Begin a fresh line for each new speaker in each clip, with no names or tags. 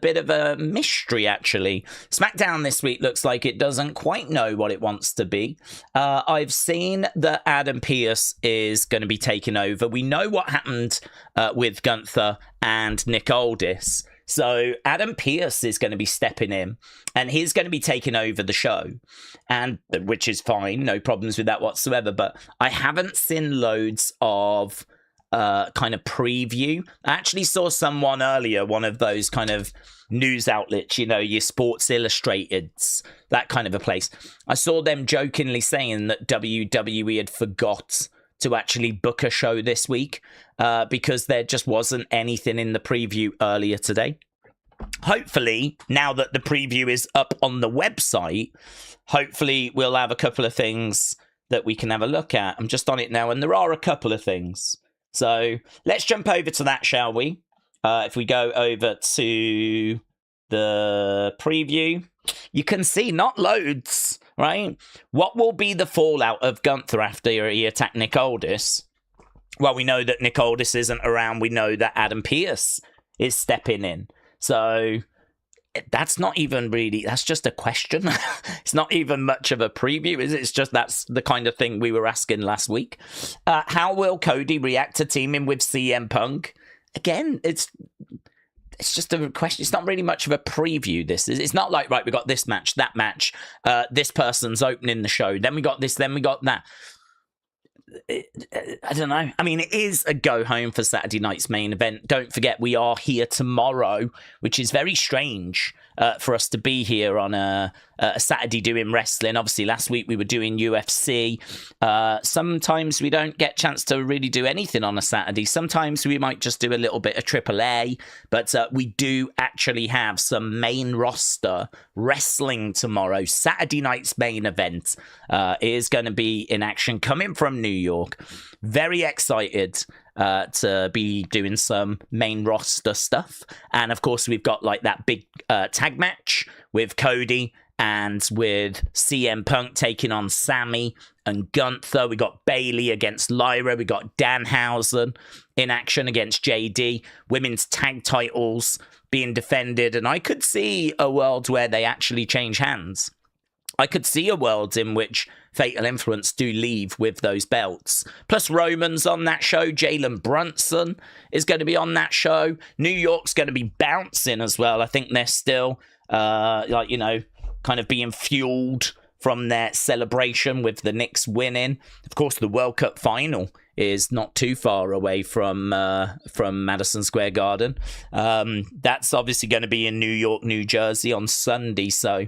bit of a mystery, actually. SmackDown this week looks like it doesn't quite know what it wants to be. I've seen that Adam Pearce is going to be taking over. We know what happened with Gunther and Nick Aldis. So Adam Pearce is going to be stepping in, and he's going to be taking over the show, and which is fine, no problems with that whatsoever. But I haven't seen loads of kind of preview. I actually saw someone earlier, one of those kind of news outlets, you know, your Sports Illustrateds, that kind of a place. I saw them jokingly saying that WWE had forgot to actually book a show this week because there just wasn't anything in the preview earlier today. Hopefully, now that the preview is up on the website, hopefully we'll have a couple of things that we can have a look at. I'm just on it now, and there are a couple of things. So let's jump over to that, shall we? If we go over to the preview, you can see not loads, right? What will be the fallout of Gunther after he attacked Nick Aldis? Well, we know that Nick Aldis isn't around. We know that Adam Pearce is stepping in. So that's not even really, that's just a question. It's not even much of a preview, is it? It's just that's the kind of thing we were asking last week. How will Cody react to teaming with CM Punk? Again, it's just a question. It's not really much of a preview, this. It's not like, right, we got this match, that match, this person's opening the show, then we got this, then we got that. I don't know. I mean, it is a go home for Saturday night's main event. Don't forget, we are here tomorrow, which is very strange for us to be here on a Saturday doing wrestling. Obviously, last week we were doing UFC. Sometimes we don't get a chance to really do anything on a Saturday. Sometimes we might just do a little bit of AAA, but we do actually have some main roster wrestling tomorrow. Saturday night's main event is going to be in action, coming from New York. Very excited to be doing some main roster stuff. And of course, we've got like that big tag match with Cody and with CM Punk taking on Sammy and Gunther. We got Bayley against Lyra. We got Danhausen in action against JD. Women's tag titles being defended. And I could see a world where they actually change hands. I could see a world in which Fatal Influence do leave with those belts. Plus Roman's on that show. Jalen Brunson is going to be on that show. New York's going to be bouncing as well. I think they're still, kind of being fueled from their celebration with the Knicks winning. Of course, the World Cup final is not too far away from Madison Square Garden. That's obviously going to be in New York, New Jersey on Sunday. So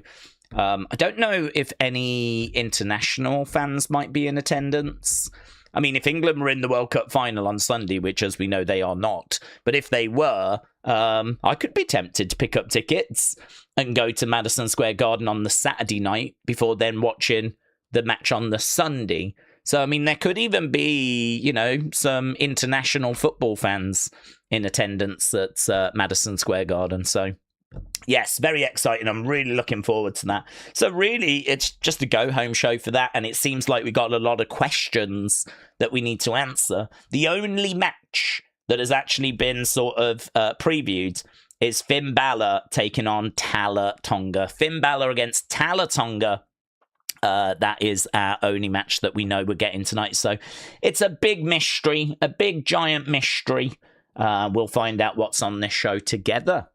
I don't know if any international fans might be in attendance. I mean, if England were in the World Cup final on Sunday, which as we know they are not, but if they were, I could be tempted to pick up tickets and go to Madison Square Garden on the Saturday night before then watching the match on the Sunday. So, I mean, there could even be, you know, some international football fans in attendance at Madison Square Garden. So, yes, very exciting. I'm really looking forward to that. So really, it's just a go-home show for that, and it seems like we got a lot of questions that we need to answer. The only match that has actually been sort of previewed is Finn Balor taking on Tala Tonga. Finn Balor against Tala Tonga. That is our only match that we know we're getting tonight. So it's a big mystery, a big giant mystery. We'll find out what's on this show together.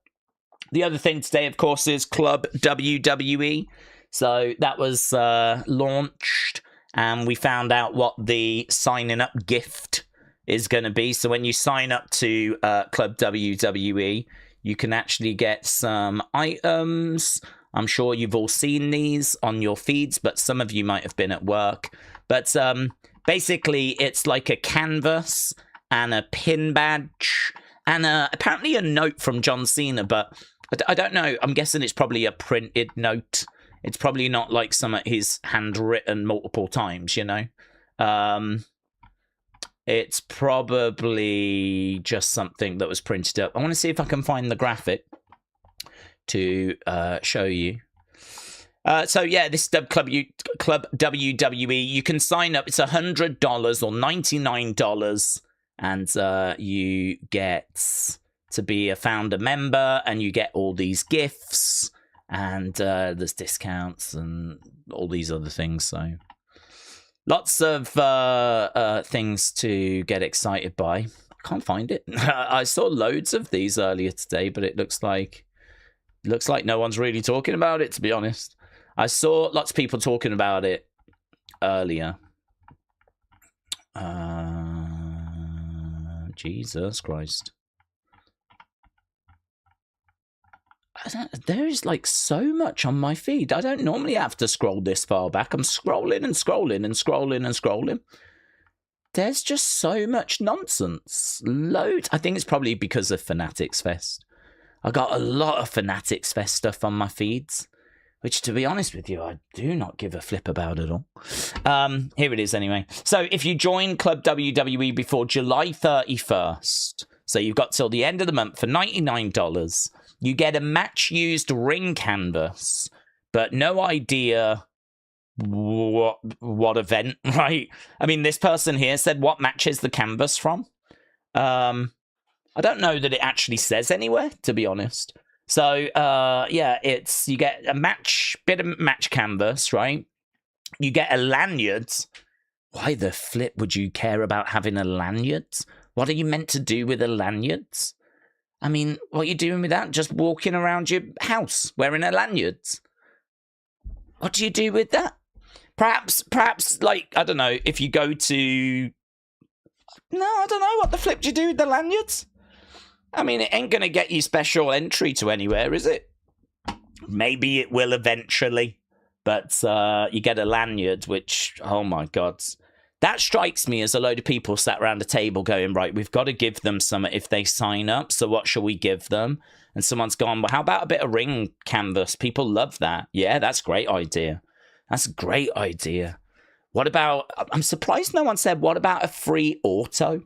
The other thing today, of course, is Club WWE. So that was launched, and we found out what the signing up gift is going to be. So when you sign up to Club WWE, you can actually get some items. I'm sure you've all seen these on your feeds, but some of you might have been at work. But basically, it's like a canvas and a pin badge and apparently a note from John Cena, but I don't know. I'm guessing it's probably a printed note. It's probably not like some of his handwritten multiple times, you know. It's probably just something that was printed up. I want to see if I can find the graphic to show you. So yeah, this is Club WWE. You can sign up. It's $100 or $99, and you get to be a founder member, and you get all these gifts, and there's discounts and all these other things. So lots of things to get excited by. I can't find it. I saw loads of these earlier today, but it looks like no one's really talking about it, to be honest. I saw lots of people talking about it earlier. Jesus Christ. There's like so much on my feed. I don't normally have to scroll this far back. I'm scrolling and scrolling and scrolling and scrolling. There's just so much nonsense. Loads. I think it's probably because of Fanatics Fest. I got a lot of Fanatics Fest stuff on my feeds, which, to be honest with you, I do not give a flip about at all. Here it is anyway. So if you join Club WWE before July 31st, so you've got till the end of the month for $99, you get a match-used ring canvas, but no idea what event, right? I mean, this person here said, what match is the canvas from? I don't know that it actually says anywhere, to be honest. So, yeah, you get a bit of match canvas, right? You get a lanyard. Why the flip would you care about having a lanyard? What are you meant to do with a lanyard? I mean, what are you doing with that? Just walking around your house wearing a lanyard? What do you do with that? Perhaps, like, I don't know, if you go to... No, I don't know. What the flip do you do with the lanyards? I mean, it ain't going to get you special entry to anywhere, is it? Maybe it will eventually. But you get a lanyard, which, oh my God. That strikes me as a load of people sat around a table going, right, we've got to give them something if they sign up. So what shall we give them? And someone's gone, well, how about a bit of ring canvas? People love that. Yeah, that's a great idea. That's a great idea. What about, I'm surprised no one said, what about a free auto?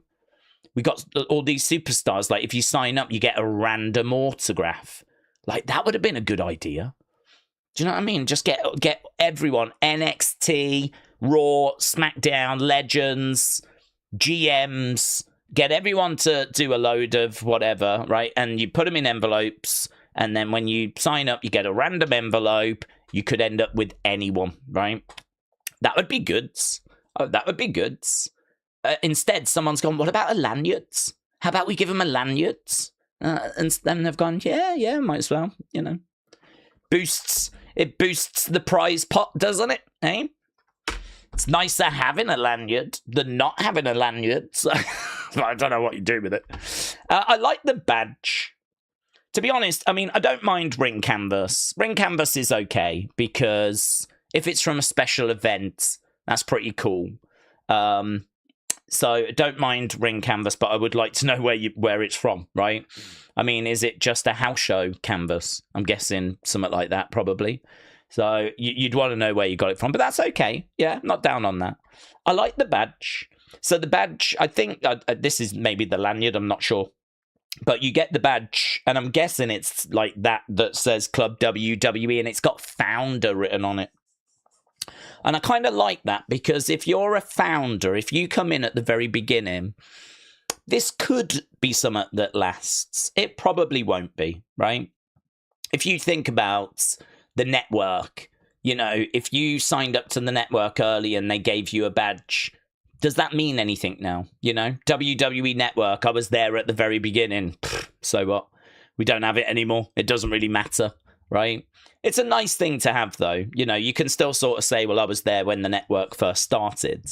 We got all these superstars, like if you sign up, you get a random autograph. Like, that would have been a good idea. Do you know what I mean? Just get everyone, NXT, Raw, SmackDown, Legends, GMs, get everyone to do a load of whatever, right? And you put them in envelopes, and then when you sign up, you get a random envelope. You could end up with anyone, right? That would be good. Oh, that would be good. Instead, someone's gone, what about a lanyard? How about we give them a lanyard? And then they've gone, yeah, might as well, you know. It boosts the prize pot, doesn't it? Eh? It's nicer having a lanyard than not having a lanyard. So I don't know what you do with it. I like the badge. To be honest, I mean, I don't mind ring canvas. Ring canvas is okay, because if it's from a special event, that's pretty cool. So I don't mind ring canvas, but I would like to know where it's from, right? I mean, is it just a house show canvas? I'm guessing something like that, probably. So you'd want to know where you got it from, but that's okay. Yeah, not down on that. I like the badge. So the badge, I think, this is maybe the lanyard, I'm not sure. But you get the badge, and I'm guessing it's like that says Club WWE, and it's got founder written on it. And I kind of like that, because if you're a founder, if you come in at the very beginning, this could be something that lasts. It probably won't be, right? If you think about the network, you know, if you signed up to the network early and they gave you a badge, does that mean anything now? You know, WWE Network, I was there at the very beginning. So what? We don't have it anymore. It doesn't really matter, right? It's a nice thing to have, though. You know, you can still sort of say, well, I was there when the network first started.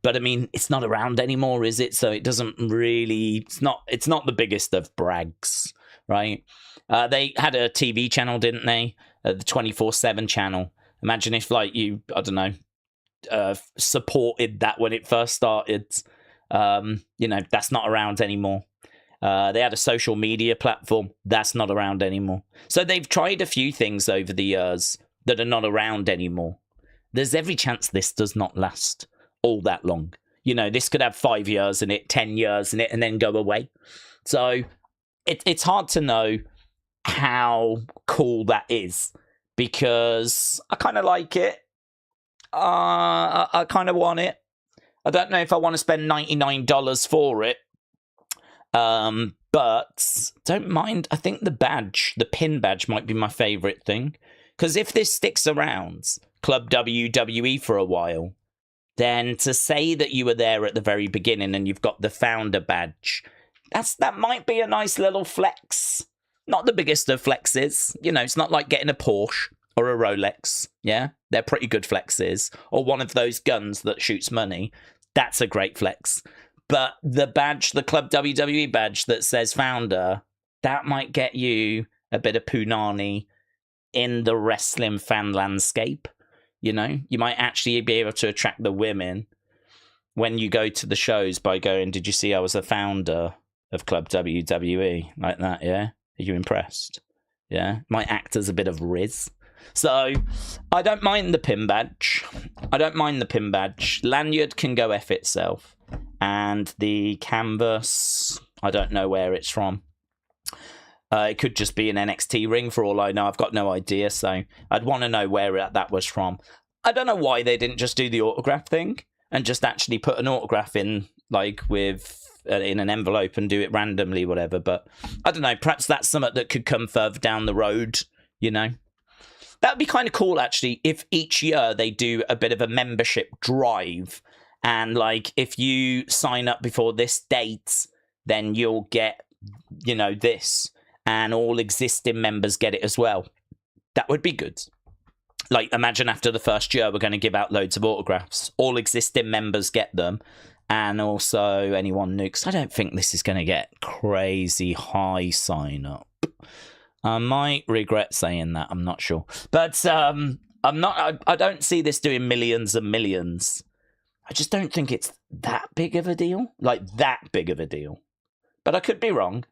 But, I mean, it's not around anymore, is it? So it doesn't really... It's not the biggest of brags, right? They had a TV channel, didn't they? The 24/7 channel. Imagine if, like, you, I don't know, supported that when it first started. You know, that's not around anymore. They had a social media platform. That's not around anymore. So they've tried a few things over the years that are not around anymore. There's every chance this does not last all that long. You know, this could have 5 years in it, 10 years in it, and then go away. So it's hard to know how cool that is, because I kind of like it. I kind of want it. I don't know if I want to spend $99 for it. But don't mind. I think the pin badge might be my favorite thing. Because if this sticks around, Club WWE for a while, then to say that you were there at the very beginning and you've got the founder badge, that might be a nice little flex. Not the biggest of flexes. You know, it's not like getting a Porsche or a Rolex. Yeah, they're pretty good flexes. Or one of those guns that shoots money. That's a great flex. But the badge, the Club WWE badge that says founder, that might get you a bit of punani in the wrestling fan landscape. You know, you might actually be able to attract the women when you go to the shows by going, did you see I was a founder of Club WWE? Like that, yeah? Are you impressed? Yeah? Might act as a bit of Riz. So, I don't mind the pin badge. Lanyard can go F itself. And the canvas, I don't know where it's from. It could just be an NXT ring for all I know. I've got no idea, so I'd want to know where that was from. I don't know why they didn't just do the autograph thing and just actually put an autograph in, like, in an envelope and do it randomly, whatever. But I don't know, perhaps that's something that could come further down the road, you know? That would be kind of cool, actually, if each year they do a bit of a membership drive. And, like, if you sign up before this date, then you'll get, you know, this. And all existing members get it as well. That would be good. Like, imagine after the first year, we're going to give out loads of autographs. All existing members get them. And also anyone new. Because I don't think this is going to get crazy high sign up. I might regret saying that. I'm not sure. But I don't see this doing millions and millions. I just don't think it's that big of a deal. Like, that big of a deal. But I could be wrong.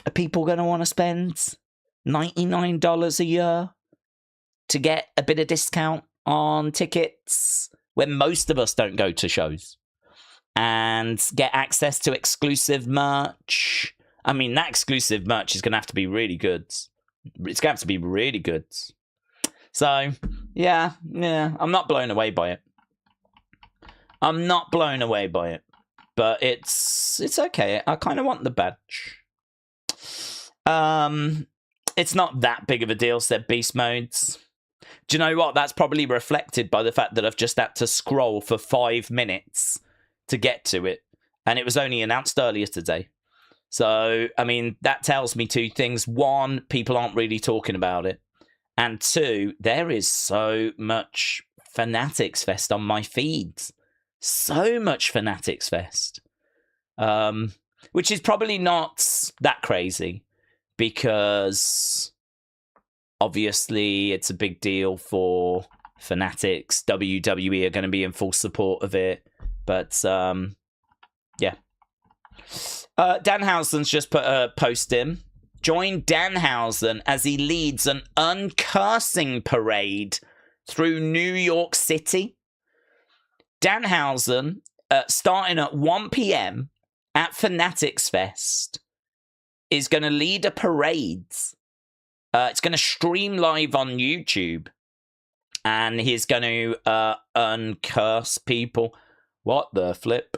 Are people going to want to spend $99 a year to get a bit of discount on tickets when most of us don't go to shows and get access to exclusive merch? I mean, that exclusive merch is going to have to be really good. It's going to have to be really good. So, yeah, I'm not blown away by it. But it's okay. I kind of want the badge. It's not that big of a deal, said Beast Modes. Do you know what? That's probably reflected by the fact that I've just had to scroll for 5 minutes to get to it. And it was only announced earlier today. So, I mean, that tells me two things. One, people aren't really talking about it. And two, there is so much Fanatics Fest on my feeds. So much Fanatics Fest. Which is probably not that crazy. Because obviously it's a big deal for Fanatics. WWE are going to be in full support of it. But, yeah. Danhausen's just put a post in. Join Danhausen as he leads an uncursing parade through New York City. Danhausen, starting at 1 p.m. at Fanatics Fest, is going to lead a parade. It's going to stream live on YouTube. And he's going to uncurse people. What the flip?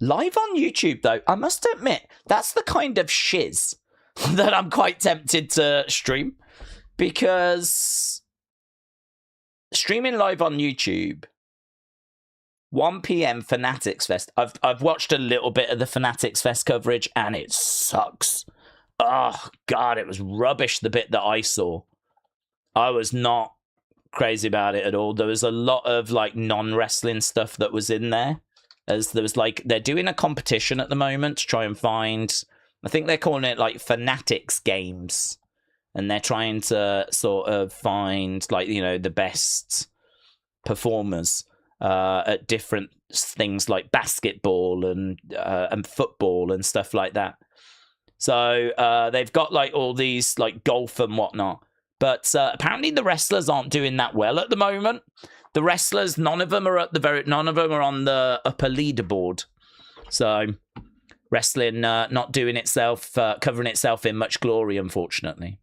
Live on YouTube, though, I must admit, that's the kind of shiz that I'm quite tempted to stream. Because streaming live on YouTube, 1 p.m. Fanatics Fest. I've watched a little bit of the Fanatics Fest coverage, and it sucks. Oh, God, it was rubbish, the bit that I saw. I was not crazy about it at all. There was a lot of, like, non-wrestling stuff that was in there. As there was, like, they're doing a competition at the moment to try and find, I think they're calling it, like, Fanatics Games. And they're trying to sort of find, like, you know, the best performers at different things like basketball and football and stuff like that. So they've got, like, all these, like, golf and whatnot. But apparently the wrestlers aren't doing that well at the moment. The wrestlers, none of them are on the upper leaderboard. So wrestling not doing itself, covering itself in much glory, unfortunately.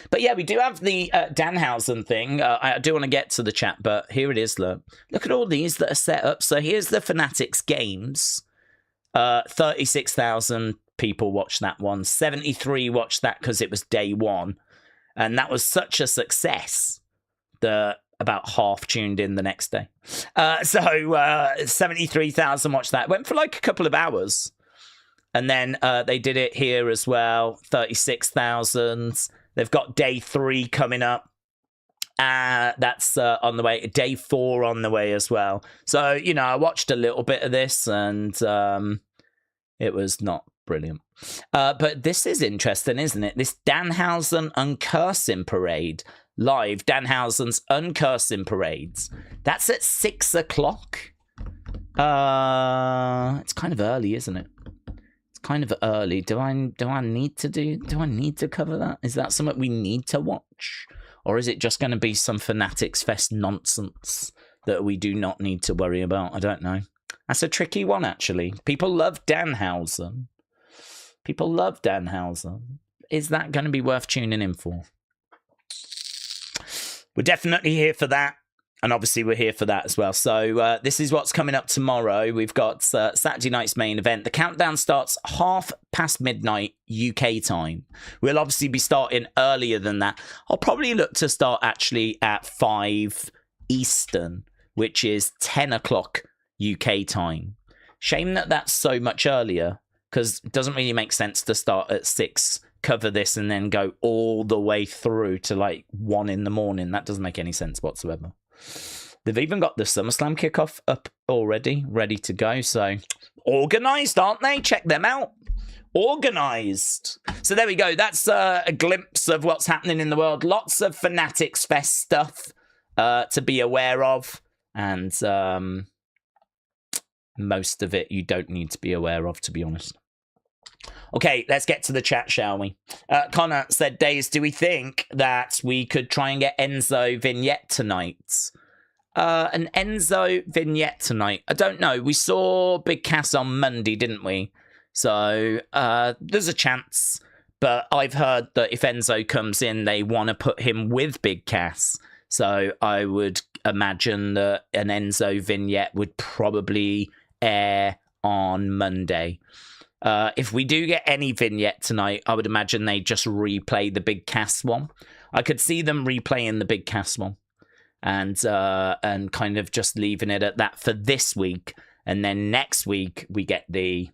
But yeah, we do have the Danhausen thing. I do want to get to the chat, but here it is. Look at all these that are set up. So here's the Fanatics Games. 36,000 people watched that one. 73 watched that because it was day one. And that was such a success that about half tuned in the next day. So 73,000 watched that. Went for like a couple of hours. And then they did it here as well. 36,000. They've got day 3 coming up. That's on the way. Day 4 on the way as well. So, you know, I watched a little bit of this and it was not brilliant. But this is interesting, isn't it? This Danhausen Uncursing Parade. Live, Danhausen's Uncursing Parades. That's at 6 o'clock. It's kind of early, isn't it? It's kind of early. Do I need to cover that? Is that something we need to watch? Or is it just going to be some Fanatics Fest nonsense that we do not need to worry about? I don't know. That's a tricky one, actually. People love Danhausen. People love Danhausen. Is that going to be worth tuning in for? We're definitely here for that. And obviously we're here for that as well. So this is what's coming up tomorrow. We've got Saturday night's main event. The countdown starts midnight midnight UK time. We'll obviously be starting earlier than that. I'll probably look to start actually at 5 Eastern, which is 10 o'clock UK time. Shame that that's so much earlier, because it doesn't really make sense to start at 6, cover this, and then go all the way through to like 1 in the morning. That doesn't make any sense whatsoever. They've even got the SummerSlam kickoff up already, ready to go. So, organised, aren't they? Check them out. Organised. So there we go. That's a glimpse of what's happening in the world. Lots of Fanatics Fest stuff to be aware of. And most of it you don't need to be aware of, to be honest. Okay, let's get to the chat, shall we? Connor said, Daze, do we think that we could try and get Enzo vignette tonight? An Enzo vignette tonight? I don't know. We saw Big Cass on Monday, didn't we? So there's a chance. But I've heard that if Enzo comes in, they want to put him with Big Cass. So I would imagine that an Enzo vignette would probably air on Monday. If we do get any vignette tonight, I would imagine they just replay the Big Cass one. I could see them replaying the Big Cass one and kind of just leaving it at that for this week. And then next week we get the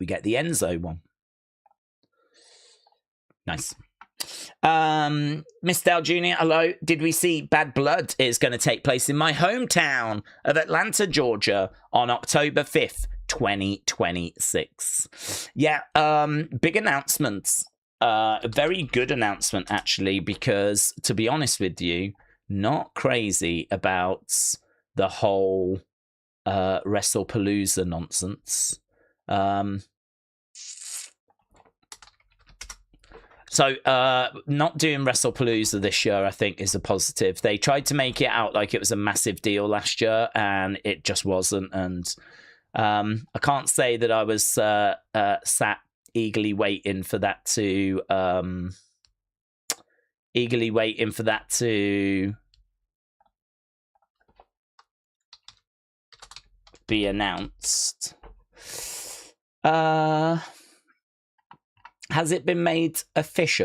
Enzo one. Nice. Miss Dale Jr., hello. Did we see Bad Blood is going to take place in my hometown of Atlanta, Georgia on October 5th. 2026. Yeah, big announcements. A very good announcement, actually, because to be honest with you, not crazy about the whole WrestlePalooza nonsense. So not doing WrestlePalooza this year, I think, is a positive. They tried to make it out like it was a massive deal last year, and it just wasn't. And I can't say that I was sat eagerly waiting for that to be announced. Has it been made a fish?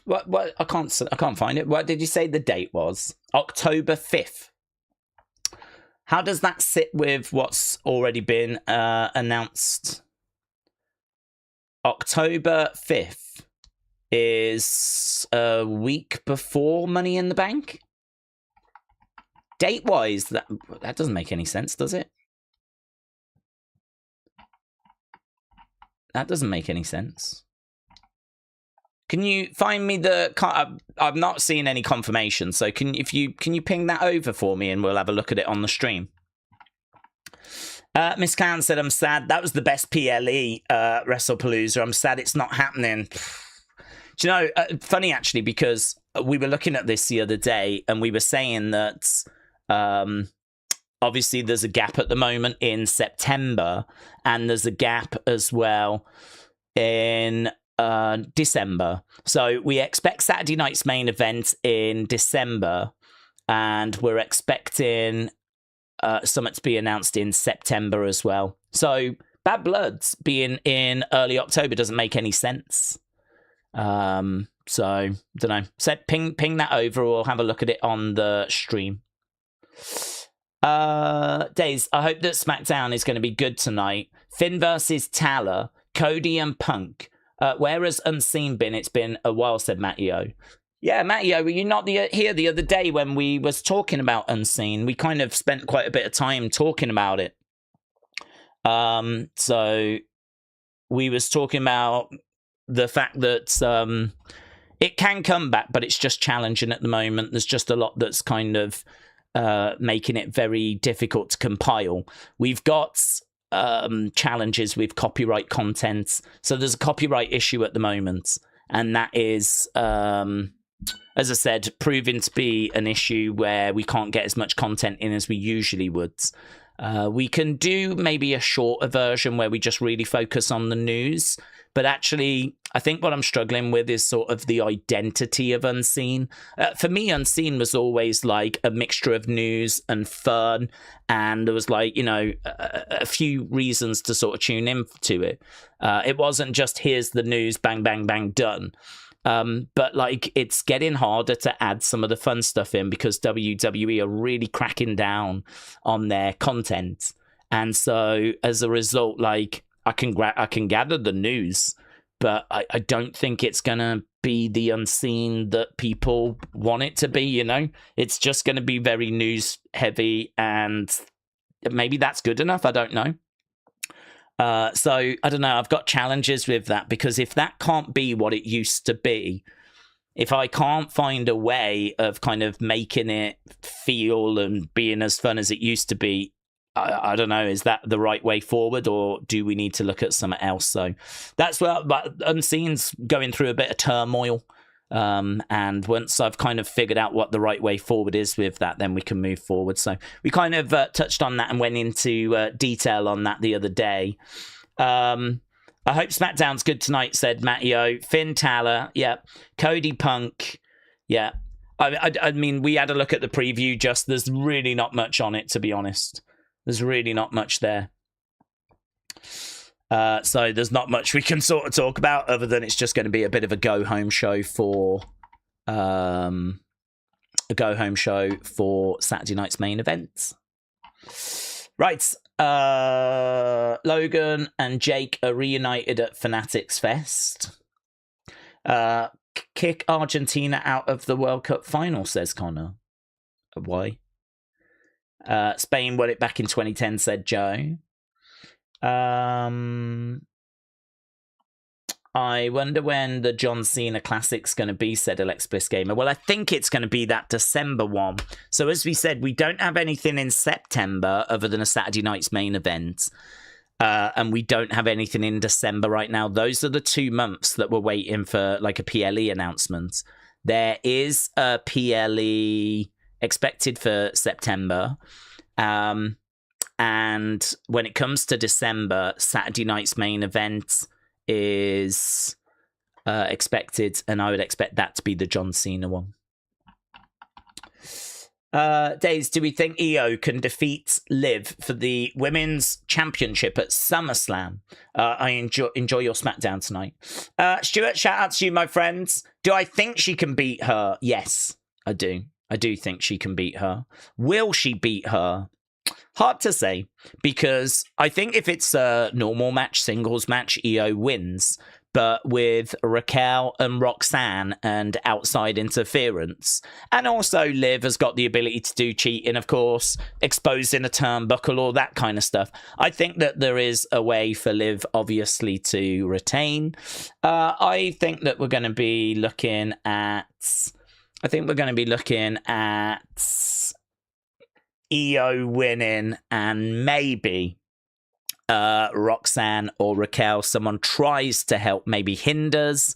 What? I can't find it. What did you say the date was? October 5th. How does that sit with what's already been announced? October 5th is a week before Money in the Bank. Date-wise, that doesn't make any sense, does it? That doesn't make any sense. Can you find me the... I've not seen any confirmation, so can you ping that over for me and we'll have a look at it on the stream? Miss Khan said, I'm sad. That was the best PLE WrestlePalooza. I'm sad it's not happening. Do you know, funny actually, because we were looking at this the other day, and we were saying that obviously there's a gap at the moment in September, and there's a gap as well in December. So we expect Saturday night's main event in December, and we're expecting something to be announced in September as well. So Bad Bloods being in early October doesn't make any sense. So don't know. So ping that over, or have a look at it on the stream. Daze, I hope that SmackDown is going to be good tonight. Finn versus Tala, Cody and Punk. Where has Unseen been? It's been a while, said Matteo. Yeah, Matteo, were you not here the other day when we was talking about Unseen? We kind of spent quite a bit of time talking about it. So we was talking about the fact that it can come back, but it's just challenging at the moment. There's just a lot that's kind of making it very difficult to compile. We've got challenges with copyright content. So there's a copyright issue at the moment, and that is, as I said, proving to be an issue where we can't get as much content in as we usually would. We can do maybe a shorter version where we just really focus on the news. But actually, I think what I'm struggling with is sort of the identity of Unseen. For me, Unseen was always like a mixture of news and fun. And there was like, you know, a few reasons to sort of tune in to it. It wasn't just here's the news, bang, bang, bang, done. But like it's getting harder to add some of the fun stuff in because WWE are really cracking down on their content. And so as a result, like I can gather the news, but I don't think it's going to be the Unseen that people want it to be, you know? It's just going to be very news heavy, and maybe that's good enough. I don't know. So I don't know. I've got challenges with that because if that can't be what it used to be, if I can't find a way of kind of making it feel and being as fun as it used to be, I don't know, is that the right way forward, or do we need to look at something else? So that's what, but Unseen's going through a bit of turmoil. And once I've kind of figured out what the right way forward is with that, then we can move forward. So we kind of touched on that and went into detail on that the other day. I hope SmackDown's good tonight, said Matteo. Finn Tala, yeah. Cody Punk, yeah. I mean, we had a look at the preview, just there's really not much on it, to be honest. There's really not much there. So there's not much we can sort of talk about other than it's just going to be a bit of a go-home show for Saturday night's main event. Right. Logan and Jake are reunited at Fanatics Fest. Kick Argentina out of the World Cup final, says Connor. Why? Spain won it back in 2010, said Joe. I wonder when the John Cena Classic's going to be, said Alexis Gamer. Well, I think it's going to be that December one. So as we said, we don't have anything in September other than a Saturday night's main event. And we don't have anything in December right now. Those are the 2 months that we're waiting for like a PLE announcement. There is a PLE expected for September. And when it comes to December, Saturday night's main event is expected, and I would expect that to be the John Cena one. Daze, do we think EO can defeat Liv for the Women's Championship at SummerSlam? I enjoy your SmackDown tonight. Stuart, shout out to you, my friends. Do I think she can beat her? Yes, I do. I do think she can beat her. Will she beat her? Hard to say, because I think if it's a normal match, singles match, EO wins. But with Raquel and Roxanne and outside interference, and also Liv has got the ability to do cheating, of course, exposing a turnbuckle, all that kind of stuff. I think that there is a way for Liv, obviously, to retain. I think that we're going to be looking at... EO winning and maybe Roxanne or Raquel, someone tries to help, maybe hinders,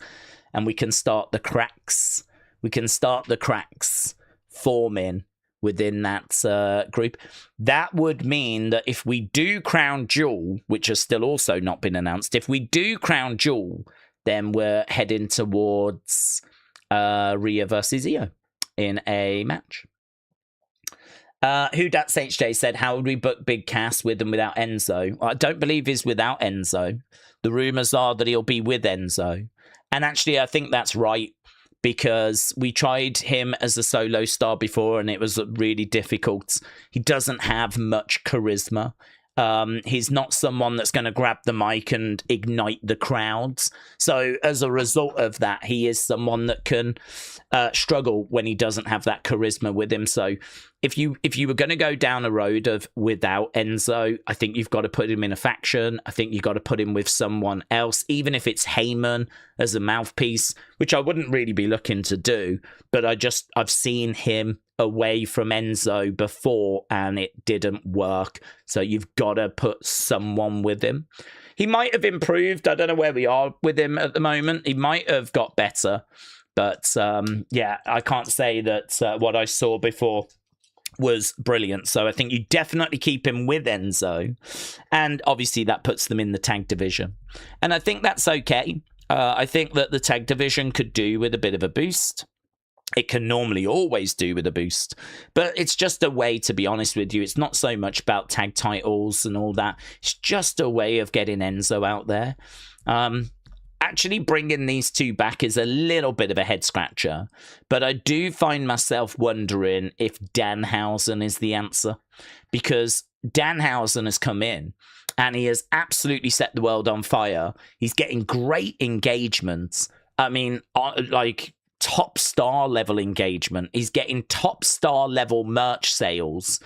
and we can start the cracks we can start the cracks forming within that group. That would mean that if we do Crown Jewel, which has still also not been announced, if we do Crown Jewel, then we're heading towards Rhea versus Io in a match. Who Dat Saints J said, how would we book Big Cass with and without Enzo? I don't believe he's without Enzo. The rumours are that he'll be with Enzo. And actually, I think that's right, because we tried him as a solo star before and it was really difficult. He doesn't have much charisma. He's not someone that's going to grab the mic and ignite the crowds. So as a result of that, he is someone that can struggle when he doesn't have that charisma with him. So if you were going to go down a road of without Enzo, I think you've got to put him in a faction. I think you've got to put him with someone else, even if it's Heyman as a mouthpiece, which I wouldn't really be looking to do. But I've seen him away from Enzo before and it didn't work. So you've got to put someone with him. He might have improved. I don't know where we are with him at the moment. He might have got better. But yeah, I can't say that what I saw before was brilliant. So I think you definitely keep him with Enzo. And obviously that puts them in the tag division. And I think that's okay. I think that the tag division could do with a bit of a boost. It can normally always do with a boost. But it's just a way, to be honest with you. It's not so much about tag titles and all that. It's just a way of getting Enzo out there. Actually bringing these two back is a little bit of a head scratcher, but I do find myself wondering if Danhausen is the answer, because Danhausen has come in and he has absolutely set the world on fire. He's getting great engagement. I mean, like top star level engagement. He's getting top star level merch sales.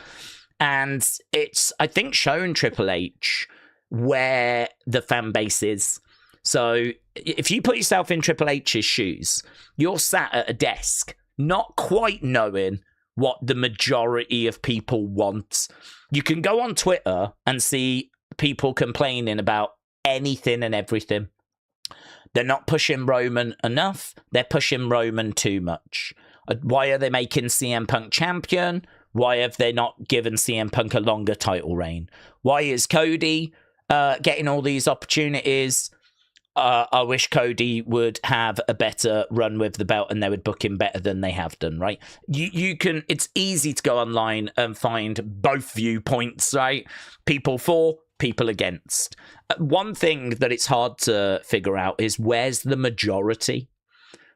And it's, I think, shown Triple H where the fan base is. So if you put yourself in Triple H's shoes, you're sat at a desk, not quite knowing what the majority of people want. You can go on Twitter and see people complaining about anything and everything. They're not pushing Roman enough. They're pushing Roman too much. Why are they making CM Punk champion? Why have they not given CM Punk a longer title reign? Why is Cody getting all these opportunities? I wish Cody would have a better run with the belt and they would book him better than they have done, right? You can, it's easy to go online and find both viewpoints, right? People for, people against. One thing that it's hard to figure out is where's the majority?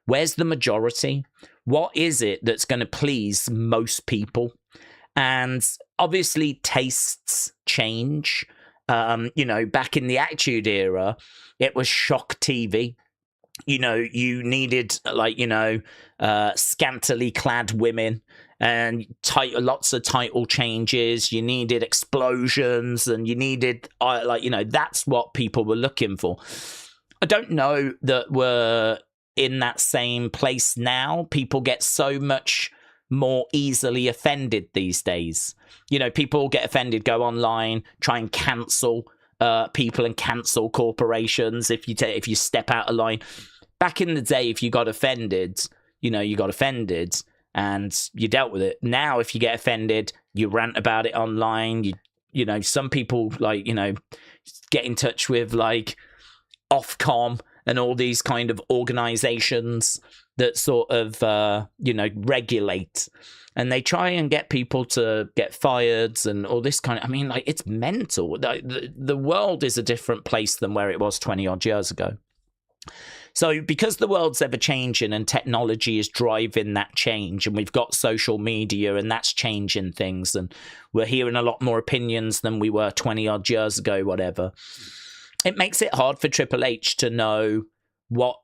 Where's the majority? What is it that's going to please most people? And obviously tastes change. You know, back in the Attitude Era, it was shock TV. You know, you needed, like, you know, scantily clad women and lots of title changes. You needed explosions and you needed, like, you know, that's what people were looking for. I don't know that we're in that same place now. People get so much more easily offended these days. You know, people get offended, go online, try and cancel people and cancel corporations if you step out of line. Back in the day, if you got offended, you know, you got offended and you dealt with it. Now, if you get offended, you rant about it online. You know, some people, like, you know, get in touch with like Ofcom and all these kind of organizations that sort of, you know, regulate. And they try and get people to get fired and all this kind of... I mean, like, it's mental. The world is a different place than where it was 20-odd years ago. So because the world's ever-changing and technology is driving that change, and we've got social media and that's changing things, and we're hearing a lot more opinions than we were 20-odd years ago, whatever, it makes it hard for Triple H to know what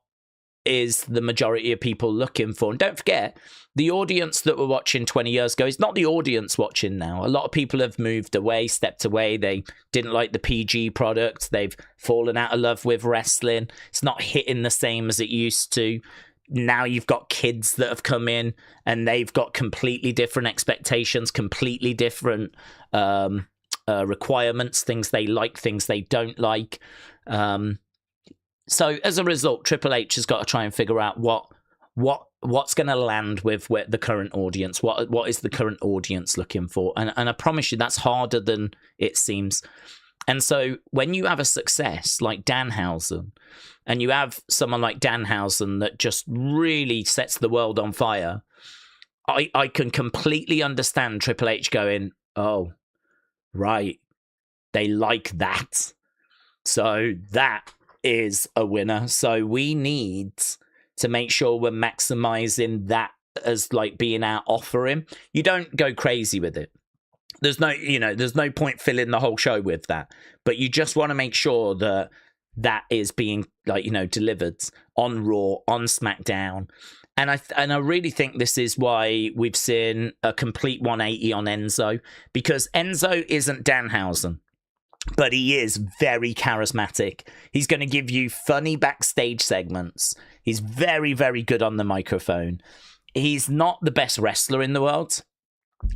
is the majority of people looking for. And don't forget, the audience that were watching 20 years ago is not the audience watching now. A lot of people have moved away, stepped away. They didn't like the PG product. They've fallen out of love with wrestling. It's not hitting the same as it used to. Now you've got kids that have come in and they've got completely different expectations, completely different requirements, things they like, things they don't like. So as a result, Triple H has got to try and figure out what what's going to land with the current audience? What is the current audience looking for? And I promise you, that's harder than it seems. And so when you have a success like Danhausen, and you have someone like Danhausen that just really sets the world on fire, I can completely understand Triple H going, oh, right, they like that. So that is a winner. So we need to make sure we're maximizing that as like being our offering. You don't go crazy with it. There's no point filling the whole show with that. But you just want to make sure that that is being delivered on Raw, on SmackDown. And I really think this is why we've seen a complete 180 on Enzo, because Enzo isn't Danhausen, but he is very charismatic. He's going to give you funny backstage segments. He's very, very good on the microphone. He's not the best wrestler in the world,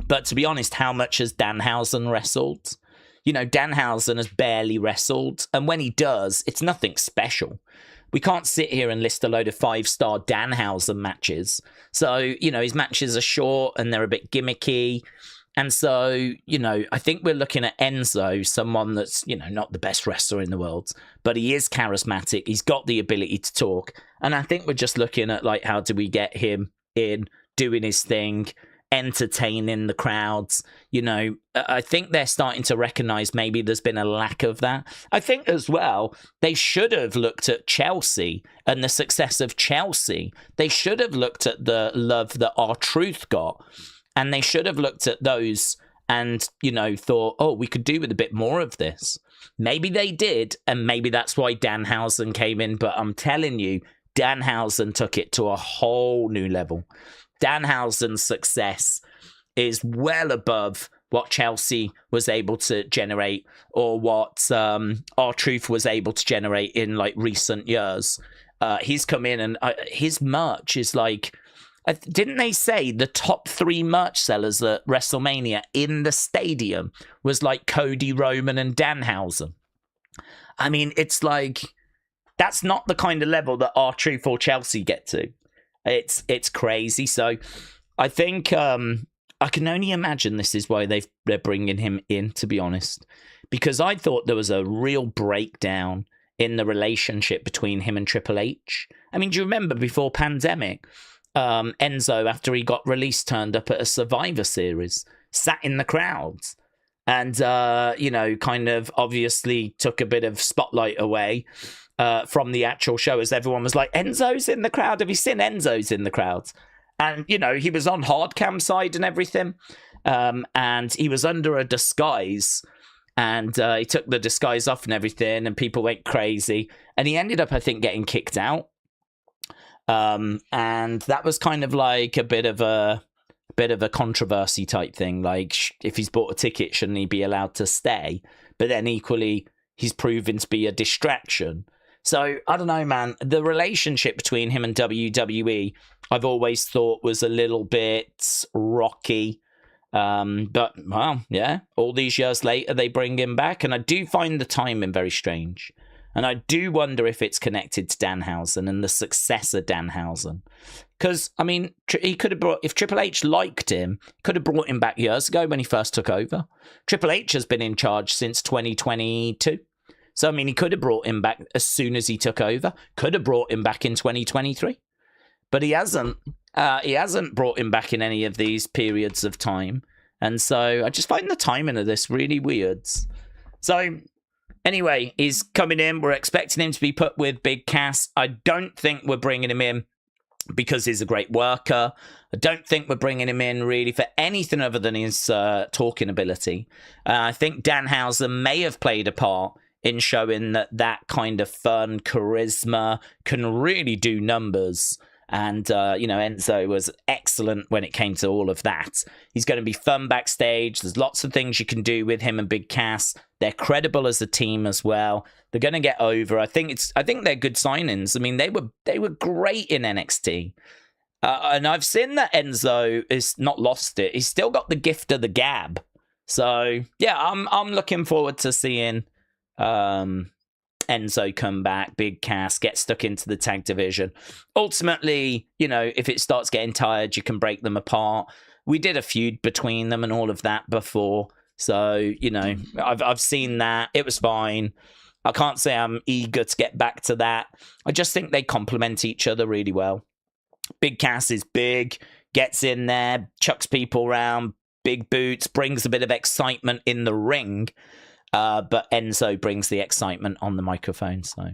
but to be honest, how much has Danhausen wrestled? Danhausen has barely wrestled, and when he does, it's nothing special. We can't sit here and list a load of 5-star Danhausen matches. So, his matches are short and they're a bit gimmicky. And so, I think we're looking at Enzo, someone that's, not the best wrestler in the world, but he is charismatic. He's got the ability to talk. And I think we're just looking at, how do we get him in, doing his thing, entertaining the crowds. I think they're starting to recognize maybe there's been a lack of that. I think as well, they should have looked at Chelsea and the success of Chelsea. They should have looked at the love that R-Truth got, and they should have looked at those and, thought, oh, we could do with a bit more of this. Maybe they did, and maybe that's why Danhausen came in, but I'm telling you, Danhausen took it to a whole new level. Danhausen's success is well above what Chelsea was able to generate, or what R-Truth was able to generate in recent years. He's come in and his merch is didn't they say the top 3 merch sellers at WrestleMania in the stadium was Cody, Roman, and Danhausen? I mean, it's that's not the kind of level that R-Truth or Chelsea get to. It's crazy. So I think I can only imagine this is why they're bringing him in, to be honest, because I thought there was a real breakdown in the relationship between him and Triple H. I mean, do you remember before pandemic, Enzo, after he got released, turned up at a Survivor Series, sat in the crowds, and kind of obviously took a bit of spotlight away from the actual show, as everyone was like, Enzo's in the crowd. Have you seen Enzo's in the crowd? And, he was on hard cam side and everything. And he was under a disguise. And he took the disguise off and everything. And people went crazy. And he ended up, I think, getting kicked out. And that was kind of a bit of a controversy type thing. If he's bought a ticket, shouldn't he be allowed to stay? But then equally, he's proven to be a distraction. So, I don't know, man. The relationship between him and WWE, I've always thought was a little bit rocky. But, well, yeah, all these years later, they bring him back. And I do find the timing very strange. And I do wonder if it's connected to Danhausen and the successor Danhausen. Because, I mean, he could have if Triple H liked him, could have brought him back years ago when he first took over. Triple H has been in charge since 2022. So, I mean, he could have brought him back as soon as he took over. Could have brought him back in 2023. But he hasn't. He hasn't brought him back in any of these periods of time. And so I just find the timing of this really weird. So, anyway, he's coming in. We're expecting him to be put with Big Cass. I don't think we're bringing him in because he's a great worker. I don't think we're bringing him in really for anything other than his talking ability. I think Danhausen may have played a part in showing that kind of fun charisma can really do numbers. And, Enzo was excellent when it came to all of that. He's going to be fun backstage. There's lots of things you can do with him and Big Cass. They're credible as a team as well. They're going to get over. I think they're good signings. I mean, they were great in NXT. And I've seen that Enzo is not lost it. He's still got the gift of the gab. So, yeah, I'm looking forward to seeing Enzo come back, Big Cass, get stuck into the tag division. Ultimately, you know, if it starts getting tired, you can break them apart. We did a feud between them and all of that before. So, you know, I've seen that. It was fine. I can't say I'm eager to get back to that. I just think they complement each other really well. Big Cass is big, gets in there, chucks people around, big boots, brings a bit of excitement in the ring. But Enzo brings the excitement on the microphone. So,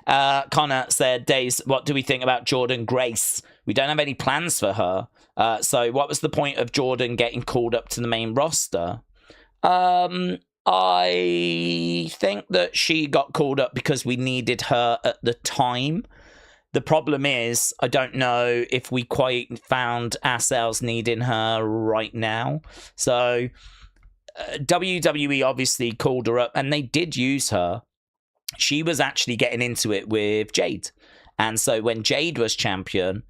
Connor said, Daze, what do we think about Jordynne Grace? We don't have any plans for her. So what was the point of Jordan getting called up to the main roster? I think that she got called up because we needed her at the time. The problem is, I don't know if we quite found ourselves needing her right now. So WWE obviously called her up, and they did use her. She was actually getting into it with Jade. And so when Jade was champion,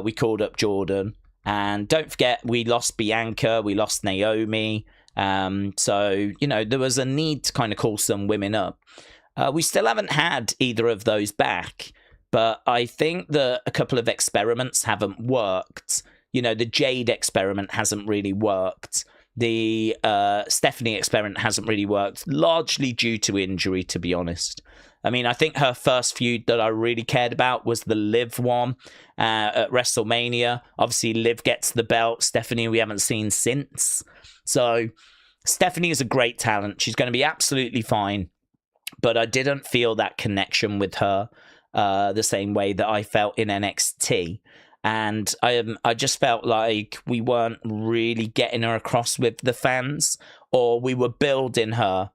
we called up Jordan. And don't forget, we lost Bianca, we lost Naomi. So, you know, there was a need to kind of call some women up. We still haven't had either of those back. But I think that a couple of experiments haven't worked. You know, the Jade experiment hasn't really worked. The Stephanie experiment hasn't really worked, largely due to injury, to be honest. I mean, I think her first feud that I really cared about was the Liv one at WrestleMania. Obviously, Liv gets the belt. Stephanie, we haven't seen since. So, Stephanie is a great talent. She's going to be absolutely fine. But I didn't feel that connection with her the same way that I felt in NXT. And I just felt like we weren't really getting her across with the fans, or we were building her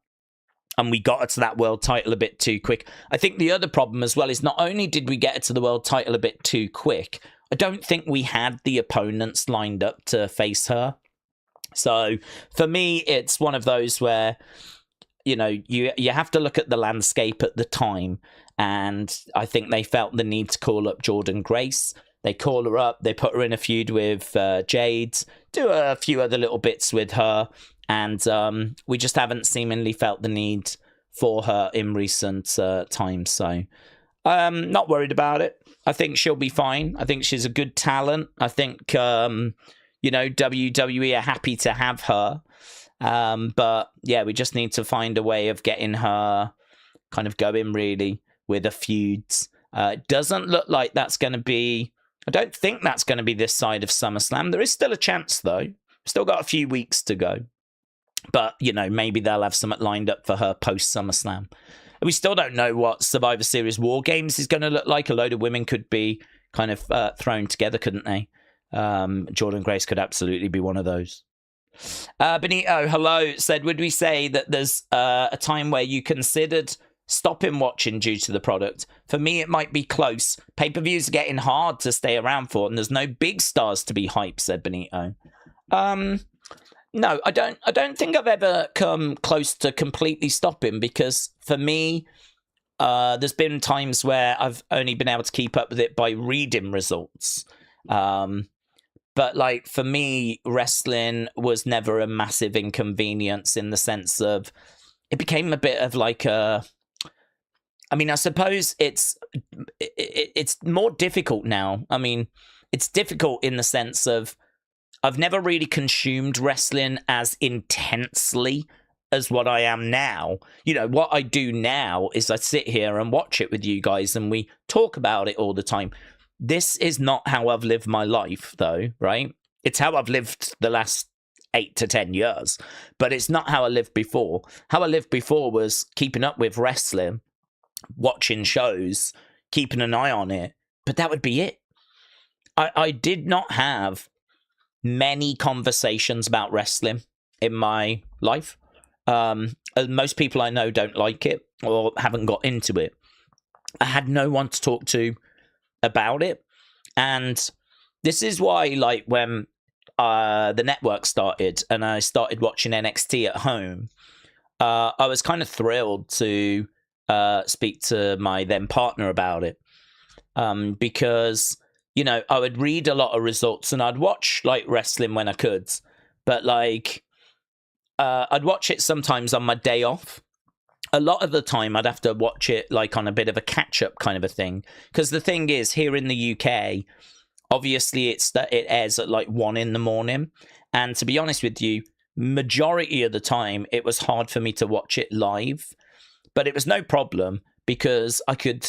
and we got her to that world title a bit too quick. I think the other problem as well is not only did we get her to the world title a bit too quick, I don't think we had the opponents lined up to face her. So for me, it's one of those where, you know, you have to look at the landscape at the time. And I think they felt the need to call up Jordynne Grace. They call her up, they put her in a feud with Jade, do a few other little bits with her, and we just haven't seemingly felt the need for her in recent times. So I'm not worried about it. I think she'll be fine. I think she's a good talent. I think, you know, WWE are happy to have her. But yeah, we just need to find a way of getting her kind of going, really, with a feud. It doesn't look like that's going to be... I don't think that's going to be this side of SummerSlam. There is still a chance, though. Still got a few weeks to go. But, you know, maybe they'll have something lined up for her post-SummerSlam. We still don't know what Survivor Series War Games is going to look like. A load of women could be kind of thrown together, couldn't they? Jordynne Grace could absolutely be one of those. Benito, hello, said, would we say that there's a time where you considered stopping watching due to the product? For me, it might be close. Pay-per-views are getting hard to stay around for, and there's no big stars to be hyped, said Benito. No, I don't think I've ever come close to completely stopping, because for me, there's been times where I've only been able to keep up with it by reading results. But like for me, wrestling was never a massive inconvenience in the sense of it became a bit of like a... I mean, I suppose it's more difficult now. I mean, it's difficult in the sense of I've never really consumed wrestling as intensely as what I am now. You know, what I do now is I sit here and watch it with you guys and we talk about it all the time. This is not how I've lived my life, though, right? It's how I've lived the last 8 to 10 years, but it's not how I lived before. How I lived before was keeping up with wrestling, watching shows, keeping an eye on it, but that would be it. I did not have many conversations about wrestling in my life. Most people I know don't like it or haven't got into it. I had no one to talk to about it, and this is why, like, when the network started and I started watching NXT at home, I was kind of thrilled to speak to my then partner about it, because, you know, I would read a lot of results and I'd watch like wrestling when I could, but like I'd watch it sometimes on my day off a lot of the time I'd have to watch it like on a bit of a catch-up kind of a thing. Because the thing is, here in the UK, obviously it airs at like 1 in the morning. And to be honest with you, majority of the time it was hard for me to watch it live. But it was no problem because I could,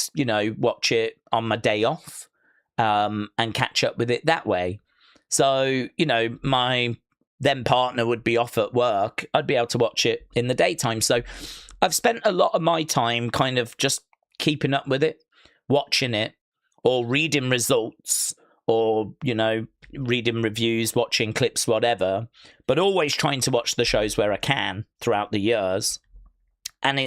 watch it on my day off and catch up with it that way. So, my then partner would be off at work. I'd be able to watch it in the daytime. So I've spent a lot of my time kind of just keeping up with it, watching it, or reading results, or, reading reviews, watching clips, whatever, but always trying to watch the shows where I can throughout the years. And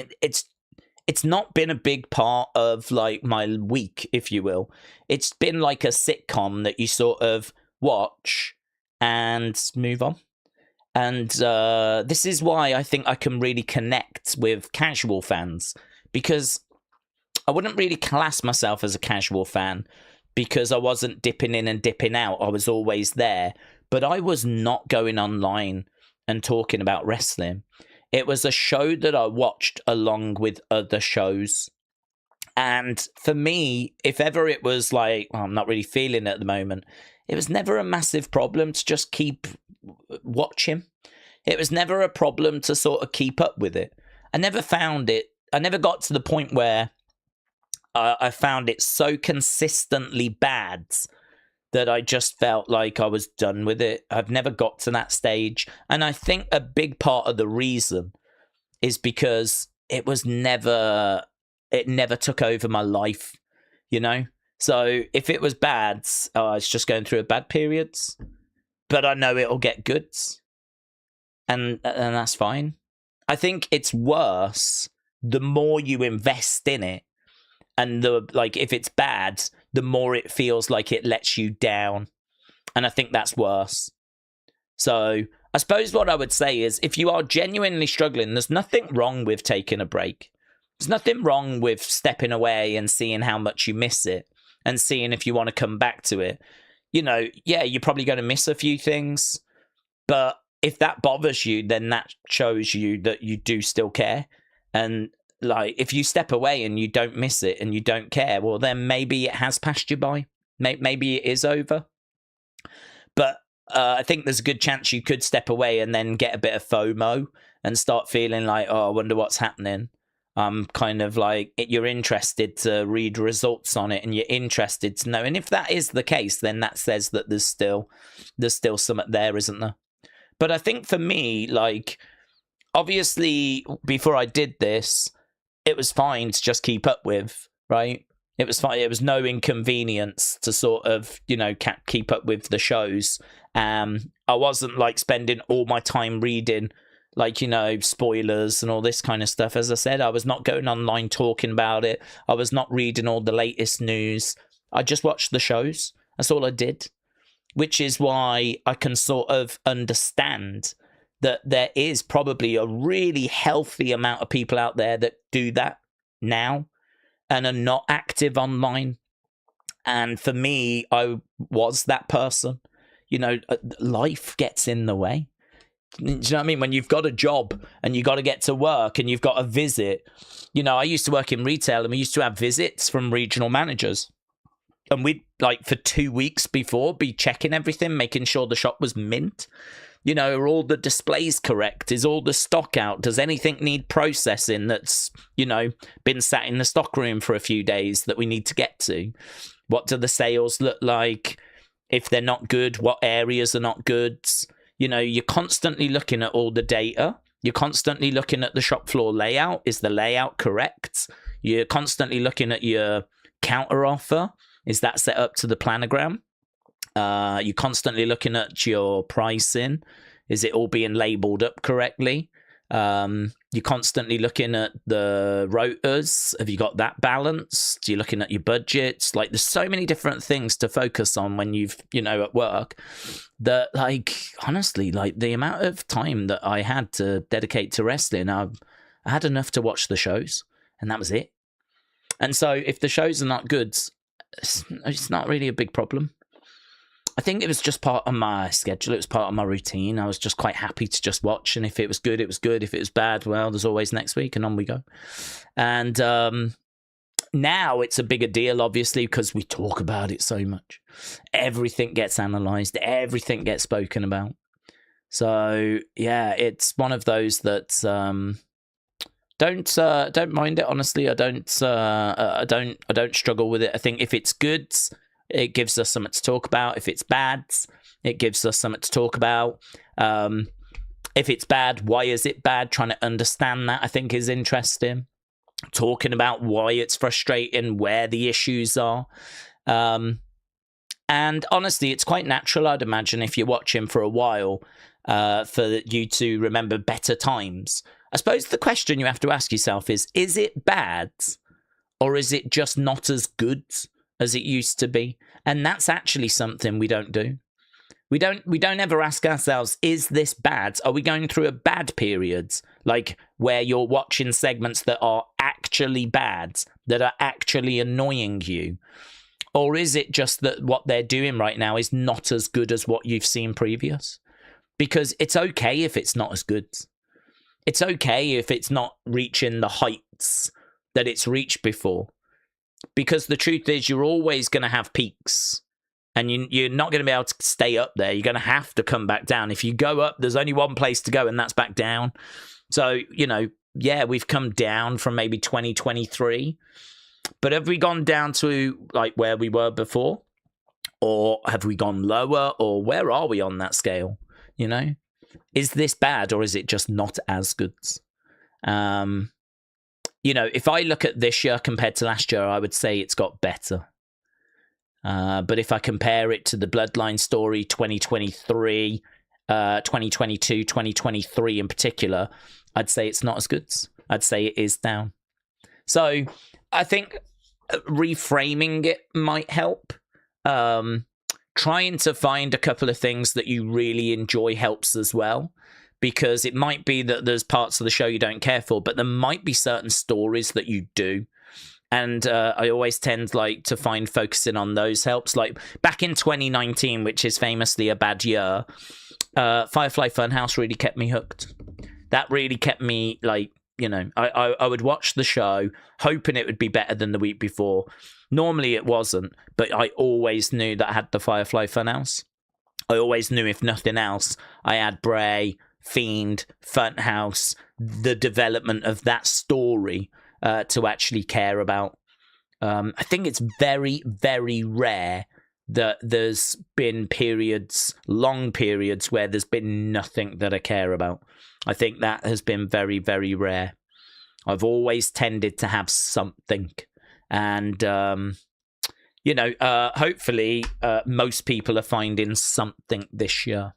it's not been a big part of like my week, if you will. It's been like a sitcom that you sort of watch and move on. And this is why I think I can really connect with casual fans, because I wouldn't really class myself as a casual fan because I wasn't dipping in and dipping out. I was always there, but I was not going online and talking about wrestling. It was a show that I watched along with other shows. And for me, if ever it was like, I'm not really feeling it at the moment, it was never a massive problem to just keep watching. It was never a problem to sort of keep up with it. I never got to the point where I found it so consistently bad that I just felt like I was done with it. I've never got to that stage. And I think a big part of the reason is because it never took over my life, So if it was bad, it's just going through a bad periods. But I know it'll get good. And that's fine. I think it's worse the more you invest in it. And if it's bad, the more it feels like it lets you down. And I think that's worse. So I suppose what I would say is, if you are genuinely struggling, there's nothing wrong with taking a break. There's nothing wrong with stepping away and seeing how much you miss it and seeing if you want to come back to it. You're probably going to miss a few things, but if that bothers you, then that shows you that you do still care. And like, if you step away and you don't miss it and you don't care, well, then maybe it has passed you by. Maybe it is over. But I think there's a good chance you could step away and then get a bit of FOMO and start feeling like, I wonder what's happening. Kind of like, you're interested to read results on it and you're interested to know. And if that is the case, then that says that there's still something there, isn't there? But I think for me, like, obviously, before I did this, it was fine to just keep up with, right? It was fine. It was no inconvenience to sort of, keep up with the shows. I wasn't like spending all my time reading, like, spoilers and all this kind of stuff. As I said, I was not going online talking about it. I was not reading all the latest news. I just watched the shows. That's all I did, which is why I can sort of understand that there is probably a really healthy amount of people out there that do that now and are not active online. And for me, I was that person. Life gets in the way. Do you know what I mean? When you've got a job and you got to get to work and you've got a visit. I used to work in retail and we used to have visits from regional managers. And we'd, like, for 2 weeks before, be checking everything, making sure the shop was mint. Are all the displays correct? Is all the stock out? Does anything need processing that's, been sat in the stock room for a few days that we need to get to? What do the sales look like? If they're not good, what areas are not good? You're constantly looking at all the data. You're constantly looking at the shop floor layout. Is the layout correct? You're constantly looking at your counter offer. Is that set up to the planogram? You're constantly looking at your pricing. Is it all being labeled up correctly? You're constantly looking at the rotors. Have you got that balanced? You're looking at your budgets. Like, there's so many different things to focus on when you've, at work, that, like, honestly, like, the amount of time that I had to dedicate to wrestling, I had enough to watch the shows, and that was it. And so if the shows are not good, it's not really a big problem. I think it was just part of my schedule. It was part of my routine. I was just quite happy to just watch. And if it was good, it was good. If it was bad, well, there's always next week and on we go. And now it's a bigger deal, obviously, because we talk about it so much. Everything gets analysed. Everything gets spoken about. So, yeah, it's one of those that don't mind it, honestly. I don't struggle with it. I think if it's good, it gives us something to talk about. If it's bad, it gives us something to talk about. If it's bad, why is it bad? Trying to understand that, I think, is interesting. Talking about why it's frustrating, where the issues are. And honestly, it's quite natural, I'd imagine, if you're watching for a while, for you to remember better times. I suppose the question you have to ask yourself is it bad? Or is it just not as good as it used to be? And that's actually something we don't do. We don't ever ask ourselves, is this bad? Are we going through a bad period? Like where you're watching segments that are actually bad, that are actually annoying you? Or is it just that what they're doing right now is not as good as what you've seen previous? Because it's okay if it's not as good. It's okay if it's not reaching the heights that it's reached before. Because the truth is, you're always going to have peaks. And you're not going to be able to stay up there. You're going to have to come back down. If you go up, there's only one place to go, and that's back down. So, yeah, we've come down from maybe 2023. But have we gone down to like where we were before? Or have we gone lower? Or where are we on that scale? Is this bad, or is it just not as good? If I look at this year compared to last year, I would say it's got better. But if I compare it to the Bloodline story 2023, 2022, 2023 in particular, I'd say it's not as good. I'd say it is down. So I think reframing it might help. Trying to find a couple of things that you really enjoy helps as well. Because it might be that there's parts of the show you don't care for, but there might be certain stories that you do. And I always tend to find focusing on those helps. Like back in 2019, which is famously a bad year, Firefly Funhouse really kept me hooked. That really kept me I would watch the show hoping it would be better than the week before. Normally it wasn't, but I always knew that I had the Firefly Funhouse. I always knew, if nothing else, I had Bray, Fiend, Funhouse, the development of that story to actually care about. I think it's very, very rare that there's been long periods, where there's been nothing that I care about. I think that has been very, very rare. I've always tended to have something. And, hopefully most people are finding something this year.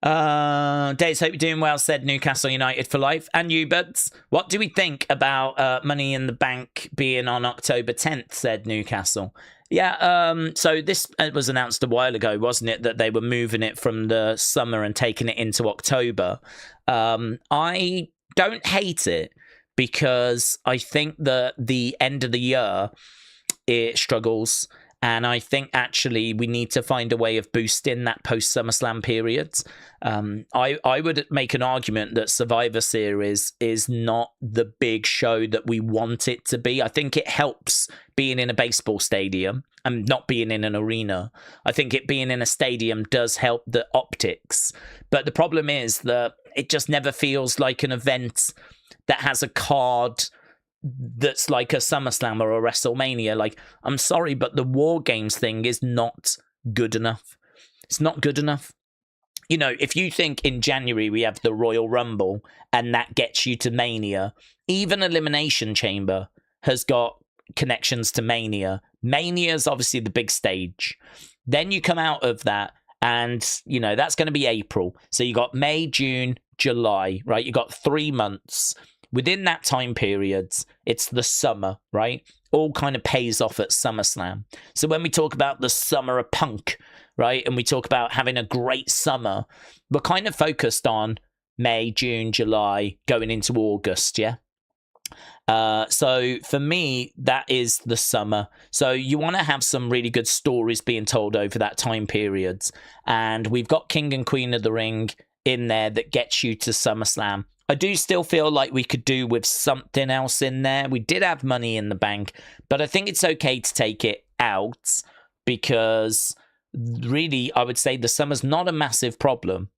Daze, hope you're doing well, said Newcastle United for life. And you, buds, what do we think about Money in the Bank being on October 10th, said Newcastle. Yeah, so this was announced a while ago, wasn't it, that they were moving it from the summer and taking it into October. I don't hate it, because I think that the end of the year, it struggles. And I think actually we need to find a way of boosting that post-SummerSlam period. I would make an argument that Survivor Series is not the big show that we want it to be. I think it helps being in a baseball stadium and not being in an arena. I think it being in a stadium does help the optics. But the problem is that it just never feels like an event that has a card that's like a SummerSlam or a WrestleMania. Like, I'm sorry, but the War Games thing is not good enough. It's not good enough. If you think in January we have the Royal Rumble and that gets you to Mania, even Elimination Chamber has got connections to Mania. Mania is obviously the big stage. Then you come out of that and, that's going to be April. So you got May, June, July, right? You got 3 months. Within that time period, it's the summer, right? All kind of pays off at SummerSlam. So when we talk about the summer of punk, right, and we talk about having a great summer, we're kind of focused on May, June, July, going into August, yeah? So for me, that is the summer. So you want to have some really good stories being told over that time period. And we've got King and Queen of the Ring in there that gets you to SummerSlam. I do still feel like we could do with something else in there. We did have Money in the Bank, but I think it's okay to take it out because really, I would say the summer's not a massive problem.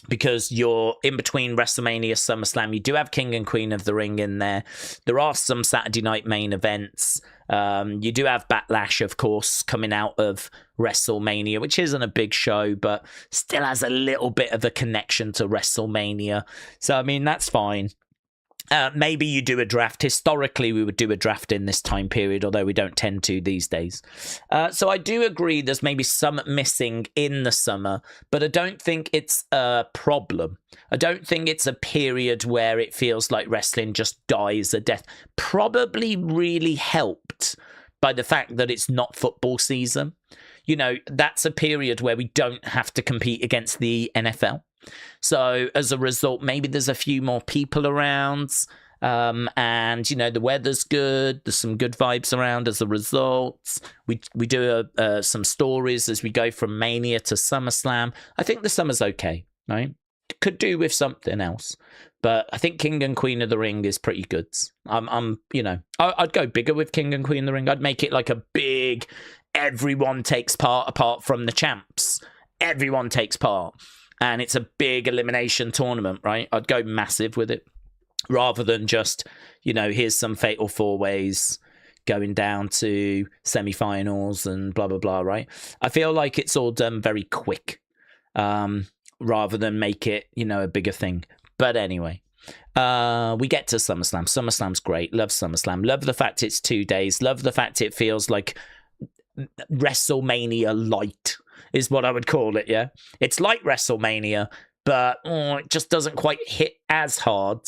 Because you're in between WrestleMania, SummerSlam. You do have King and Queen of the Ring in there. There are some Saturday night main events. You do have Backlash, of course, coming out of WrestleMania, which isn't a big show, but still has a little bit of a connection to WrestleMania. So, I mean, that's fine. Maybe you do a draft. Historically, we would do a draft in this time period, although we don't tend to these days. So I do agree there's maybe some missing in the summer, but I don't think it's a problem. I don't think it's a period where it feels like wrestling just dies a death. Probably really helped by the fact that it's not football season. You know, that's a period where we don't have to compete against the NFL. So as a result, maybe there's a few more people around and, you know, the weather's good. There's some good vibes around as a result. We do some stories as we go from Mania to SummerSlam. I think the summer's okay, right? Could do with something else. But I think King and Queen of the Ring is pretty good. I'd go bigger with King and Queen of the Ring. I'd make it like a big, everyone takes part apart from the champs. Everyone takes part. And it's a big elimination tournament, right? I'd go massive with it rather than just, you know, here's some fatal four ways going down to semi-finals and blah, blah, blah, right? I feel like it's all done very quick rather than make it, you know, a bigger thing. But anyway, we get to SummerSlam. SummerSlam's great. Love SummerSlam. Love the fact it's 2 days. Love the fact it feels like WrestleMania light. Is what I would call it, yeah? It's like WrestleMania, but it just doesn't quite hit as hard.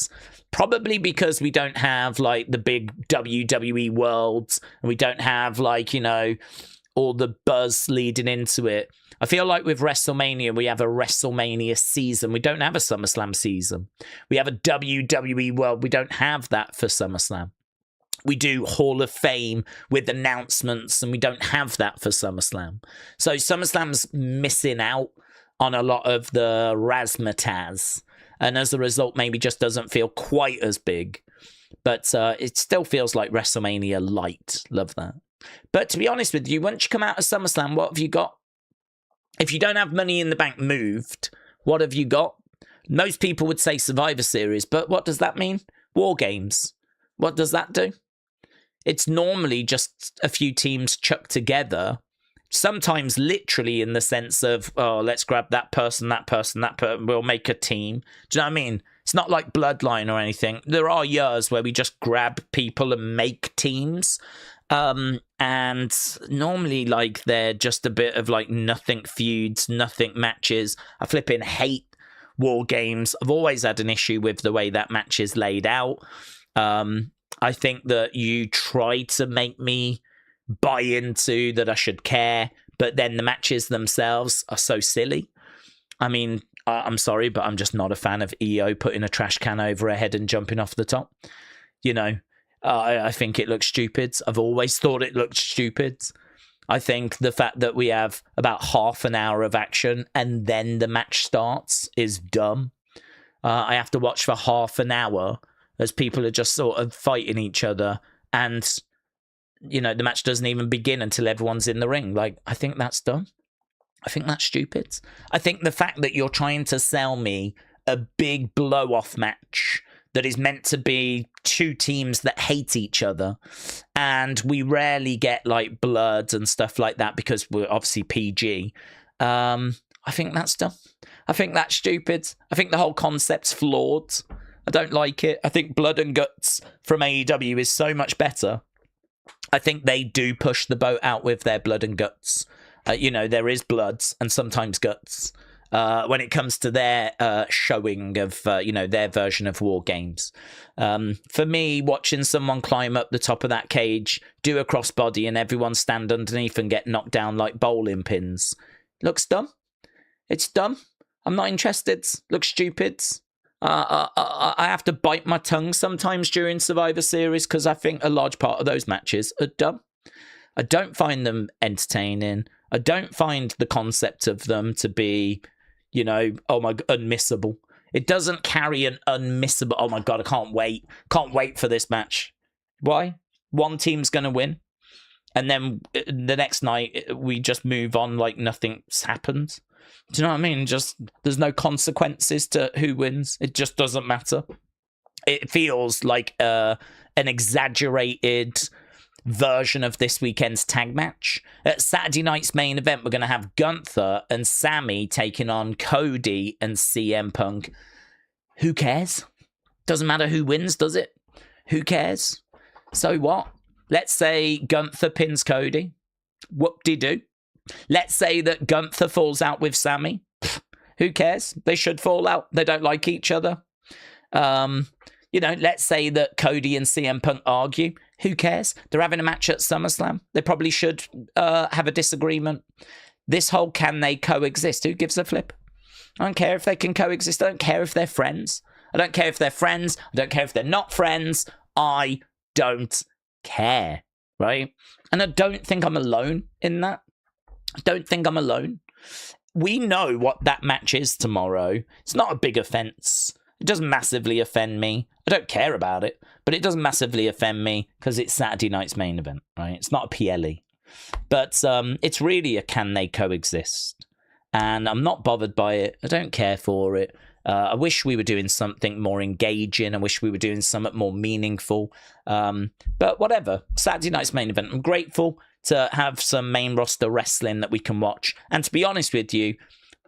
Probably because we don't have, like, the big WWE worlds, and we don't have, like, you know, all the buzz leading into it. I feel like with WrestleMania, we have a WrestleMania season. We don't have a SummerSlam season. We have a WWE world. We don't have that for SummerSlam. We do Hall of Fame with announcements, and we don't have that for SummerSlam. So SummerSlam's missing out on a lot of the razzmatazz, and as a result, maybe just doesn't feel quite as big. But it still feels like WrestleMania light. Love that. But to be honest with you, once you come out of SummerSlam, what have you got? If you don't have Money in the Bank moved, what have you got? Most people would say Survivor Series, but what does that mean? War Games. What does that do? It's normally just a few teams chucked together, sometimes literally in the sense of, oh, let's grab that person, we'll make a team. Do you know what I mean? It's not like Bloodline or anything. There are years where we just grab people and make teams. And normally, like, they're just a bit of, like, nothing feuds, nothing matches. I flipping hate War Games. I've always had an issue with the way that match is laid out. I think that you try to make me buy into that I should care, but then the matches themselves are so silly. I mean, I'm sorry, but I'm just not a fan of EO putting a trash can over her head and jumping off the top. You know, I think it looks stupid. I've always thought it looked stupid. I think the fact that we have about half an hour of action and then the match starts is dumb. I have to watch for half an hour as people are just sort of fighting each other, and, you know, the match doesn't even begin until everyone's in the ring. Like, I think that's dumb. I think that's stupid. I think the fact that you're trying to sell me a big blow-off match that is meant to be two teams that hate each other, and we rarely get, like, blood and stuff like that because we're obviously PG, I think that's dumb. I think that's stupid. I think the whole concept's flawed. I don't like it. I think Blood and Guts from AEW is so much better. I think they do push the boat out with their Blood and Guts. You know, there is bloods and sometimes guts when it comes to their showing of, you know, their version of War Games. For me, watching someone climb up the top of that cage, do a crossbody, and everyone stand underneath and get knocked down like bowling pins, looks dumb. It's dumb. I'm not interested. Looks stupid. I have to bite my tongue sometimes during Survivor Series because I think a large part of those matches are dumb. I don't find them entertaining. I don't find the concept of them to be, you know, oh my God, unmissable. It doesn't carry an unmissable, oh my God, I can't wait. Can't wait for this match. Why? One team's going to win. And then the next night, we just move on like nothing's happened. Do you know what I mean? Just, there's no consequences to who wins. It just doesn't matter. It feels like an exaggerated version of this weekend's tag match. At Saturday night's main event, we're going to have Gunther and Sammy taking on Cody and CM Punk. Who cares? Doesn't matter who wins, does it? Who cares? So what? Let's say Gunther pins Cody. Whoop-de-doo. Let's say that Gunther falls out with Sammy. Who cares? They should fall out. They don't like each other. You know, let's say that Cody and CM Punk argue. Who cares? They're having a match at SummerSlam. They probably should have a disagreement. This whole can they coexist? Who gives a flip? I don't care if they can coexist. I don't care if they're friends. I don't care if they're friends. I don't care if they're not friends. I don't care, right? And I don't think I'm alone in that. I don't think I'm alone. We know what that match is tomorrow. It's not a big offense. It doesn't massively offend me. I don't care about it, but it doesn't massively offend me because it's Saturday night's main event, right? It's not a PLE. But it's really a can they coexist? And I'm not bothered by it. I don't care for it. I wish we were doing something more engaging. I wish we were doing something more meaningful. But whatever. Saturday night's main event. I'm grateful to have some main roster wrestling that we can watch. And to be honest with you,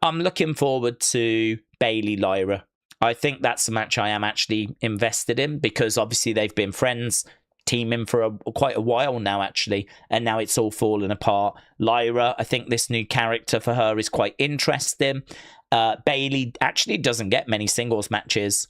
I'm looking forward to Bayley Lyra. I think that's a match I am actually invested in because obviously they've been friends, teaming for quite a while now, actually, and now it's all falling apart. Lyra, I think this new character for her is quite interesting. Bayley actually doesn't get many singles matches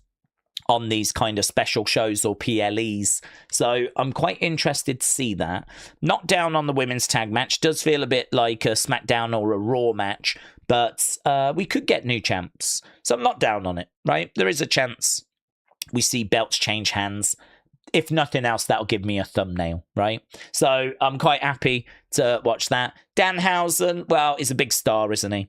on these kind of special shows or PLEs, so I'm quite interested to see that. Not down on the women's tag match. Does feel a bit like a SmackDown or a Raw match, but we could get new champs, so I'm not down on it, right? There is a chance we see belts change hands. If nothing else, that'll give me a thumbnail, right? So I'm quite happy to watch that. Danhausen, well, he's a big star, isn't he?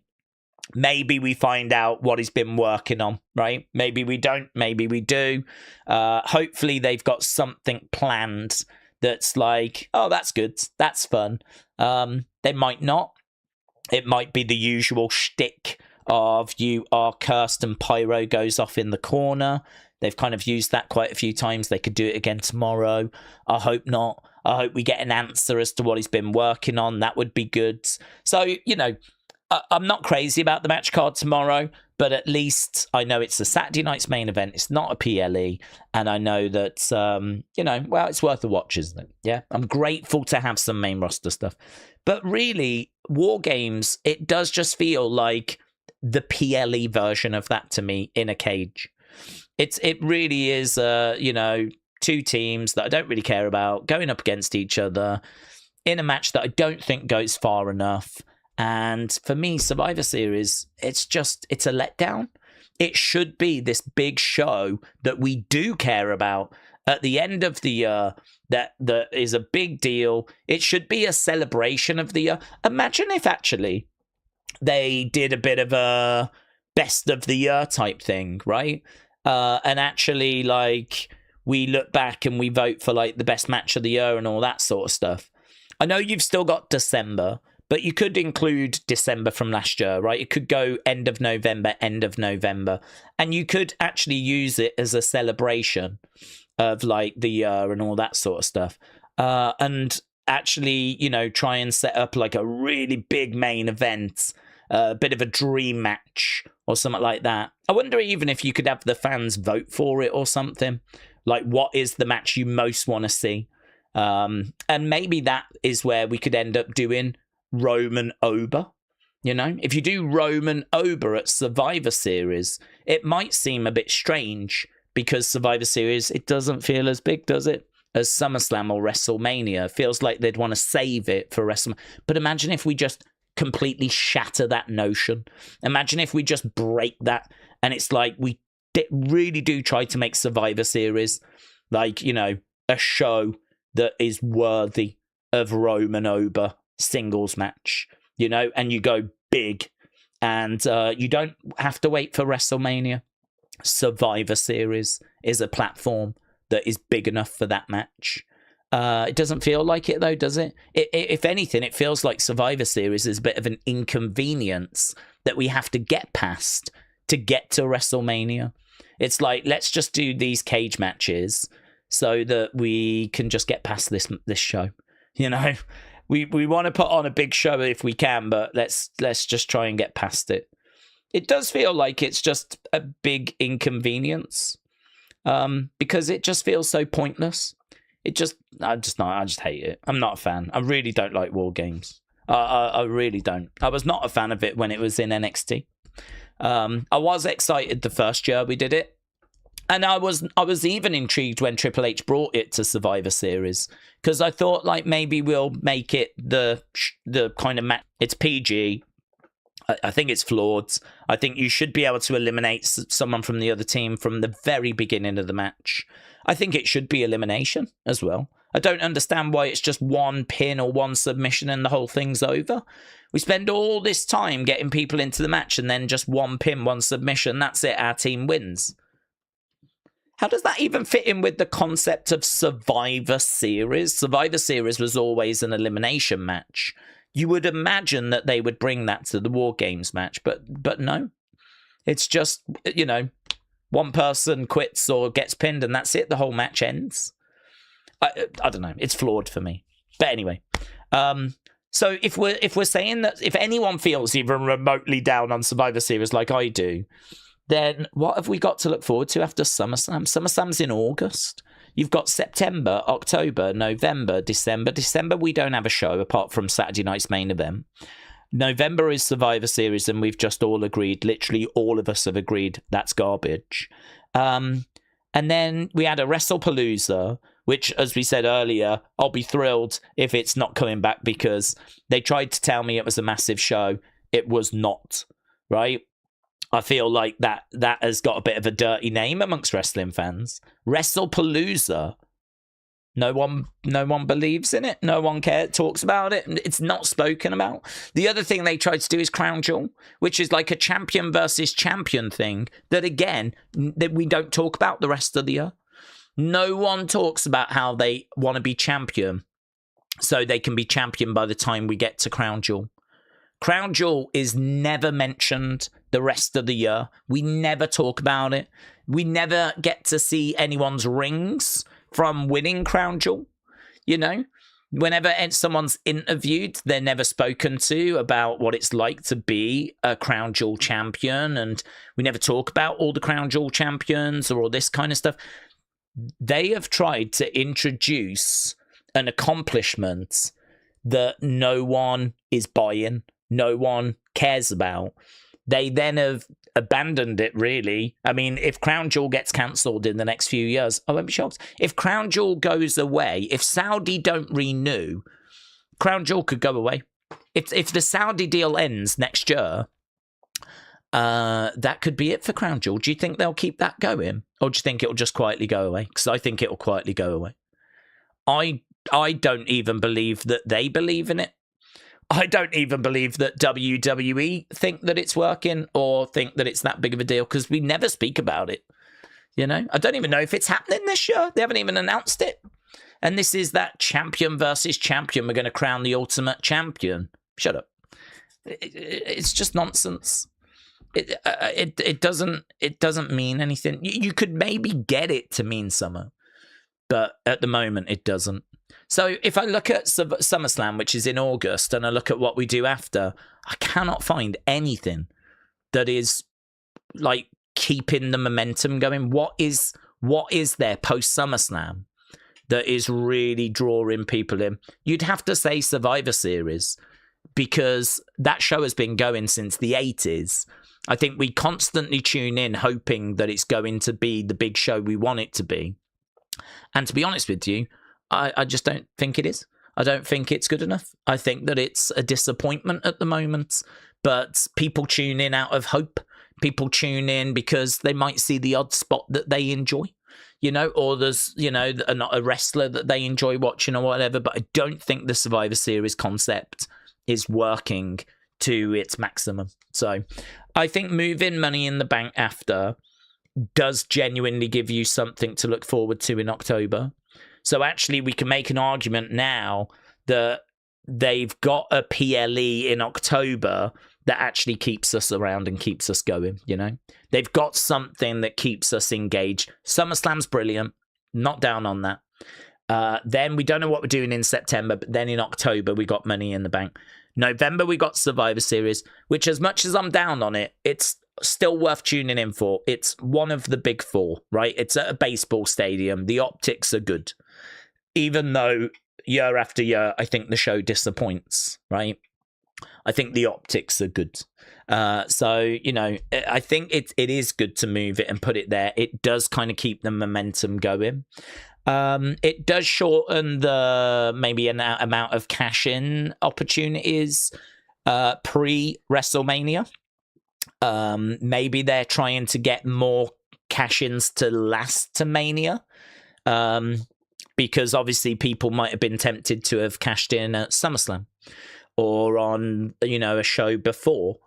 Maybe we find out what he's been working on, right? Maybe we don't, maybe we do. Hopefully they've got something planned that's like, oh, that's good, that's fun. They might not. It might be the usual shtick of you are cursed and Pyro goes off in the corner. They've kind of used that quite a few times. They could do it again tomorrow. I hope not. I hope we get an answer as to what he's been working on. That would be good. So, you know, I'm not crazy about the match card tomorrow, but at least I know it's a Saturday night's main event. It's not a PLE. And I know that, you know, well, it's worth a watch, isn't it? Yeah, I'm grateful to have some main roster stuff. But really, War Games, it does just feel like the PLE version of that to me in a cage. It really is, you know, two teams that I don't really care about going up against each other in a match that I don't think goes far enough. And for me, Survivor Series, it's a letdown. It should be this big show that we do care about at the end of the year. That is a big deal. It should be a celebration of the year. Imagine if actually they did a bit of a best of the year type thing, right? And actually, like, we look back and we vote for like the best match of the year and all that sort of stuff. I know you've still got December, but you could include December from last year, right? It could go end of November. And you could actually use it as a celebration of like the year and all that sort of stuff. And actually, you know, try and set up like a really big main event, a bit of a dream match or something like that. I wonder even if you could have the fans vote for it or something. Like, what is the match you most want to see? And maybe that is where we could end up doing Roman Ober. You know, if you do Roman Ober at Survivor Series, it might seem a bit strange because Survivor Series, it doesn't feel as big, does it, as SummerSlam or WrestleMania. It feels like they'd want to save it for WrestleMania. But imagine if we just completely shatter that notion. Imagine if we just break that and it's like we really do try to make Survivor Series like, you know, a show that is worthy of Roman Ober singles match, you know, and you go big, and you don't have to wait for WrestleMania. Survivor Series is a platform that is big enough for that match. It doesn't feel like it, though, does it? If anything, it feels like Survivor Series is a bit of an inconvenience that we have to get past to get to WrestleMania. It's like, let's just do these cage matches so that we can just get past this show. You know, we want to put on a big show if we can, but let's just try and get past it. It does feel like it's just a big inconvenience, because it just feels so pointless. I just hate it. I'm not a fan. I really don't like War Games. I really don't. I was not a fan of it when it was in NXT. I was excited the first year we did it, and I was even intrigued when Triple H brought it to Survivor Series, because I thought like maybe we'll make it the kind of match. It's PG. I think it's flawed. I think you should be able to eliminate someone from the other team from the very beginning of the match. I think it should be elimination as well. I don't understand why it's just one pin or one submission and the whole thing's over. We spend all this time getting people into the match and then just one pin, one submission. That's it. Our team wins. How does that even fit in with the concept of Survivor Series? Survivor Series was always an elimination match. You would imagine that they would bring that to the War Games match, but no. It's just, you know, one person quits or gets pinned and that's it. The whole match ends. I don't know. It's flawed for me. But anyway, so if we're saying that if anyone feels even remotely down on Survivor Series like I do, then what have we got to look forward to after SummerSlam? SummerSlam's in August. You've got September, October, November, December. December, we don't have a show apart from Saturday night's main event. November is Survivor Series, and we've just all agreed, literally all of us have agreed, that's garbage. And then we had a WrestlePalooza, which, as we said earlier, I'll be thrilled if it's not coming back, because they tried to tell me it was a massive show. It was not, right? I feel like that has got a bit of a dirty name amongst wrestling fans. WrestlePalooza. No one believes in it. No one talks about it. It's not spoken about. The other thing they tried to do is Crown Jewel, which is like a champion versus champion thing that, again, that we don't talk about the rest of the year. No one talks about how they want to be champion so they can be champion by the time we get to Crown Jewel. Crown Jewel is never mentioned the rest of the year. We never talk about it. We never get to see anyone's rings from winning Crown Jewel. You know, whenever someone's interviewed, they're never spoken to about what it's like to be a Crown Jewel champion. And we never talk about all the Crown Jewel champions or all this kind of stuff. They have tried to introduce an accomplishment that no one is buying. No one cares about. They then have abandoned it, really. I mean, if Crown Jewel gets cancelled in the next few years, I won't be shocked. If Crown Jewel goes away, if Saudi don't renew, Crown Jewel could go away. If the Saudi deal ends next year, that could be it for Crown Jewel. Do you think they'll keep that going? Or do you think it'll just quietly go away? Because I think it'll quietly go away. I don't even believe that they believe in it. I don't even believe that WWE think that it's working or think that it's that big of a deal, because we never speak about it. You know, I don't even know if it's happening this year. They haven't even announced it. And this is that champion versus champion. We're going to crown the ultimate champion. Shut up. It's just nonsense. It doesn't mean anything. You could maybe get it to mean something, but at the moment it doesn't. So if I look at SummerSlam, which is in August, and I look at what we do after, I cannot find anything that is like keeping the momentum going. What is there post SummerSlam that is really drawing people in? You'd have to say Survivor Series, because that show has been going since the 80s. I think we constantly tune in hoping that it's going to be the big show we want it to be. And to be honest with you, I just don't think it is. I don't think it's good enough. I think that it's a disappointment at the moment, but people tune in out of hope. People tune in because they might see the odd spot that they enjoy, or there's, not a wrestler that they enjoy watching or whatever. But I don't think the Survivor Series concept is working to its maximum. So I think moving Money in the Bank after does genuinely give you something to look forward to in October. So actually we can make an argument now that they've got a PLE in October that actually keeps us around and keeps us going, They've got something that keeps us engaged. SummerSlam's brilliant. Not down on that. Then we don't know what we're doing in September, but then in October we got Money in the Bank. November we got Survivor Series, which as much as I'm down on it, it's still worth tuning in for. It's one of the big four, right? It's at a baseball stadium. The optics are good. Even though year after year, I think the show disappoints, right? I think the optics are good. So, I think it is good to move it and put it there. It does kind of keep the momentum going. It does shorten the maybe an amount of cash-in opportunities pre-WrestleMania. Maybe they're trying to get more cash-ins to last to Mania. Because obviously people might have been tempted to have cashed in at SummerSlam or on, a show before.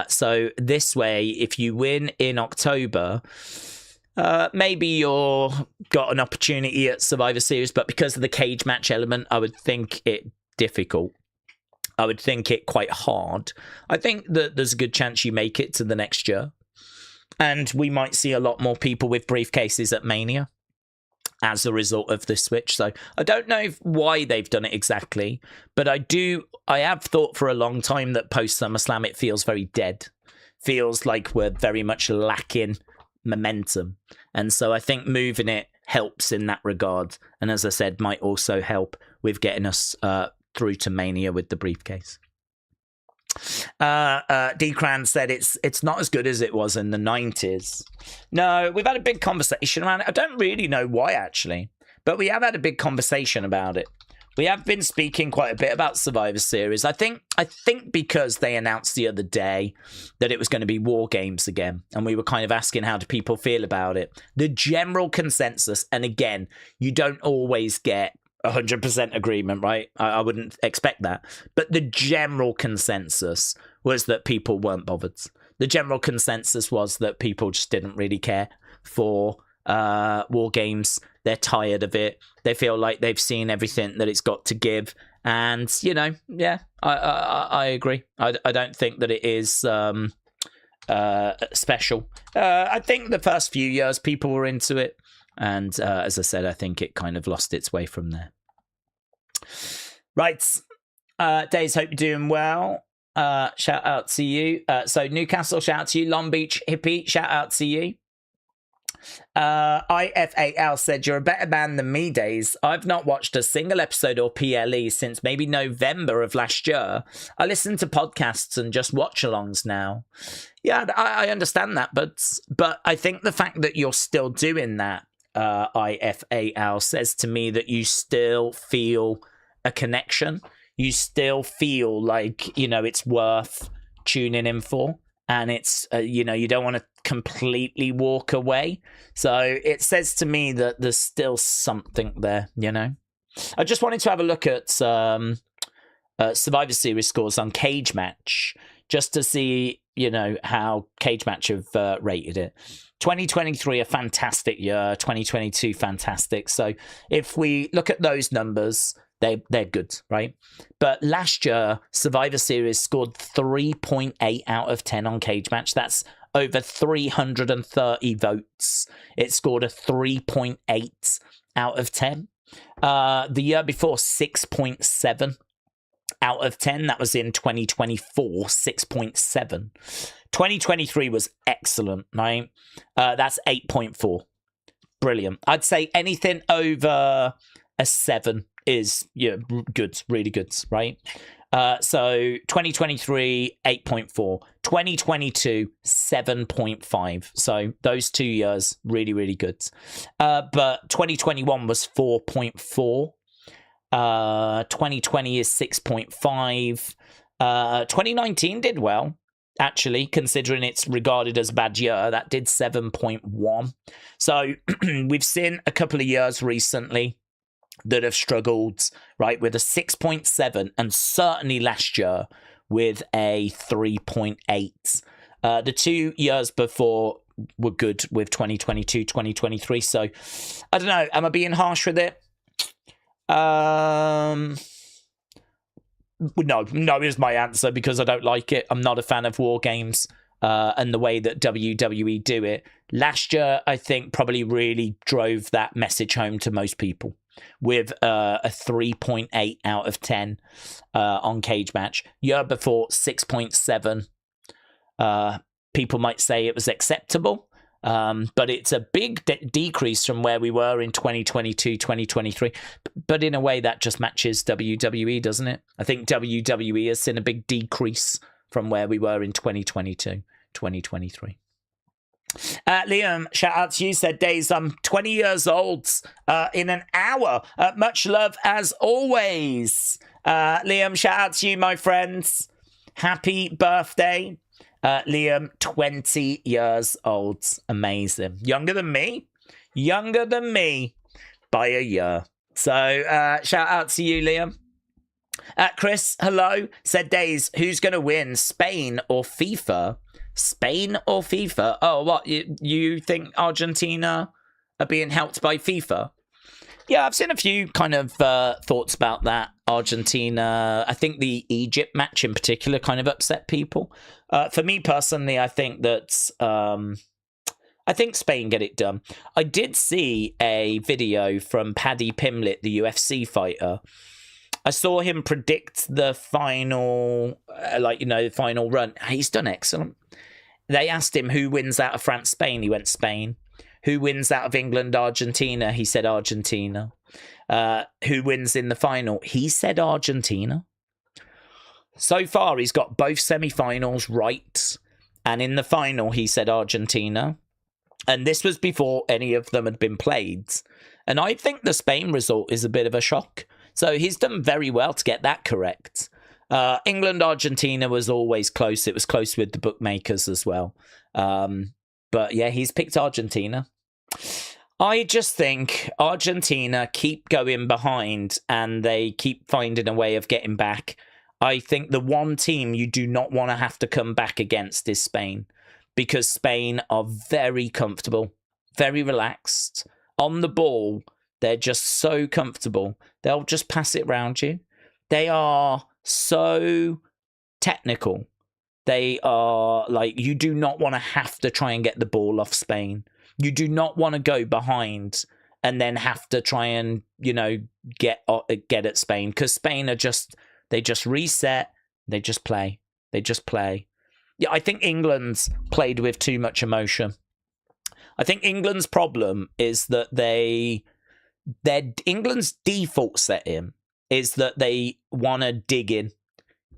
So this way, if you win in October, maybe you're got an opportunity at Survivor Series, but because of the cage match element, I would think it difficult. I would think it quite hard. I think that there's a good chance you make it to the next year. And we might see a lot more people with briefcases at Mania as a result of this switch. So I don't know why they've done it exactly, but I have thought for a long time that post SummerSlam it feels very dead. Feels like we're very much lacking momentum. And so I think moving it helps in that regard. And as I said, might also help with getting us through to Mania with the briefcase. Decran said it's not as good as it was in the 90s. No, we've had a big conversation around it. I don't really know why, actually, but we have had a big conversation about it. We have been speaking quite a bit about Survivor Series. I think because they announced the other day that it was going to be War Games again, and we were kind of asking how do people feel about it. The general consensus, and again, you don't always get 100% agreement, right? I wouldn't expect that. But the general consensus was that people weren't bothered. The general consensus was that people just didn't really care for War Games. They're tired of it. They feel like they've seen everything that it's got to give. And, yeah, I agree. I don't think that it is special. I think the first few years people were into it. And as I said, I think it kind of lost its way from there. Right. Daze, hope you're doing well. Shout out to you. So Newcastle, shout out to you. Long Beach Hippie, shout out to you. IFAL said, you're a better man than me, Daze. I've not watched a single episode or PLE since maybe November of last year. I listen to podcasts and just watch-alongs now. Yeah, I understand that, but I think the fact that you're still doing that, IFAL, says to me that you still feel a connection. You still feel like, it's worth tuning in for. And it's, you don't want to completely walk away. So it says to me that there's still something there, I just wanted to have a look at Survivor Series scores on Cage Match, just to see, how Cage Match have rated it. 2023, a fantastic year. 2022, fantastic. So if we look at those numbers, they're good, right? But last year, Survivor Series scored 3.8 out of 10 on Cage Match. That's over 330 votes. It scored a 3.8 out of 10. The year before, 6.7 out of 10. That was in 2024, 6.7. 2023 was excellent, right? That's 8.4. Brilliant. I'd say anything over a 7 is good, really good, right? So 2023, 8.4. 2022, 7.5. So those 2 years, really, really good. But 2021 was 4.4. 2020 is 6.5. 2019 did well. actually, considering it's regarded as a bad year. That did 7.1. So we've seen a couple of years recently that have struggled, right, with a 6.7, and certainly last year with a 3.8. The 2 years before were good with 2022, 2023. So I don't know. Am I being harsh with it? No is my answer, because I don't like it. I'm not a fan of war games and the way that WWE do it. Last year, I think, probably really drove that message home to most people with a 3.8 out of 10 on Cage Match. Year before, 6.7. People might say it was acceptable, but it's a big decrease from where we were in 2022, 2023. But in a way, that just matches WWE, doesn't it? I think WWE has seen a big decrease from where we were in 2022, 2023. Liam, shout out to you, said, Daze, I'm 20 years old in an hour. Much love as always. Liam, shout out to you, my friends. Happy birthday. Liam, 20 years old. Amazing. Younger than me by a year. So shout out to you, Liam. Chris, hello, said, Daze, who's going to win, Spain or FIFA? Spain or FIFA? Oh, what, you think Argentina are being helped by FIFA? Yeah, I've seen a few kind of thoughts about that. Argentina, I think the Egypt match in particular kind of upset people. For me personally, I think that I think Spain get it done. I did see a video from Paddy Pimblett, the UFC fighter. I saw him predict the final, final run. He's done excellent. They asked him who wins out of France, Spain. He went Spain. Who wins out of England, Argentina? He said Argentina. Who wins in the final? He said Argentina. So far, he's got both semi-finals right. And in the final, he said Argentina. And this was before any of them had been played. And I think the Spain result is a bit of a shock. So he's done very well to get that correct. England, Argentina was always close. It was close with the bookmakers as well. But yeah, he's picked Argentina. I just think Argentina keep going behind and they keep finding a way of getting back. I think the one team you do not want to have to come back against is Spain, because Spain are very comfortable, very relaxed. On the ball, they're just so comfortable. They'll just pass it around you. They are so technical. They are like, you do not want to have to try and get the ball off Spain. You do not want to go behind and then have to try and, get at Spain, because Spain are they just reset. They just play. Yeah, I think England's played with too much emotion. I think England's problem is that England's default setting is that they want to dig in.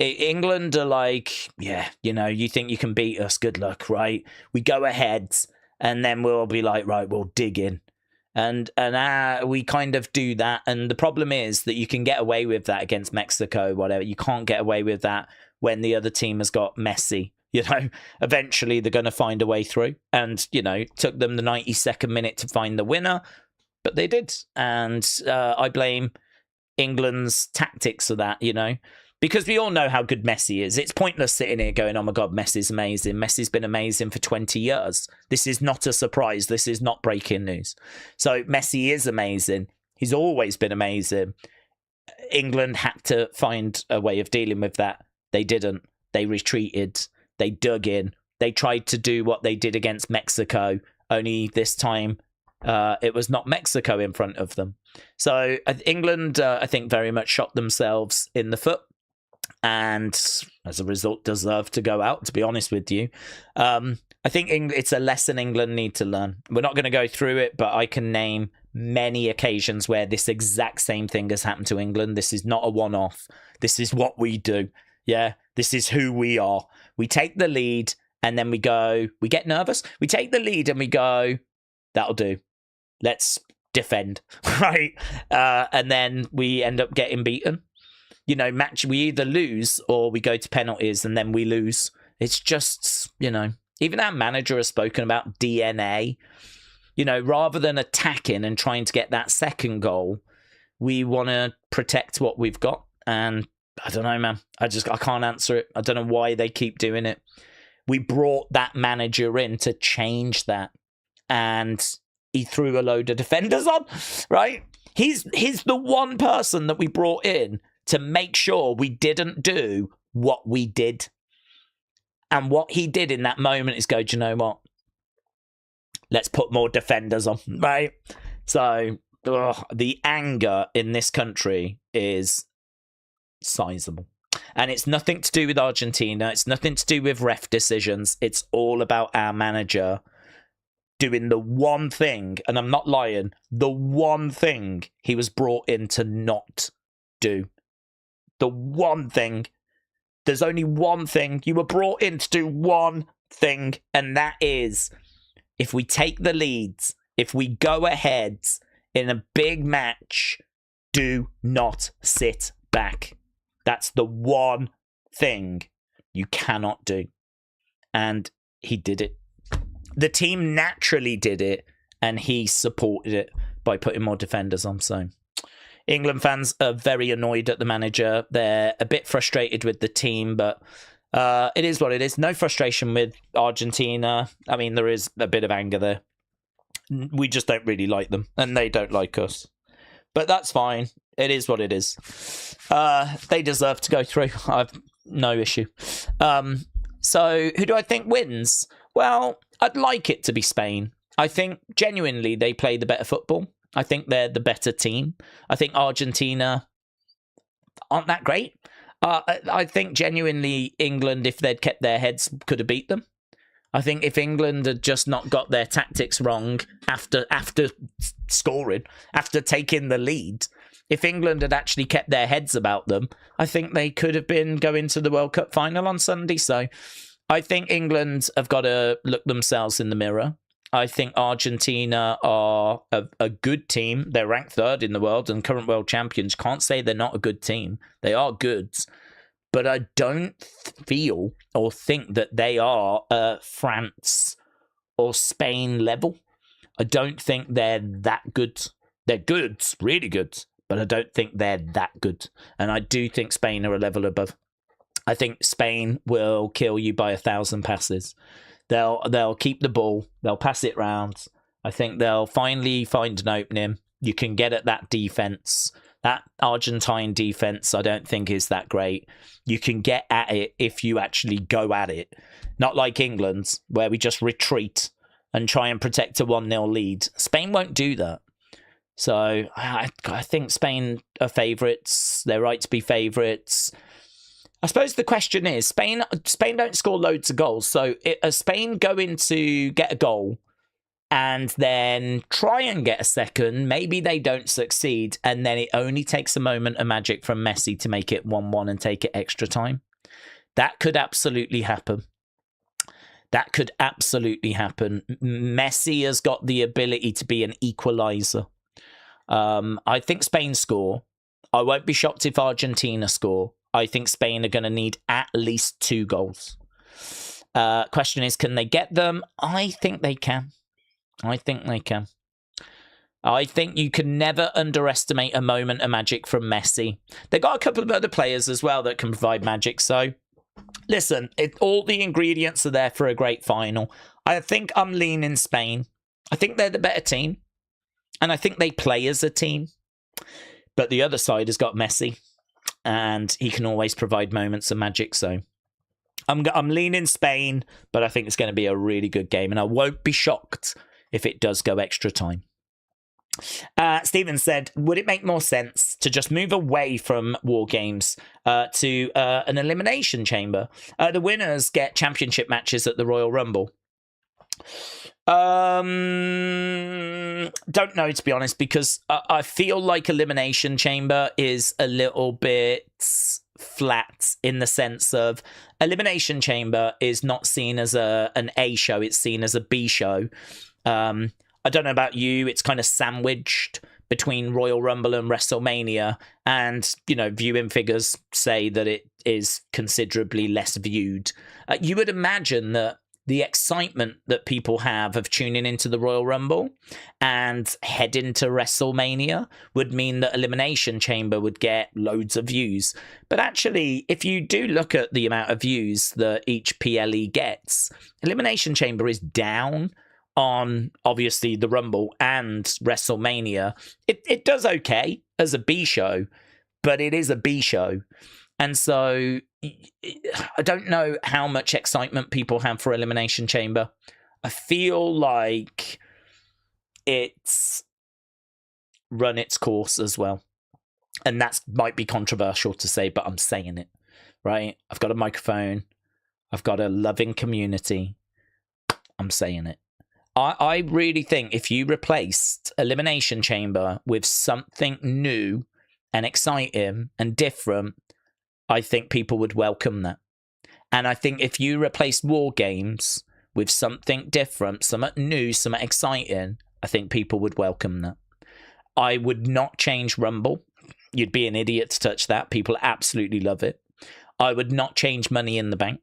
England are like, yeah, you think you can beat us, good luck, right? We go ahead and then we'll be like, right, we'll dig in. And we kind of do that. And the problem is that you can get away with that against Mexico, whatever. You can't get away with that when the other team has got Messi. Eventually they're going to find a way through. And, it took them the 92nd minute to find the winner, but they did. And I blame England's tactics for that, because we all know how good Messi is. It's pointless sitting here going, oh my God, Messi's amazing. Messi's been amazing for 20 years. This is not a surprise. This is not breaking news. So Messi is amazing. He's always been amazing. England had to find a way of dealing with that. They didn't. They retreated. They dug in. They tried to do what they did against Mexico, only this time it was not Mexico in front of them. So England, I think, very much shot themselves in the foot, and as a result deserve to go out, to be honest with you. I think it's a lesson England need to learn. We're not going to go through it, but I can name many occasions where this exact same thing has happened to England. This is not a one-off. This is what we do. Yeah, this is who we are. We take the lead and then we get nervous. We take the lead and we go, that'll do. Let's defend, right? And then we end up getting beaten. We either lose or we go to penalties and then we lose. It's just, even our manager has spoken about DNA. Rather than attacking and trying to get that second goal, we want to protect what we've got. And I don't know, man. I can't answer it. I don't know why they keep doing it. We brought that manager in to change that. And he threw a load of defenders on, right? He's the one person that we brought in to make sure we didn't do what we did. And what he did in that moment is go, do you know what? Let's put more defenders on, right? So the anger in this country is sizable. And it's nothing to do with Argentina. It's nothing to do with ref decisions. It's all about our manager doing the one thing, and I'm not lying, the one thing he was brought in to not do. The one thing. There's only one thing. You were brought in to do one thing, and that is, if we take the leads, if we go ahead in a big match, do not sit back. That's the one thing you cannot do. And he did it. The team naturally did it, and he supported it by putting more defenders on. So England fans are very annoyed at the manager. They're a bit frustrated with the team, but it is what it is. No frustration with Argentina. I mean, there is a bit of anger there. We just don't really like them, and they don't like us. But that's fine. It is what it is. They deserve to go through. I've no issue. So who do I think wins? Well, I'd like it to be Spain. I think genuinely they play the better football. I think they're the better team. I think Argentina aren't that great. I think genuinely England, if they'd kept their heads, could have beat them. I think if England had just not got their tactics wrong after scoring, after taking the lead, if England had actually kept their heads about them, I think they could have been going to the World Cup final on Sunday. So I think England have got to look themselves in the mirror. I think Argentina are a good team. They're ranked third in the world and current world champions. Can't say they're not a good team. They are good. But I don't feel or think that they are France or Spain level. I don't think they're that good. They're good, really good, but I don't think they're that good. And I do think Spain are a level above. I think Spain will kill you by 1,000 passes. They'll keep the ball. They'll pass it round. I think they'll finally find an opening. You can get at that defense. That Argentine defense, I don't think is that great. You can get at it if you actually go at it. Not like England, where we just retreat and try and protect a 1-0 lead. Spain won't do that. So I think Spain are favourites. They're right to be favourites. I suppose the question is, Spain don't score loads of goals. So is Spain going to get a goal and then try and get a second? Maybe they don't succeed, and then it only takes a moment of magic from Messi to make it 1-1 and take it extra time. That could absolutely happen. That could absolutely happen. Messi has got the ability to be an equaliser. I think Spain score. I won't be shocked if Argentina score. I think Spain are going to need at least 2 goals. Question is, can they get them? I think they can. I think they can. I think you can never underestimate a moment of magic from Messi. They've got a couple of other players as well that can provide magic. So, listen, all the ingredients are there for a great final. I think I'm leaning Spain. I think they're the better team. And I think they play as a team. But the other side has got Messi. And he can always provide moments of magic. So I'm leaning Spain, but I think it's going to be a really good game. And I won't be shocked if it does go extra time. Stephen said, would it make more sense to just move away from war games to an elimination chamber? The winners get championship matches at the Royal Rumble. Don't know, to be honest, because I feel like Elimination Chamber is a little bit flat in the sense of Elimination Chamber is not seen as an A show, it's seen as a B show. I don't know about you, it's kind of sandwiched between Royal Rumble and WrestleMania, and viewing figures say that is considerably less viewed. You would imagine that the excitement that people have of tuning into the Royal Rumble and heading to WrestleMania would mean that Elimination Chamber would get loads of views. But actually, if you do look at the amount of views that each PLE gets, Elimination Chamber is down on, obviously, the Rumble and WrestleMania. It does okay as a B show, but it is a B show. And so I don't know how much excitement people have for Elimination Chamber. I feel like it's run its course as well. And that might be controversial to say, but I'm saying it, right? I've got a microphone. I've got a loving community. I'm saying it. I really think if you replaced Elimination Chamber with something new and exciting and different, I think people would welcome that. And I think if you replaced War Games with something different, something new, something exciting, I think people would welcome that. I would not change Rumble. You'd be an idiot to touch that. People absolutely love it. I would not change Money in the Bank,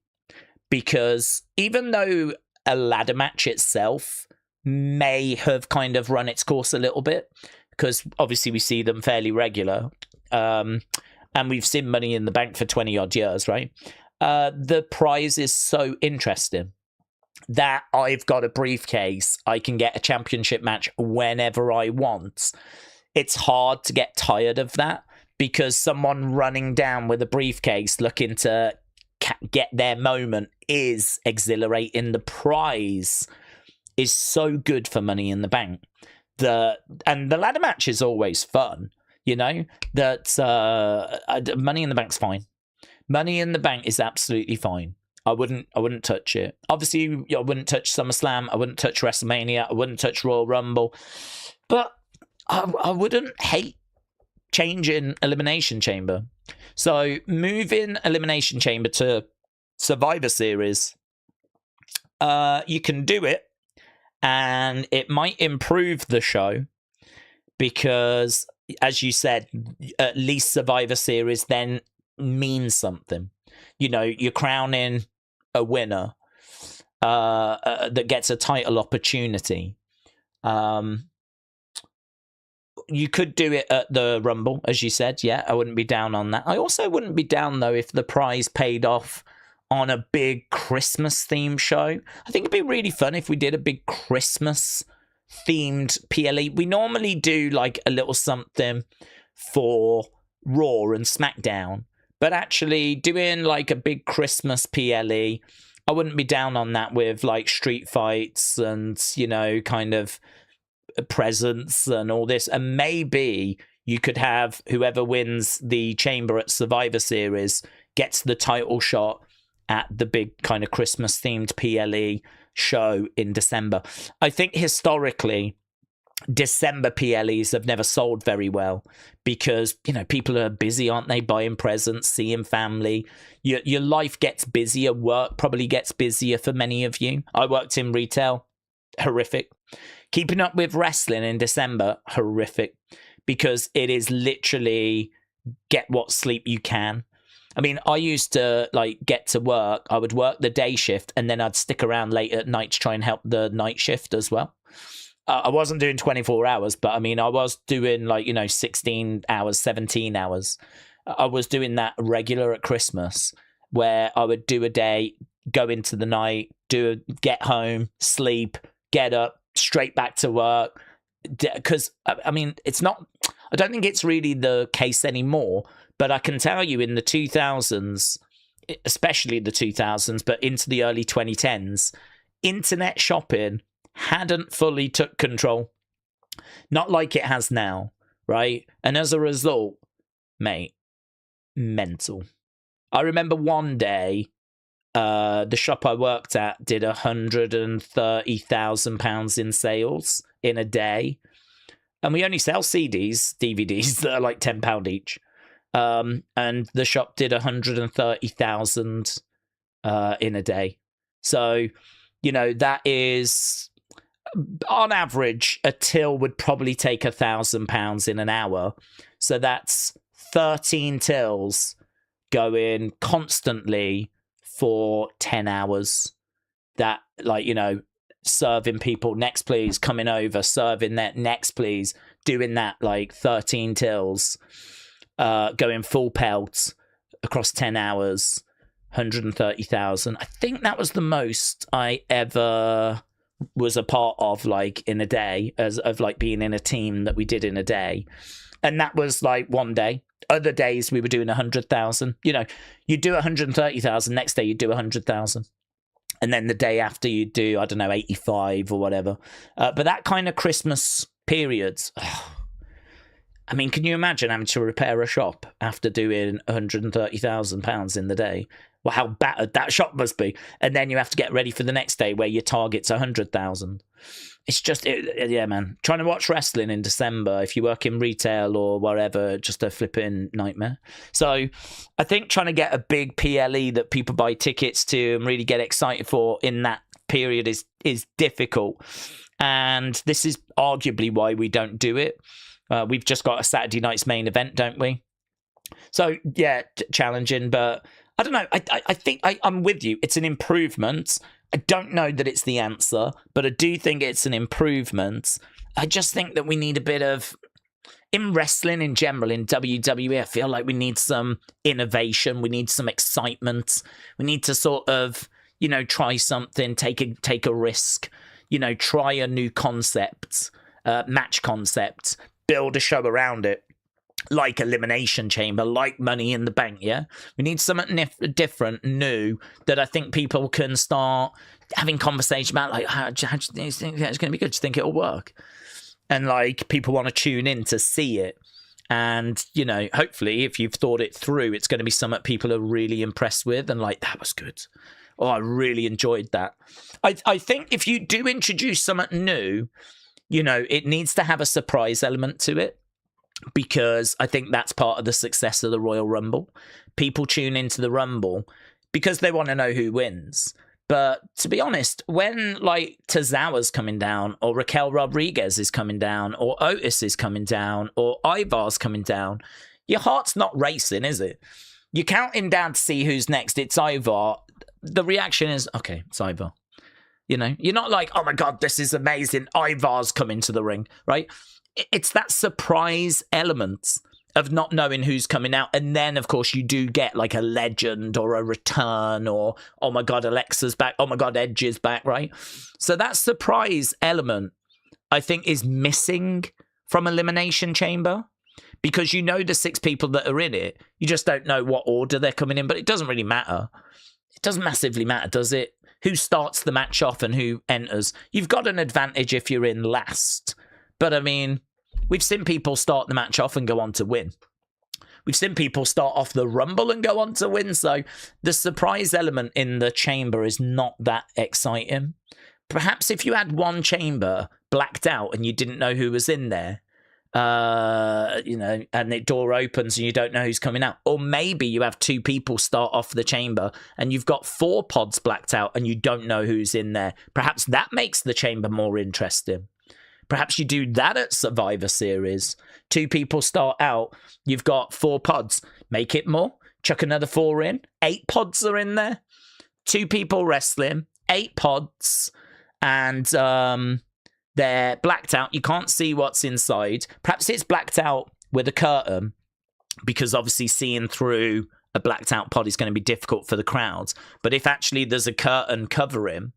because even though a ladder match itself may have kind of run its course a little bit, because obviously we see them fairly regular, and we've seen Money in the Bank for 20 odd years, right? The prize is so interesting that I've got a briefcase. I can get a championship match whenever I want. It's hard to get tired of that, because someone running down with a briefcase looking to get their moment is exhilarating. The prize is so good for Money in the Bank. And the ladder match is always fun. You know, that Money in the Bank's fine. Money in the Bank is absolutely fine. I wouldn't touch it. Obviously, I wouldn't touch SummerSlam. I wouldn't touch WrestleMania. I wouldn't touch Royal Rumble. But I wouldn't hate changing Elimination Chamber. So moving Elimination Chamber to Survivor Series, you can do it, and it might improve the show, because, as you said, at least Survivor Series then means something. You know, you're crowning a winner that gets a title opportunity. You could do it at the Rumble, as you said. Yeah, I wouldn't be down on that. I also wouldn't be down, though, if the prize paid off on a big Christmas theme show. I think it'd be really fun if we did a big Christmas themed PLE. We normally do like a little something for Raw and SmackDown, but actually doing like a big Christmas PLE, I wouldn't be down on that, with like street fights and, you know, kind of presents and all this. And maybe you could have whoever wins the chamber at Survivor Series gets the title shot at the big kind of Christmas themed PLE show in December. I think historically December PLEs have never sold very well, because, you know, people are busy, aren't they, buying presents, seeing family. Your life gets busier. Work probably gets busier for many of you. I worked in retail. Horrific. Keeping up with wrestling in December, horrific, because it is literally get what sleep you can. I mean, I used to like get to work. I would work the day shift, and then I'd stick around late at night to try and help the night shift as well. I wasn't doing 24 hours, but I mean, I was doing 16 hours, 17 hours. I was doing that regular at Christmas, where I would do a day, go into the night, get home, sleep, get up, straight back to work. Because, I mean, I don't think it's really the case anymore. But I can tell you, in the 2000s, especially the 2000s, but into the early 2010s, internet shopping hadn't fully took control. Not like it has now, right? And as a result, mate, mental. I remember one day, the shop I worked at did £130,000 in sales in a day. And we only sell CDs, DVDs that are like £10 each. And the shop did 130,000 in a day. So, you know, that is, on average, a till would probably take £1,000 in an hour. So that's 13 tills going constantly for 10 hours. That, like, you know, serving people, next please, coming over, serving that, next please, doing that like 13 tills, going full pelts across 10 hours, 130,000. I think that was the most I ever was a part of, like, in a day, as of like being in a team that we did in a day. And that was like one day. Other days we were doing 100,000. You know, you do 130,000, next day you do 100,000. And then the day after you do, I don't know, 85 or whatever. But that kind of Christmas periods, I mean, can you imagine having to repair a shop after doing £130,000 in the day? Well, how battered that shop must be. And then you have to get ready for the next day where your target's 100,000. It's just, yeah, man. Trying to watch wrestling in December, if you work in retail or whatever, just a flipping nightmare. So I think trying to get a big PLE that people buy tickets to and really get excited for in that period is difficult. And this is arguably why we don't do it. We've just got a Saturday night's main event, don't we? So, yeah, challenging, but I don't know. I think I'm with you. It's an improvement. I don't know that it's the answer, but I do think it's an improvement. I just think that we need a bit of, in wrestling in general, in WWE, I feel like we need some innovation. We need some excitement. We need to sort of, you know, try something, take a risk, you know, try a new concept, match concept, build a show around it. Like Elimination Chamber, like Money in the Bank, yeah? We need something different, new, that I think people can start having conversation about, like, how do you think it's going to be good? Do you think it'll work? And, like, people want to tune in to see it. And, you know, hopefully, if you've thought it through, it's going to be something people are really impressed with and like, that was good. Oh, I really enjoyed that. I think if you do introduce something new, you know, it needs to have a surprise element to it. Because I think that's part of the success of the Royal Rumble. People tune into the Rumble because they want to know who wins. But to be honest, when like Tozawa's coming down, or Raquel Rodriguez is coming down, or Otis is coming down, or Ivar's coming down, your heart's not racing, is it? You're counting down to see who's next. It's Ivar. The reaction is, okay, it's Ivar. You know, you're not like, oh my God, this is amazing. Ivar's coming to the ring, right? It's that surprise element of not knowing who's coming out. And then, of course, you do get like a legend or a return or, oh my God, Alexa's back. Oh my God, Edge is back, right? So that surprise element, I think, is missing from Elimination Chamber because you know the 6 people that are in it. You just don't know what order they're coming in, but it doesn't really matter. It doesn't massively matter, does it? Who starts the match off and who enters? You've got an advantage if you're in last. But, I mean, we've seen people start the match off and go on to win. We've seen people start off the Rumble and go on to win. So the surprise element in the chamber is not that exciting. Perhaps if you had one chamber blacked out and you didn't know who was in there, you know, and the door opens and you don't know who's coming out. Or maybe you have 2 people start off the chamber and you've got 4 pods blacked out and you don't know who's in there. Perhaps that makes the chamber more interesting. Perhaps you do that at Survivor Series. 2 people start out. You've got 4 pods. Make it more. Chuck another 4 in. 8 pods are in there. 2 people wrestling. 8 pods. And they're blacked out. You can't see what's inside. Perhaps it's blacked out with a curtain because obviously seeing through a blacked out pod is going to be difficult for the crowds. But if actually there's a curtain covering,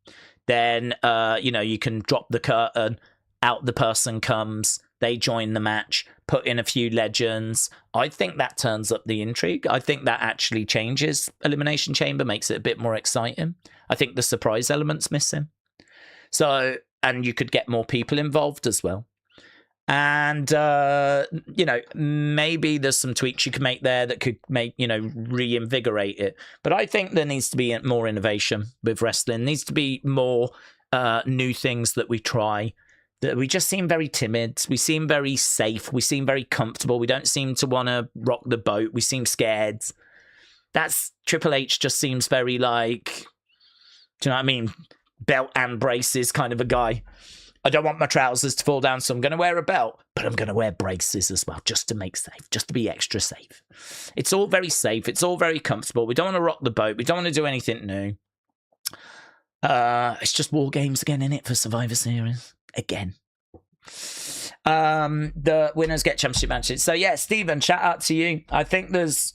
then, you know, you can drop the curtain. Out the person comes, they join the match, put in a few legends. I think that turns up the intrigue. I think that actually changes Elimination Chamber, makes it a bit more exciting. I think the surprise element's missing. So, and you could get more people involved as well. And, you know, maybe there's some tweaks you can make there that could make, you know, reinvigorate it. But I think there needs to be more innovation with wrestling. There needs to be more new things that we try. We just seem very timid. We seem very safe. We seem very comfortable. We don't seem to want to rock the boat. We seem scared. That's Triple H just seems very like, do you know what I mean? Belt and braces kind of a guy. I don't want my trousers to fall down, so I'm going to wear a belt. but I'm going to wear braces as well, just to make safe, just to be extra safe. It's all very safe. It's all very comfortable. We don't want to rock the boat. We don't want to do anything new. It's just War Games again, innit, for Survivor Series. Again. The winners get championship matches. So yeah, Stephen, shout out to you. I think there's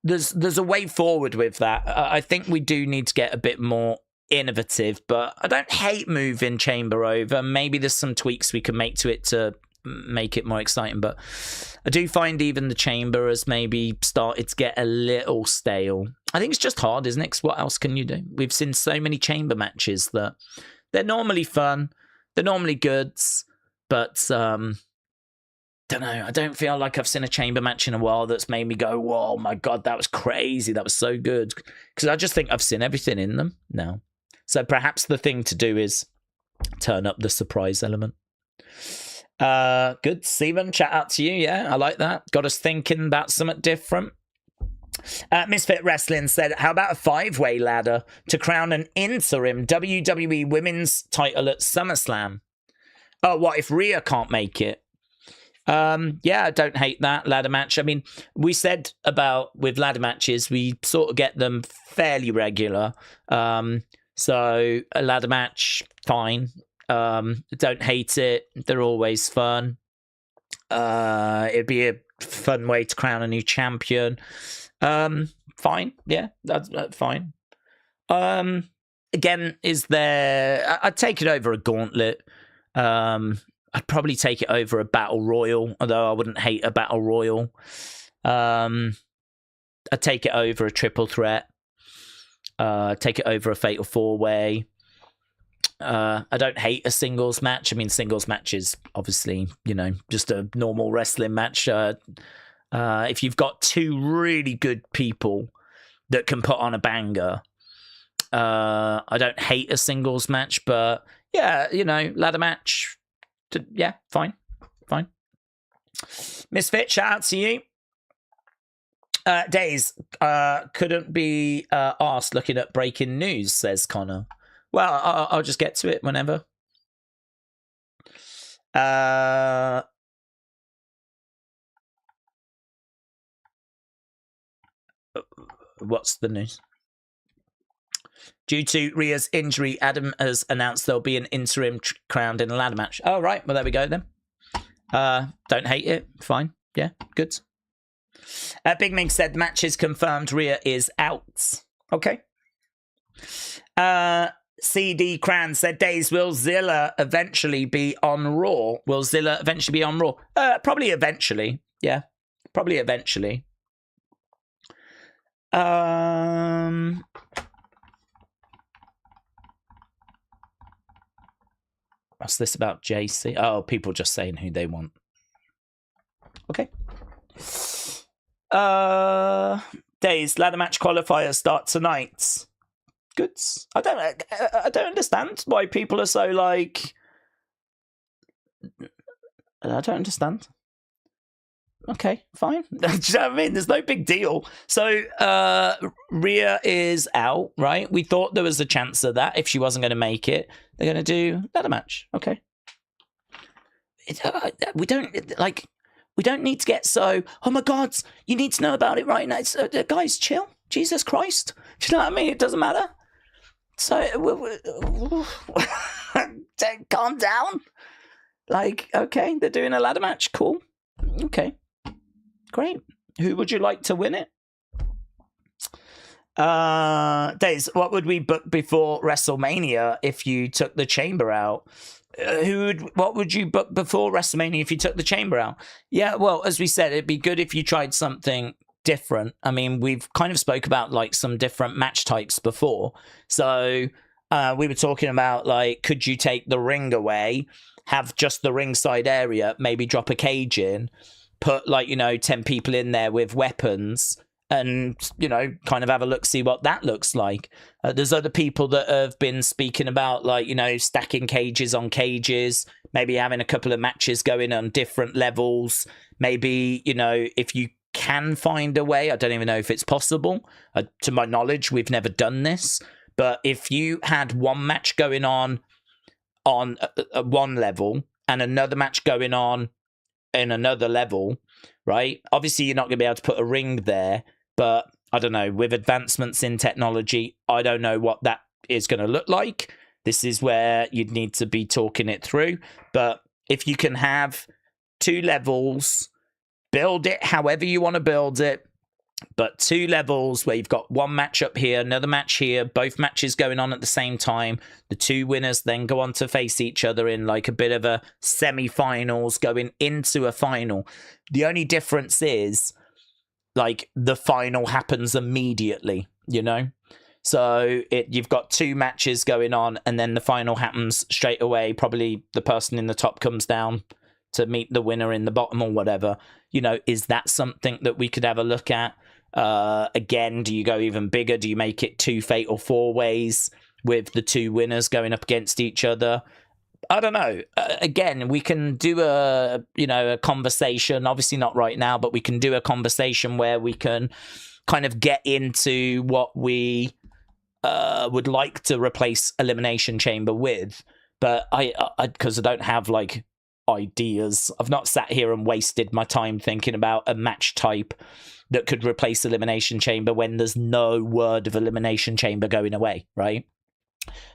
a way forward with that. I think we do need to get a bit more innovative, but I don't hate moving Chamber over. Maybe there's some tweaks we can make to it to make it more exciting, but I do find even the Chamber has maybe started to get a little stale. I think it's just hard, isn't it? 'Cause what else can you do? We've seen so many Chamber matches that they're normally fun, they're normally goods, but don't know. I don't feel like I've seen a Chamber match in a while that's made me go, whoa, my God, that was crazy. That was so good. Because I just think I've seen everything in them now. So perhaps the thing to do is turn up the surprise element. Good, Steven. Chat out to you. Yeah, I like that. Got us thinking about something different. Misfit Wrestling said, how about a 5-way ladder to crown an interim WWE Women's title at SummerSlam? Oh, what if Rhea can't make it? Yeah, I don't hate that ladder match. I mean, we said about with ladder matches, we sort of get them fairly regular. So a ladder match, fine. Don't hate it. They're always fun. It'd be a fun way to crown a new champion. Fine. Yeah, that's fine. Again, is there... I'd take it over a gauntlet. I'd probably take it over a battle royal, although I wouldn't hate a battle royal. I'd take it over a triple threat. Take it over a fatal 4-way. I don't hate a singles match. I mean, singles match is obviously, you know, just a normal wrestling match. If you've got two really good people that can put on a banger, I don't hate a singles match, but yeah, you know, ladder match, yeah, fine. Misfit, shout out to you. Daze, couldn't be asked looking at breaking news, says Connor. Well, I'll just get to it whenever. What's the news? Due to Rhea's injury, Adam has announced there'll be an interim crowned in a ladder match. Oh, right. Well, there we go then. Don't hate it. Fine. Yeah, good. Big Mig said the match is confirmed. Rhea is out. Okay. CD Cran said, Daze, will Zilla eventually be on Raw? Will Zilla eventually be on Raw? Probably eventually. Yeah, probably eventually. What's this about JC? Oh, people just saying who they want. Okay. Days ladder match qualifiers start tonight. Good. I don't understand why people are so like. I don't understand. Okay, fine. Do you know what I mean? There's no big deal. So, Rhea is out, right? We thought there was a chance of that if she wasn't going to make it. They're going to do ladder match. Okay. We don't need to get so, oh my God, you need to know about it right now. Guys, chill. Jesus Christ. Do you know what I mean? It doesn't matter. So, calm down. Like, okay, they're doing a ladder match. Cool. Okay. Great. Who would you like to win it? Daze, what would we book before WrestleMania if you took the Chamber out? What would you book before WrestleMania if you took the Chamber out? Yeah, well, as we said, it'd be good if you tried something different. I mean, we've kind of spoke about like some different match types before. So we were talking about like, could you take the ring away, have just the ringside area, maybe drop a cage in, put like, 10 people in there with weapons and, kind of have a look, see what that looks like. There's other people that have been speaking about like, stacking cages on cages, maybe having a couple of matches going on different levels. Maybe, if you can find a way, I don't even know if it's possible. To my knowledge, we've never done this. But if you had one match going on one level and another match going on in another level, right? Obviously, you're not going to be able to put a ring there, but I don't know, with advancements in technology, I don't know what that is going to look like. This is where you'd need to be talking it through. But if you can have 2 levels, build it however you want to build it, but 2 levels where you've got one match up here, another match here, both matches going on at the same time. The 2 winners then go on to face each other in like a bit of a semi-finals going into a final. The only difference is like the final happens immediately, you know? So you've got 2 matches going on and then the final happens straight away. Probably the person in the top comes down to meet the winner in the bottom or whatever. You know, is that something that we could have a look at? Again, do you go even bigger? Do you make it 2 fatal 4-ways with the 2 winners going up against each other? I don't know. Again, we can do a conversation, obviously not right now, but we can do a conversation where we can kind of get into what we would like to replace Elimination Chamber with. But because I don't have like ideas, I've not sat here and wasted my time thinking about a match type that could replace Elimination Chamber when there's no word of Elimination Chamber going away, right?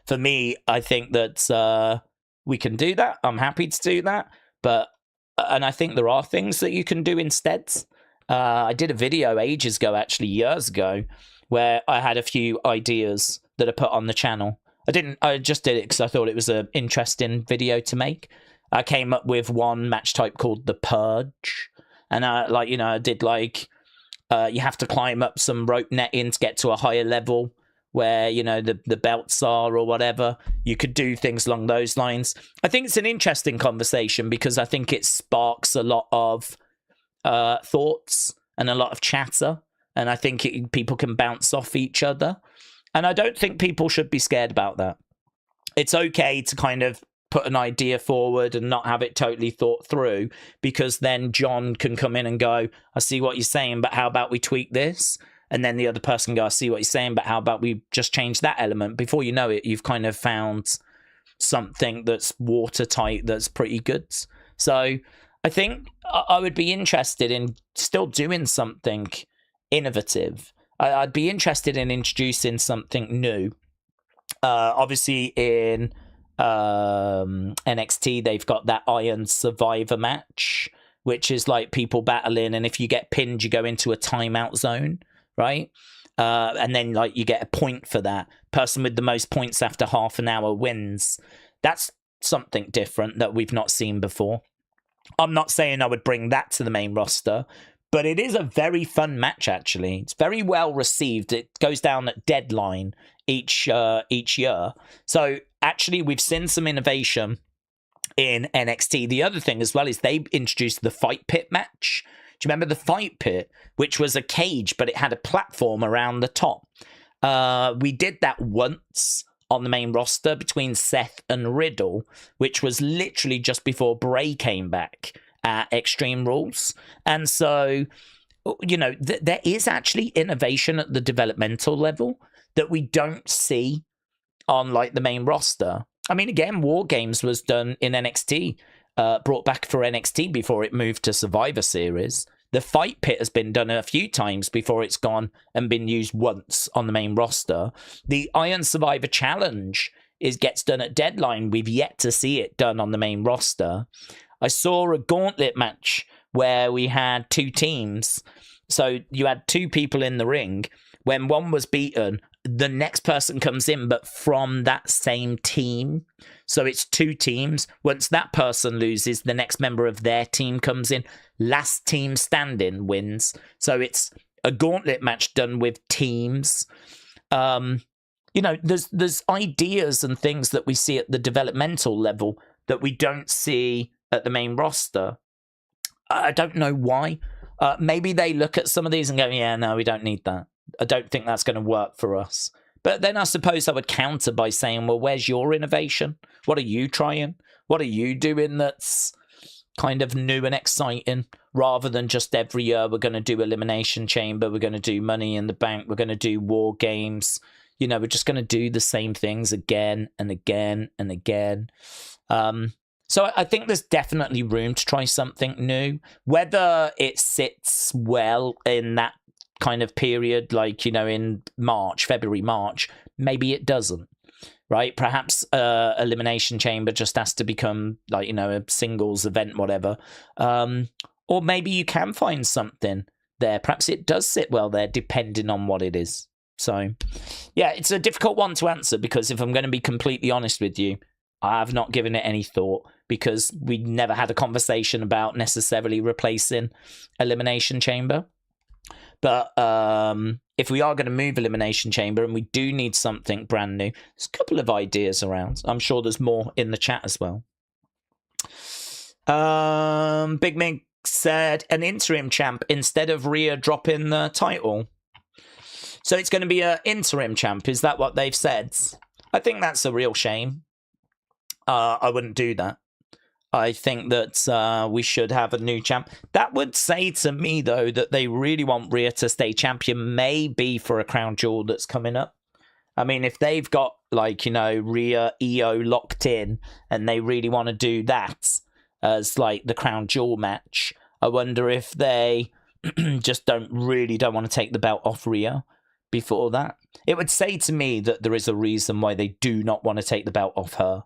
For me, I think that we can do that. I'm happy to do that. And I think there are things that you can do instead. I did a video ages ago, actually years ago, where I had a few ideas that I put on the channel. I just did it because I thought it was an interesting video to make. I came up with one match type called the Purge. And I did like, you have to climb up some rope netting to get to a higher level where, you know, the belts are or whatever. You could do things along those lines. I think it's an interesting conversation because I think it sparks a lot of thoughts and a lot of chatter. And I think people can bounce off each other. And I don't think people should be scared about that. It's okay to kind of put an idea forward and not have it totally thought through, because then John can come in and go, I see what you're saying, but how about we tweak this? And then the other person go, I see what you're saying, but how about we just change that element? Before you know it, you've kind of found something that's watertight, that's pretty good. So I think I would be interested in still doing something innovative. I'd be interested in introducing something new. Obviously in NXT, they've got that Iron Survivor match, which is like people battling, and if you get pinned, you go into a timeout zone, right? And then like you get a point for that. Person with the most points after half an hour wins. That's something different that we've not seen before. I'm not saying I would bring that to the main roster, but it is a very fun match, actually. It's very well received. It goes down at Deadline each year. So actually, we've seen some innovation in NXT. The other thing as well is they introduced the Fight Pit match. Do you remember the Fight Pit, which was a cage, but it had a platform around the top? We did that once on the main roster between Seth and Riddle, which was literally just before Bray came back at Extreme Rules. And so, you know, there is actually innovation at the developmental level that we don't see on like the main roster. I mean, again, War Games was done in NXT, brought back for NXT before it moved to Survivor Series. The Fight Pit has been done a few times before it's gone and been used once on the main roster. The Iron Survivor Challenge gets done at Deadline. We've yet to see it done on the main roster. I saw a gauntlet match where we had 2 teams. So you had 2 people in the ring. When one was beaten, the next person comes in, but from that same team. So it's 2 teams. Once that person loses, the next member of their team comes in. Last team standing wins. So it's a gauntlet match done with teams. You know, there's ideas and things that we see at the developmental level that we don't see at the main roster. I don't know why. Maybe they look at some of these and go, yeah, no, we don't need that. I don't think that's going to work for us. But then I suppose I would counter by saying, well, where's your innovation? What are you trying? What are you doing that's kind of new and exciting, rather than just every year we're going to do Elimination Chamber, we're going to do Money in the Bank, we're going to do War Games. You know, we're just going to do the same things again and again and again. So I think there's definitely room to try something new. Whether it sits well in that kind of period, like, you know, in March, February, March, maybe it doesn't, right? Perhaps Elimination Chamber just has to become, like, you know, a singles event, whatever. Or maybe you can find something there. Perhaps it does sit well there, depending on what it is. So, yeah, it's a difficult one to answer, because if I'm going to be completely honest with you, I have not given it any thought, because we never had a conversation about necessarily replacing Elimination Chamber. But if we are going to move Elimination Chamber and we do need something brand new, there's a couple of ideas around. I'm sure there's more in the chat as well. Big Mig said an interim champ instead of Rhea dropping the title. So it's going to be an interim champ. Is that what they've said? I think that's a real shame. I wouldn't do that. I think that we should have a new champ. That would say to me, though, that they really want Rhea to stay champion, maybe for a crown jewel that's coming up. I mean, if they've got, like, you know, Rhea, Io locked in, and they really want to do that as, like, the crown jewel match, I wonder if they just don't want to take the belt off Rhea before that. It would say to me that there is a reason why they do not want to take the belt off her.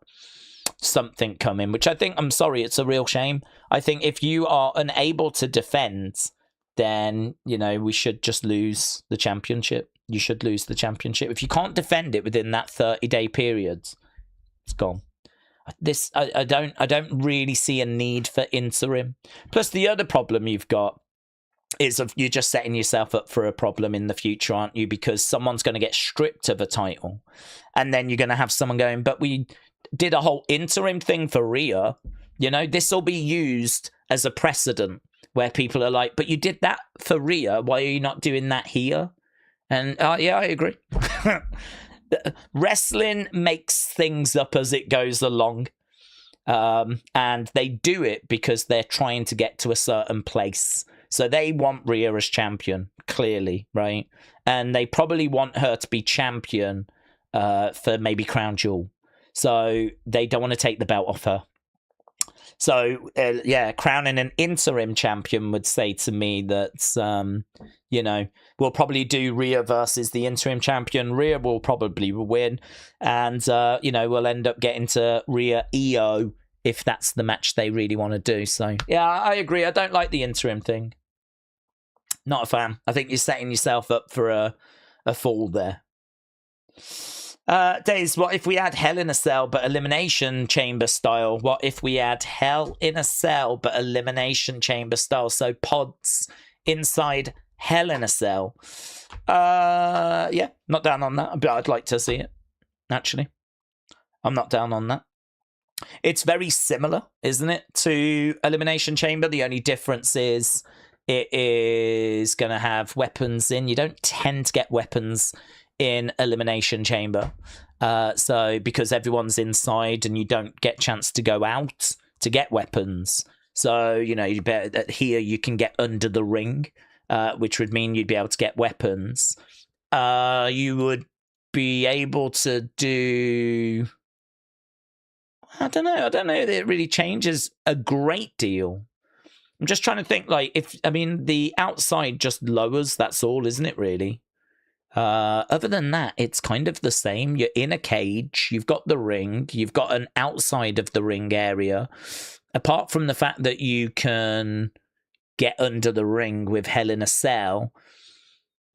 Something coming, which I think, I'm sorry, it's a real shame. I think if you are unable to defend, then, you know, we should just lose the championship. You should lose the championship. If you can't defend it within that 30-day period, it's gone. I don't really see a need for interim. Plus, the other problem you've got is you're just setting yourself up for a problem in the future, aren't you? Because someone's going to get stripped of a title, and then you're going to have someone going, but we did a whole interim thing for Rhea. You know, this will be used as a precedent where people are like, but you did that for Rhea, why are you not doing that here? And yeah, I agree. Wrestling makes things up as it goes along. And they do it because they're trying to get to a certain place. So they want Rhea as champion, clearly, right? And they probably want her to be champion for maybe Crown Jewel. So they don't want to take the belt off her. So, yeah, crowning an interim champion would say to me that, you know, we'll probably do Rhea versus the interim champion. Rhea will probably win. And, you know, we'll end up getting to Rhea Io if that's the match they really want to do. So, yeah, I agree. I don't like the interim thing. Not a fan. I think you're setting yourself up for a fall there. Daze, what if we had Hell in a Cell but Elimination Chamber style? What if we had Hell in a Cell but Elimination Chamber style? So pods inside Hell in a Cell. Yeah, not down on that, but I'd like to see it, actually. I'm not down on that. It's very similar, isn't it, to Elimination Chamber? The only difference is it is going to have weapons in. You don't tend to get weapons in Elimination Chamber, so because everyone's inside and you don't get chance to go out to get weapons, so you know, here you can get under the ring, which would mean you'd be able to get weapons. You would be able to do, I don't know that it really changes a great deal. I'm just trying to think, like, the outside just lowers, that's all, isn't it, really? Other than that, it's kind of the same. You're in a cage, you've got the ring, you've got an outside of the ring area. Apart from the fact that you can get under the ring with Hell in a Cell,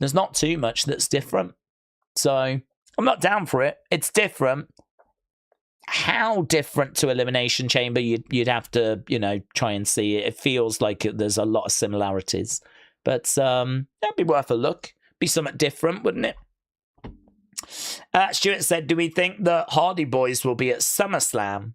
there's not too much that's different. So I'm not down for it. It's different. How different to Elimination Chamber, you'd have to, you know, try and see it. It feels like there's a lot of similarities. But that'd be worth a look. Be something different, wouldn't it? Stuart said, do we think the Hardy Boys will be at SummerSlam?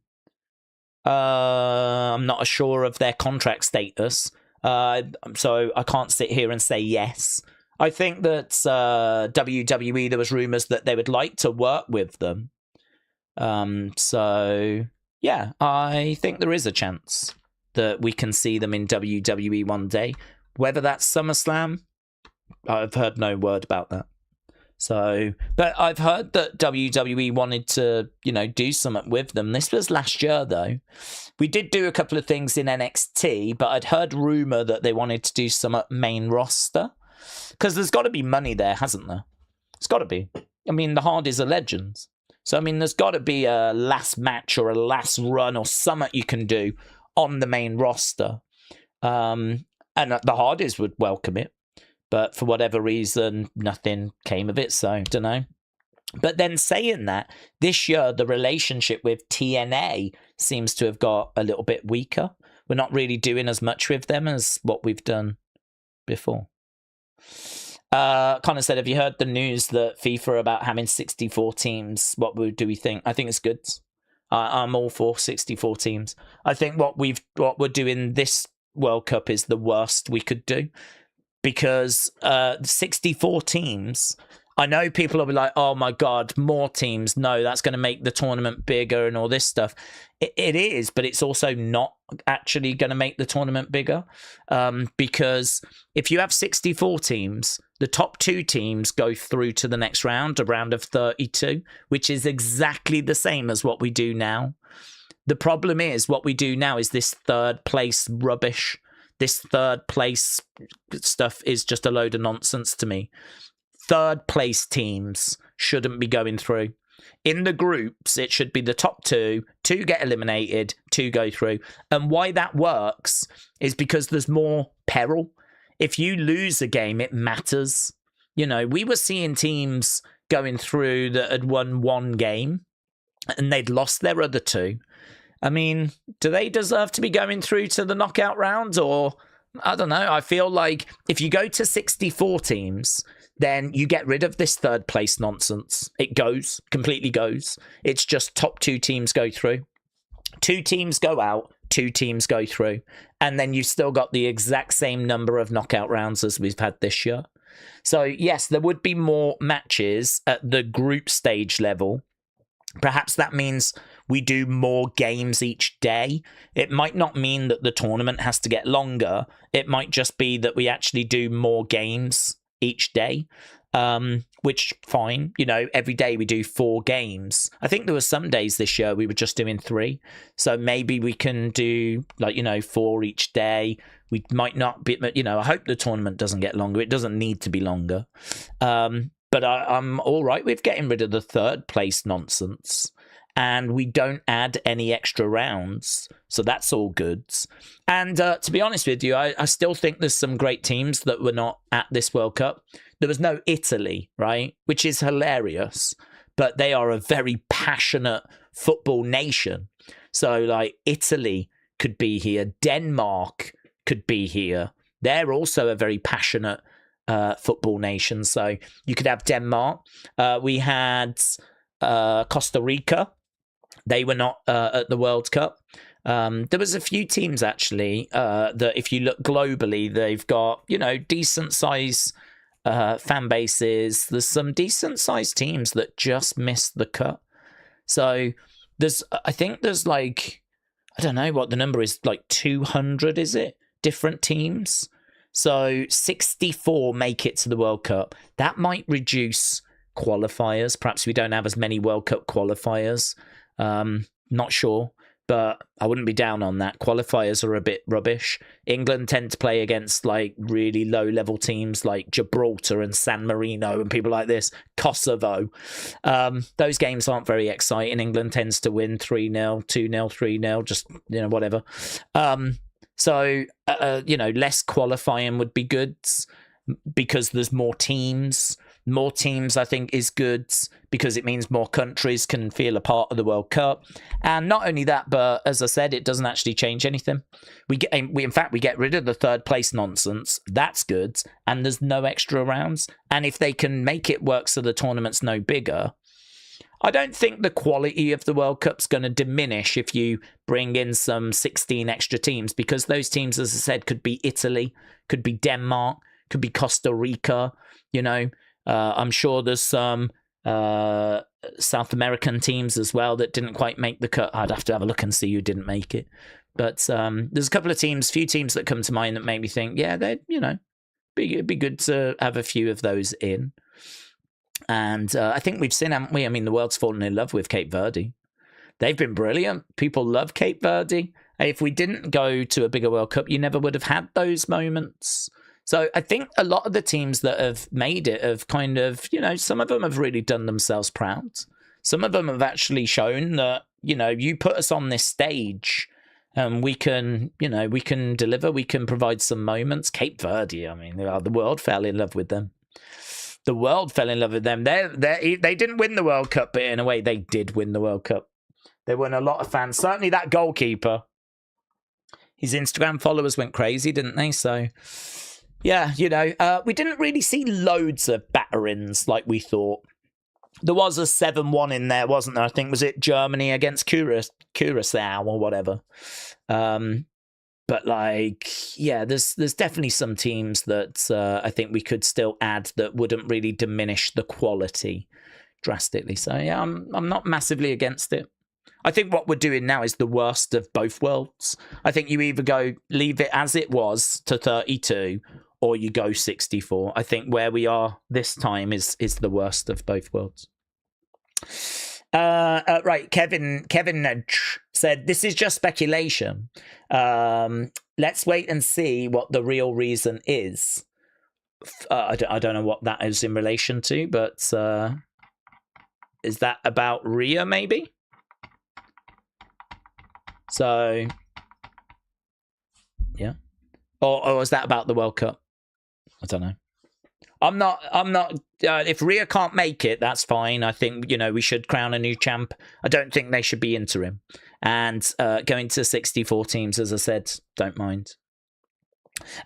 I'm not sure of their contract status, so I can't sit here and say yes. I think that WWE, there was rumours that they would like to work with them. So, yeah, I think there is a chance that we can see them in WWE one day. Whether that's SummerSlam, I've heard no word about that. So, but I've heard that WWE wanted to, do something with them. This was last year, though. We did do a couple of things in NXT, but I'd heard rumor that they wanted to do some main roster. Because there's got to be money there, hasn't there? It's got to be. I mean, the Hardys are legends. So, I mean, there's got to be a last match or a last run or something you can do on the main roster. And the Hardys would welcome it. But for whatever reason, nothing came of it, so I don't know. But then saying that, this year, the relationship with TNA seems to have got a little bit weaker. We're not really doing as much with them as what we've done before. Connor said, have you heard the news that FIFA are about having 64 teams? What do we think? I think it's good. I'm all for 64 teams. I think what we're doing this World Cup is the worst we could do. Because 64 teams, I know people will be like, oh my God, more teams. No, that's going to make the tournament bigger and all this stuff. It is, but it's also not actually going to make the tournament bigger. Because if you have 64 teams, the top 2 teams go through to the next round, a round of 32, which is exactly the same as what we do now. The problem is what we do now is this third place rubbish. This third place stuff is just a load of nonsense to me. Third place teams shouldn't be going through. In the groups, it should be the top 2 get eliminated, 2 go through. And why that works is because there's more peril. If you lose a game, it matters. We were seeing teams going through that had won 1 game and they'd lost their other 2. I mean, do they deserve to be going through to the knockout rounds? Or, I don't know, I feel like if you go to 64 teams, then you get rid of this third place nonsense. It completely goes. It's just top 2 teams go through. 2 teams go out, 2 teams go through. And then you've still got the exact same number of knockout rounds as we've had this year. So, yes, there would be more matches at the group stage level. Perhaps that means we do more games each day. It might not mean that the tournament has to get longer. It might just be that we actually do more games each day, which fine. Every day we do 4 games. I think there were some days this year we were just doing 3. So maybe we can do 4 each day. We might not be, I hope the tournament doesn't get longer. It doesn't need to be longer. But I'm all right with getting rid of the third place nonsense. And we don't add any extra rounds. So that's all good. And to be honest with you, I still think there's some great teams that were not at this World Cup. There was no Italy, right? Which is hilarious. But they are a very passionate football nation. So Italy could be here. Denmark could be here. They're also a very passionate football nation. So you could have Denmark. We had Costa Rica. They were not at the World Cup. There was a few teams actually that if you look globally, they've got decent size fan bases. There's some decent sized teams that just missed the cut. So I think there's I don't know what the number is, 200 is it, different teams. So 64 make it to the World Cup. That might reduce qualifiers. Perhaps we don't have as many World Cup qualifiers. Not sure, but I wouldn't be down on that. Qualifiers are a bit rubbish. England tend to play against really low level teams like Gibraltar and San Marino and people like this. Kosovo. Those games aren't very exciting. England tends to win 3-0, 2-0, 3-0, just whatever. So, less qualifying would be good because there's more teams. More teams, I think, is good because it means more countries can feel a part of the World Cup. And not only that, but as I said, it doesn't actually change anything. We get rid of the third place nonsense. That's good. And there's no extra rounds. And if they can make it work so the tournament's no bigger, I don't think the quality of the World Cup's going to diminish if you bring in some 16 extra teams, because those teams, as I said, could be Italy, could be Denmark, could be Costa Rica. I'm sure there's some South American teams as well that didn't quite make the cut. I'd have to have a look and see who didn't make it. But there's a couple of teams, few teams that come to mind that make me think, yeah, they'd, it'd be good to have a few of those in. And I think we've seen, haven't we? I mean, the world's fallen in love with Cape Verde. They've been brilliant. People love Cape Verde. If we didn't go to a bigger World Cup, you never would have had those moments. So I think a lot of the teams that have made it have kind of, some of them have really done themselves proud. Some of them have actually shown that, you put us on this stage and we can deliver, we can provide some moments. Cape Verde, I mean, the world fell in love with them. The world fell in love with them. They didn't win the World Cup, but in a way, they did win the World Cup. They won a lot of fans. Certainly that goalkeeper. His Instagram followers went crazy, didn't they? So, yeah, we didn't really see loads of batterings like we thought. There was a 7-1 in there, wasn't there? I think, was it Germany against Curacao or whatever? But there's definitely some teams that I think we could still add that wouldn't really diminish the quality drastically. So yeah, I'm not massively against it. I think what we're doing now is the worst of both worlds. I think you either leave it as it was to 32, or you go 64. I think where we are this time is the worst of both worlds. Right, Kevin Nudge said, this is just speculation. Let's wait and see what the real reason is. I don't know what that is in relation to, but is that about Rhea, maybe? So, yeah. Or is that about the World Cup? I don't know. I'm not, if Rhea can't make it, that's fine. I think, we should crown a new champ. I don't think they should be interim. And going to 64 teams, as I said, don't mind.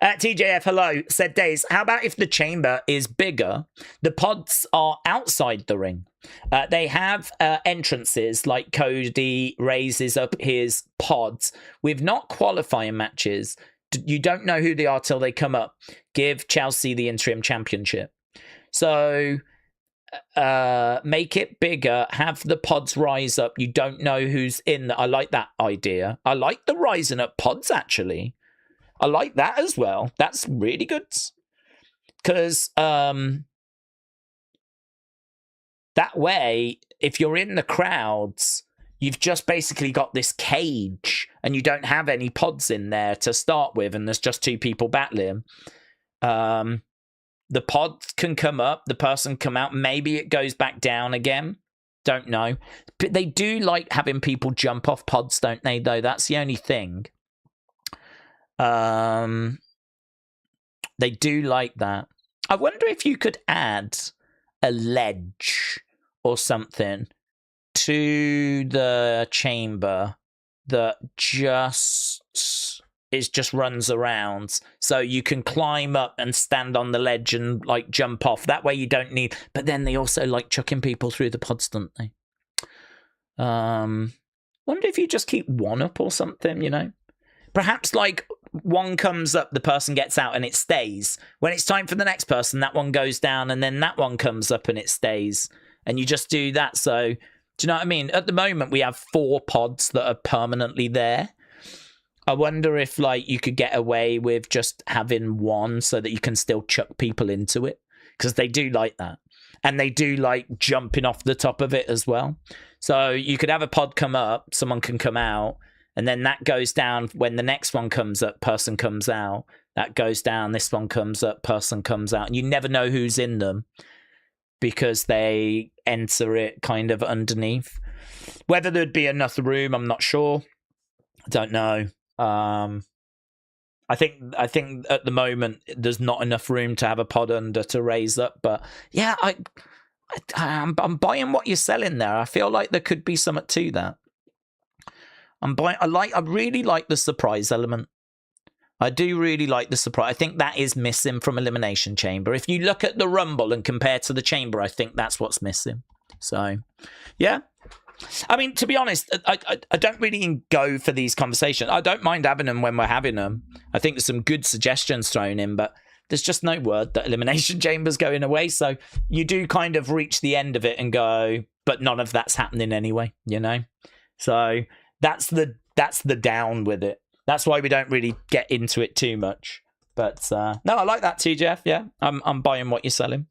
TJF, hello, said Daze, how about if the chamber is bigger? The pods are outside the ring. They have entrances, like Cody raises up his pods with not qualifying matches. You don't know who they are till they come up. Give Chelsea the interim championship. So make it bigger. Have the pods rise up. You don't know who's in. I like that idea. I like the rising up pods, actually. I like that as well. That's really good. Because that way, if you're in the crowds, you've just basically got this cage and you don't have any pods in there to start with, and there's just two people battling. The pods can come up, the person come out, maybe it goes back down again. Don't know. But they do like having people jump off pods, don't they, though? That's the only thing. They do like that. I wonder if you could add a ledge or something to the chamber that just runs around, so you can climb up and stand on the ledge and like jump off. That way you don't need. But then they also like chucking people through the pods, don't they? Wonder if you just keep one up or something, Perhaps like one comes up, the person gets out and it stays. When it's time for the next person, that one goes down and then that one comes up and it stays. And you just do that. So, do you know what I mean? At the moment, we have 4 pods that are permanently there. I wonder if like you could get away with just having one so that you can still chuck people into it. Because they do like that. And they do like jumping off the top of it as well. So you could have a pod come up, someone can come out, and then that goes down. When the next one comes up, person comes out. That goes down, this one comes up, person comes out. And you never know who's in them because they enter it kind of underneath. Whether there'd be enough room, I'm not sure. I don't know. I think at the moment there's not enough room to have a pod under to raise up. But yeah, I'm buying what you're selling there. I feel like there could be something to that. I really like the surprise element. I do really like the surprise. I think that is missing from Elimination Chamber. If you look at the Rumble and compare to the Chamber, I think that's what's missing. So, yeah. I mean, to be honest, I don't really go for these conversations. I don't mind having them when we're having them. I think there's some good suggestions thrown in, but there's just no word that Elimination Chamber's going away. So you do kind of reach the end of it and go, but none of that's happening anyway, So that's the down with it. That's why we don't really get into it too much. But no, I like that too, Jeff. Yeah, I'm buying what you're selling.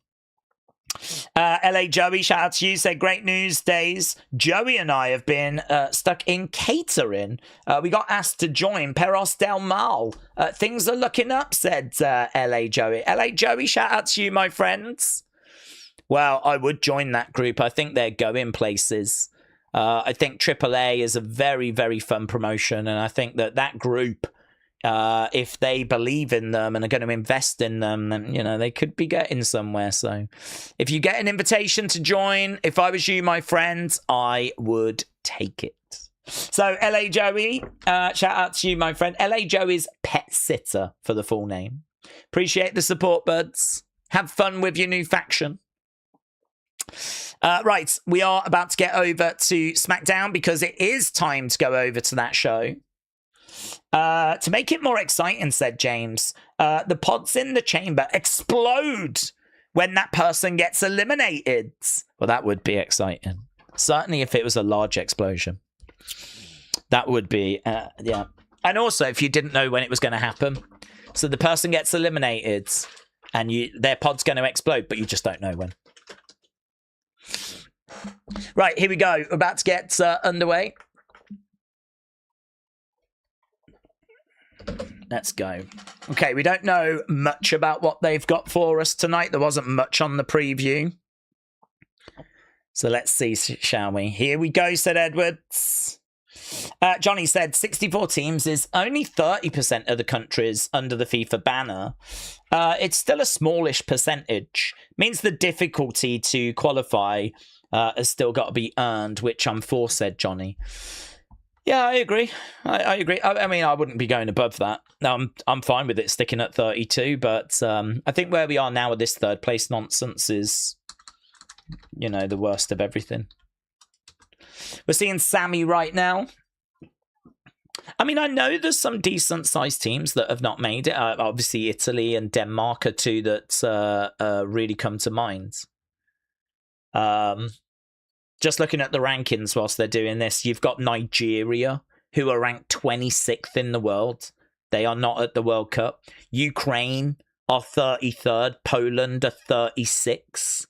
LA Joey, shout out to you, said great news days. Joey and I have been stuck in catering. We got asked to join Pearce Del Mal. Things are looking up, said LA Joey. LA Joey, shout out to you, my friends. Well, I would join that group. I think they're going places. I think AAA is a very, very fun promotion, and I think that group, if they believe in them and are going to invest in them, then, you know, they could be getting somewhere. So if you get an invitation to join, if I was you, my friends, I would take it. So LA Joey, shout out to you, my friend. LA Joey's pet sitter for the full name. Appreciate the support, buds. Have fun with your new faction. Right, we are about to get over to SmackDown because it is time to go over to that show. To make it more exciting, said James, the pods in the chamber explode when that person gets eliminated. Well, that would be exciting. Certainly if it was a large explosion. That would be, yeah. And also, if you didn't know when it was going to happen. So the person gets eliminated and their pod's going to explode, but you just don't know when. Right, here we go. We're about to get underway. Let's go. Okay, we don't know much about what they've got for us tonight. There wasn't much on the preview. So let's see, shall we? Here we go, said Edwards. Johnny said 64 teams is only 30% of the countries under the FIFA banner. It's still a smallish percentage. Means the difficulty to qualify has still got to be earned, which I'm for, said Johnny. Yeah, I agree. I agree. I mean, I wouldn't be going above that. I'm fine with it sticking at 32, but I think where we are now with this third place nonsense is, you know, the worst of everything. We're seeing Sammy right now. I mean, I know there's some decent-sized teams that have not made it. Obviously, Italy and Denmark are two that really come to mind. Just looking at the rankings whilst they're doing this, you've got Nigeria, who are ranked 26th in the world. They are not at the World Cup. Ukraine are 33rd. Poland are 36.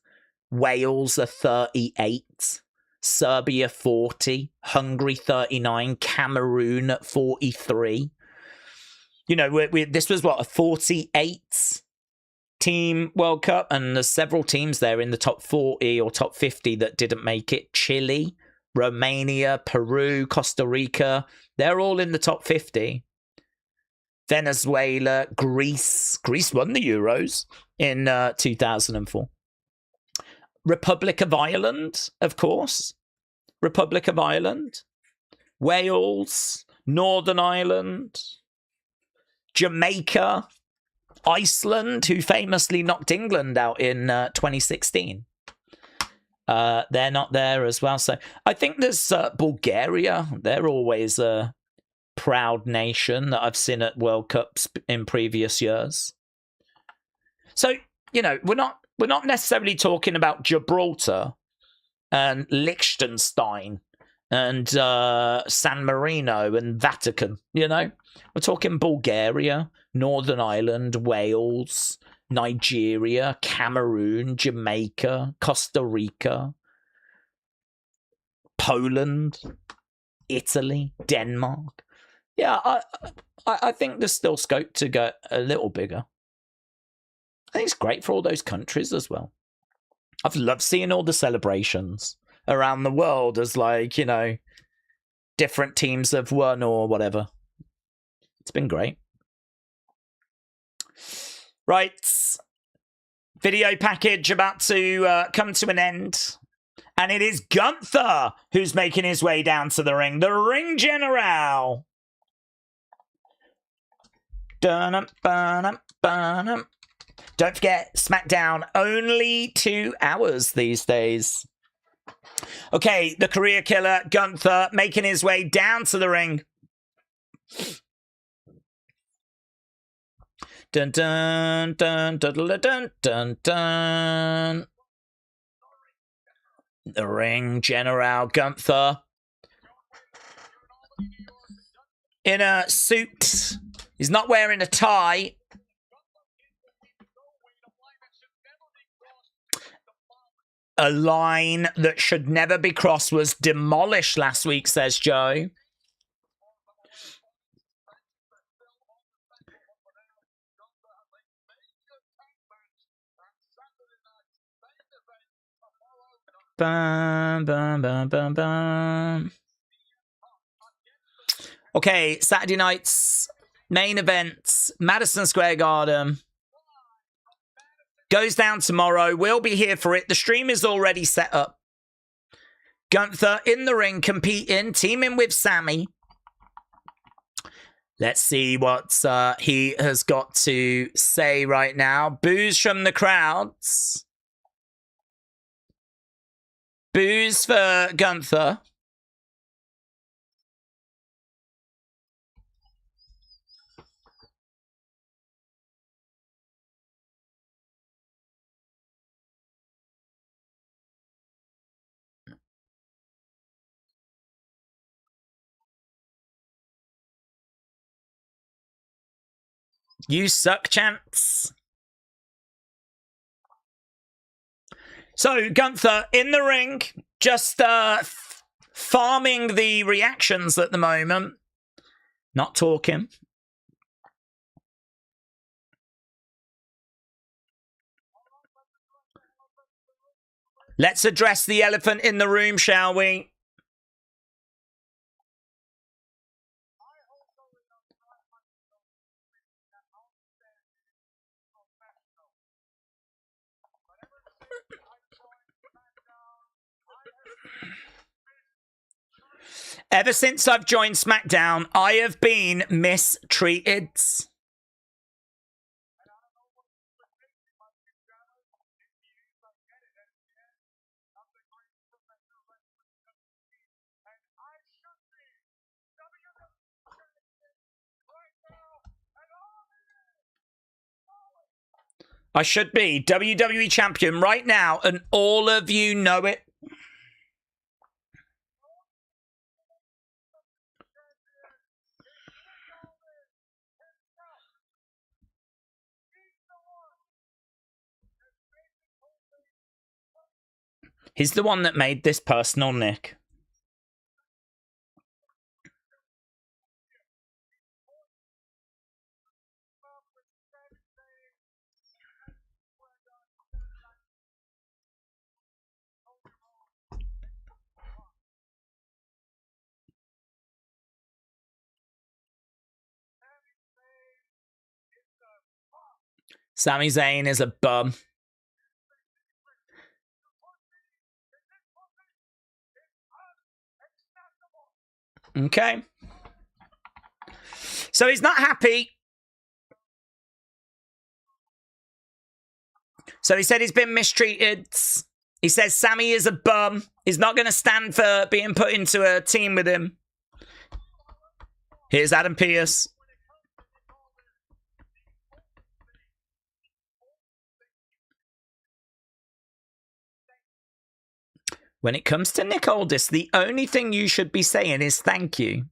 Wales are 38. Serbia 40. Hungary 39. Cameroon at 43. You know, this was, what, a 48 team World Cup, and there's several teams there in the top 40 or top 50 that didn't make it. Chile, Romania, Peru, Costa Rica, they're all in the top 50. Venezuela, Greece won the Euros in 2004. Republic of Ireland, of course. Republic of Ireland. Wales, Northern Ireland, Jamaica, Iceland, who famously knocked England out in 2016. They're not there as well. So I think there's Bulgaria. They're always a proud nation that I've seen at World Cups in previous years. So, you know, we're not necessarily talking about Gibraltar and Liechtenstein and San Marino and Vatican, you know. We're talking Bulgaria, Northern Ireland, Wales, Nigeria, Cameroon, Jamaica, Costa Rica, Poland, Italy, Denmark. Yeah, I think there's still scope to go a little bigger. I think it's great for all those countries as well. I've loved seeing all the celebrations around the world as, like, you know, different teams have won or whatever. It's been great. Right. Video package about to come to an end. And it is Gunther who's making his way down to the ring. The Ring General. Don't forget, SmackDown, only 2 hours these days. Okay, the career killer, Gunther, making his way down to the ring. Dun dun dun dun dun dun dun dun. The Ring General, Gunther. In a suit. He's not wearing a tie. A line that should never be crossed was demolished last week, says Joe. Bum, bum, bum, bum, bum. Okay, Saturday night's main event, Madison Square Garden. Goes down tomorrow. We'll be here for it. The stream is already set up. Gunther in the ring, competing, teaming with Sammy. Let's see what he has got to say right now. Boos from the crowds. Boos for Gunther. You suck chants. So, Gunther in the ring, just farming the reactions at the moment. Not talking. Let's address the elephant in the room, shall we? Ever since I've joined SmackDown, I have been mistreated. I should be WWE champion right now, and all of you know it. He's the one that made this personal, Nick. Sami Zayn is a bum. Okay. So he's not happy. So he said he's been mistreated. He says Sammy is a bum. He's not going to stand for being put into a team with him. Here's Adam Pearce. When it comes to Nick Aldis, the only thing you should be saying is thank you.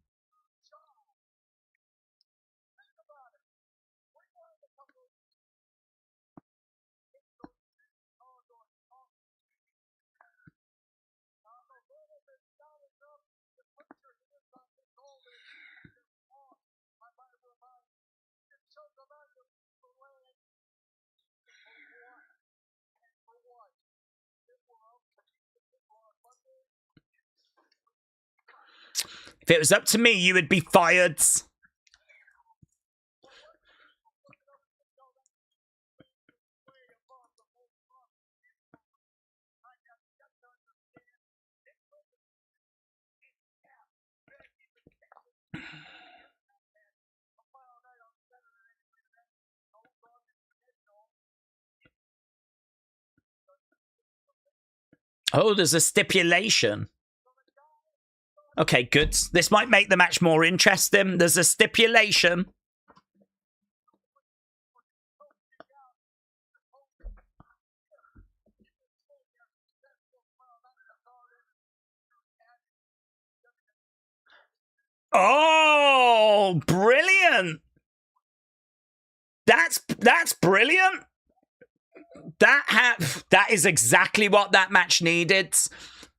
If it was up to me, you would be fired. Oh, there's a stipulation. Okay, good. This might make the match more interesting. There's a stipulation. Oh, brilliant. That's brilliant. That is exactly what that match needed.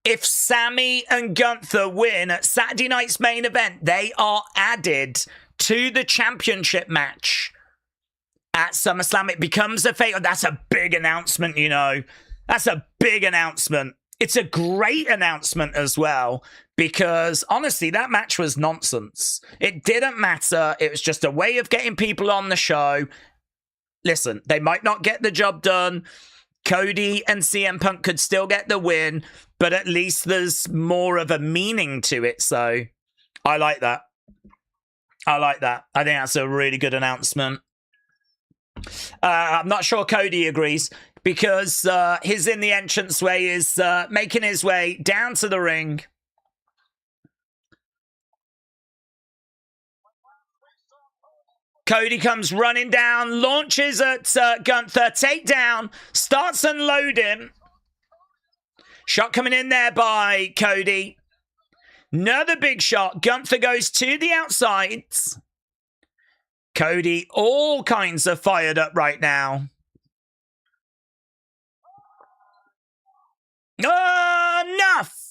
If Sammy and Gunther win at Saturday night's main event, they are added to the championship match at SummerSlam. It becomes a fatal. That's a big announcement, you know. That's a big announcement. It's a great announcement as well, because honestly, that match was nonsense. It didn't matter. It was just a way of getting people on the show. Listen, they might not get the job done. Cody and CM Punk could still get the win, but at least there's more of a meaning to it. So I like that. I like that. I think that's a really good announcement. I'm not sure Cody agrees, because his in the entranceway is making his way down to the ring. Cody comes running down, launches at Gunther, takedown, starts unloading. Shot coming in there by Cody. Another big shot. Gunther goes to the outside. Cody all kinds of fired up right now. Enough!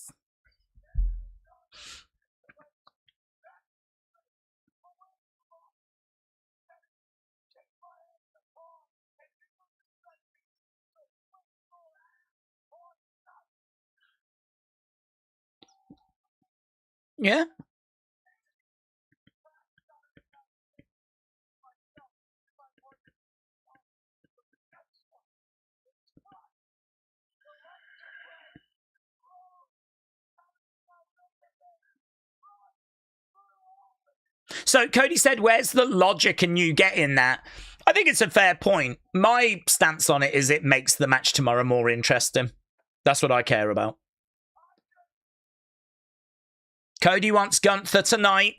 Yeah. So Cody said, where's the logic in you getting that? I think it's a fair point. My stance on it is it makes the match tomorrow more interesting. That's what I care about. Cody wants Gunther tonight.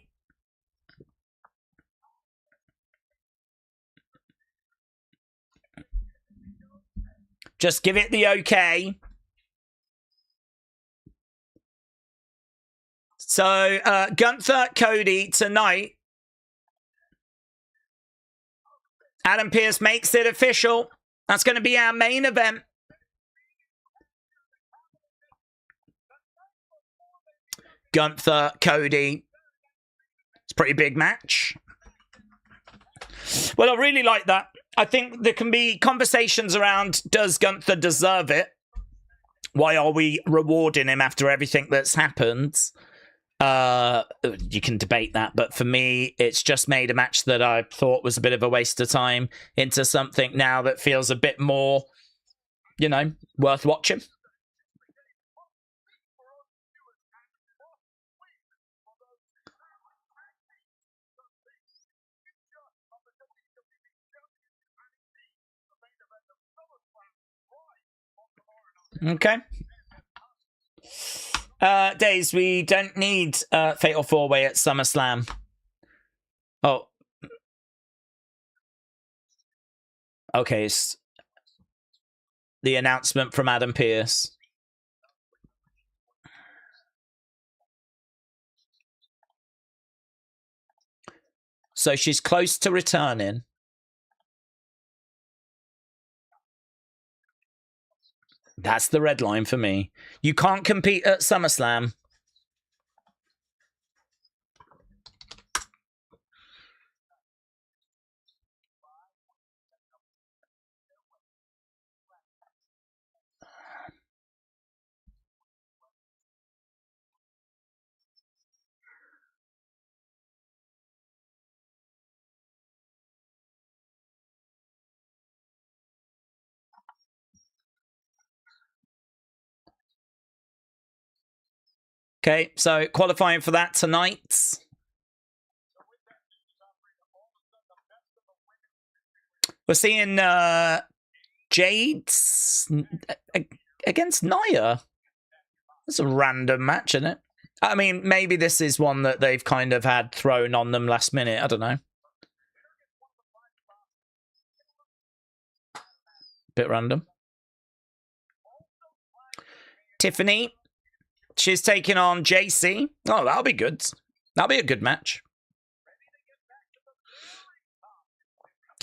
Just give it the okay. So, Gunther, Cody tonight. Adam Pearce makes it official. That's going to be our main event. Gunther, Cody. It's a pretty big match. Well, I really like that. I think there can be conversations around, does Gunther deserve it? Why are we rewarding him after everything that's happened? You can debate that, but for me, it's just made a match that I thought was a bit of a waste of time into something now that feels a bit more, you know, worth watching. Okay. Daze, we don't need Fatal 4-Way at SummerSlam. Oh. Okay, it's the announcement from Adam Pearce. So she's close to returning. That's the red line for me. You can't compete at SummerSlam. Okay, so qualifying for that tonight. We're seeing Jade against Nia. That's a random match, isn't it? I mean, maybe this is one that they've kind of had thrown on them last minute. I don't know. Bit random. Tiffany. She's taking on JC. Oh, that'll be good. That'll be a good match.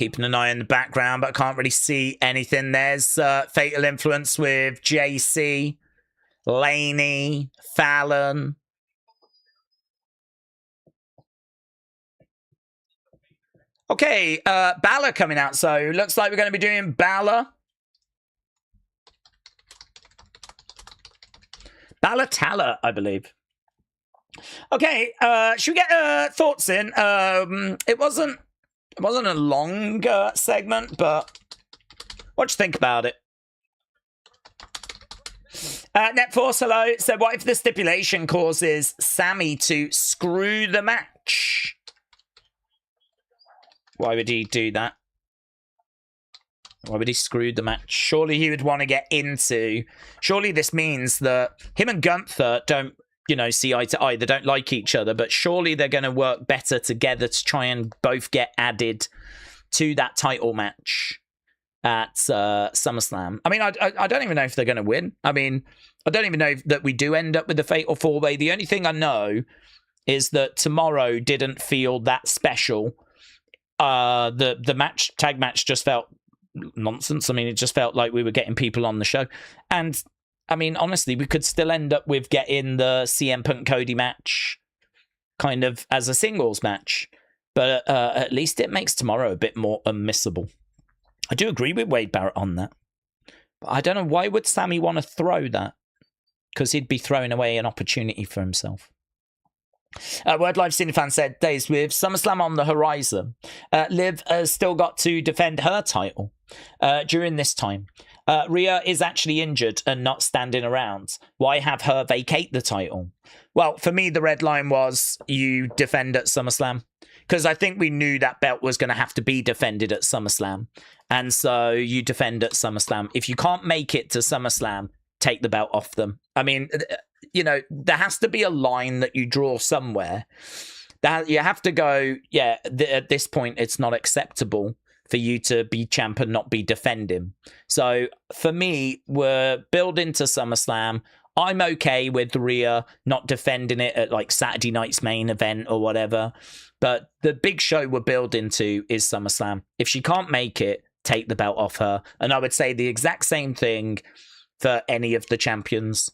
Keeping an eye in the background, but I can't really see anything. There's Fatal Influence with JC, Laney, Fallon. Okay, Balor coming out. So looks like we're going to be doing Balor. Balor Tala, I believe. Okay, should we get thoughts in? It wasn't a long segment, but what do you think about it? Netforce, hello. So what if the stipulation causes Sammy to screw the match? Why would he do that? Why would he screw the match? Surely he would want to get into... Surely this means that him and Gunther don't, you know, see eye to eye. They don't like each other, but surely they're going to work better together to try and both get added to that title match at SummerSlam. I mean, I don't even know if they're going to win. I mean, I don't even know that we do end up with the Fatal 4-Way. The only thing I know is that tomorrow didn't feel that special. The tag match just felt nonsense. I mean, it just felt like we were getting people on the show. And, I mean, honestly, we could still end up with getting the CM Punk Cody match kind of as a singles match. But at least it makes tomorrow a bit more unmissable. I do agree with Wade Barrett on that. But I don't know, why would Sammy want to throw that? Because he'd be throwing away an opportunity for himself. Word Live Cinefan said, Daze, with SummerSlam on the horizon, Liv has still got to defend her title during this time. Rhea is actually injured and not standing around. Why have her vacate the title? Well, for me, the red line was you defend at SummerSlam. Because I think we knew that belt was going to have to be defended at SummerSlam. And so you defend at SummerSlam. If you can't make it to SummerSlam, take the belt off them. I mean... You know, there has to be a line that you draw somewhere. That you have to go, yeah, at this point, it's not acceptable for you to be champ and not be defending. So for me, we're building to SummerSlam. I'm okay with Rhea not defending it at like Saturday night's main event or whatever. But the big show we're building to is SummerSlam. If she can't make it, take the belt off her. And I would say the exact same thing for any of the champions.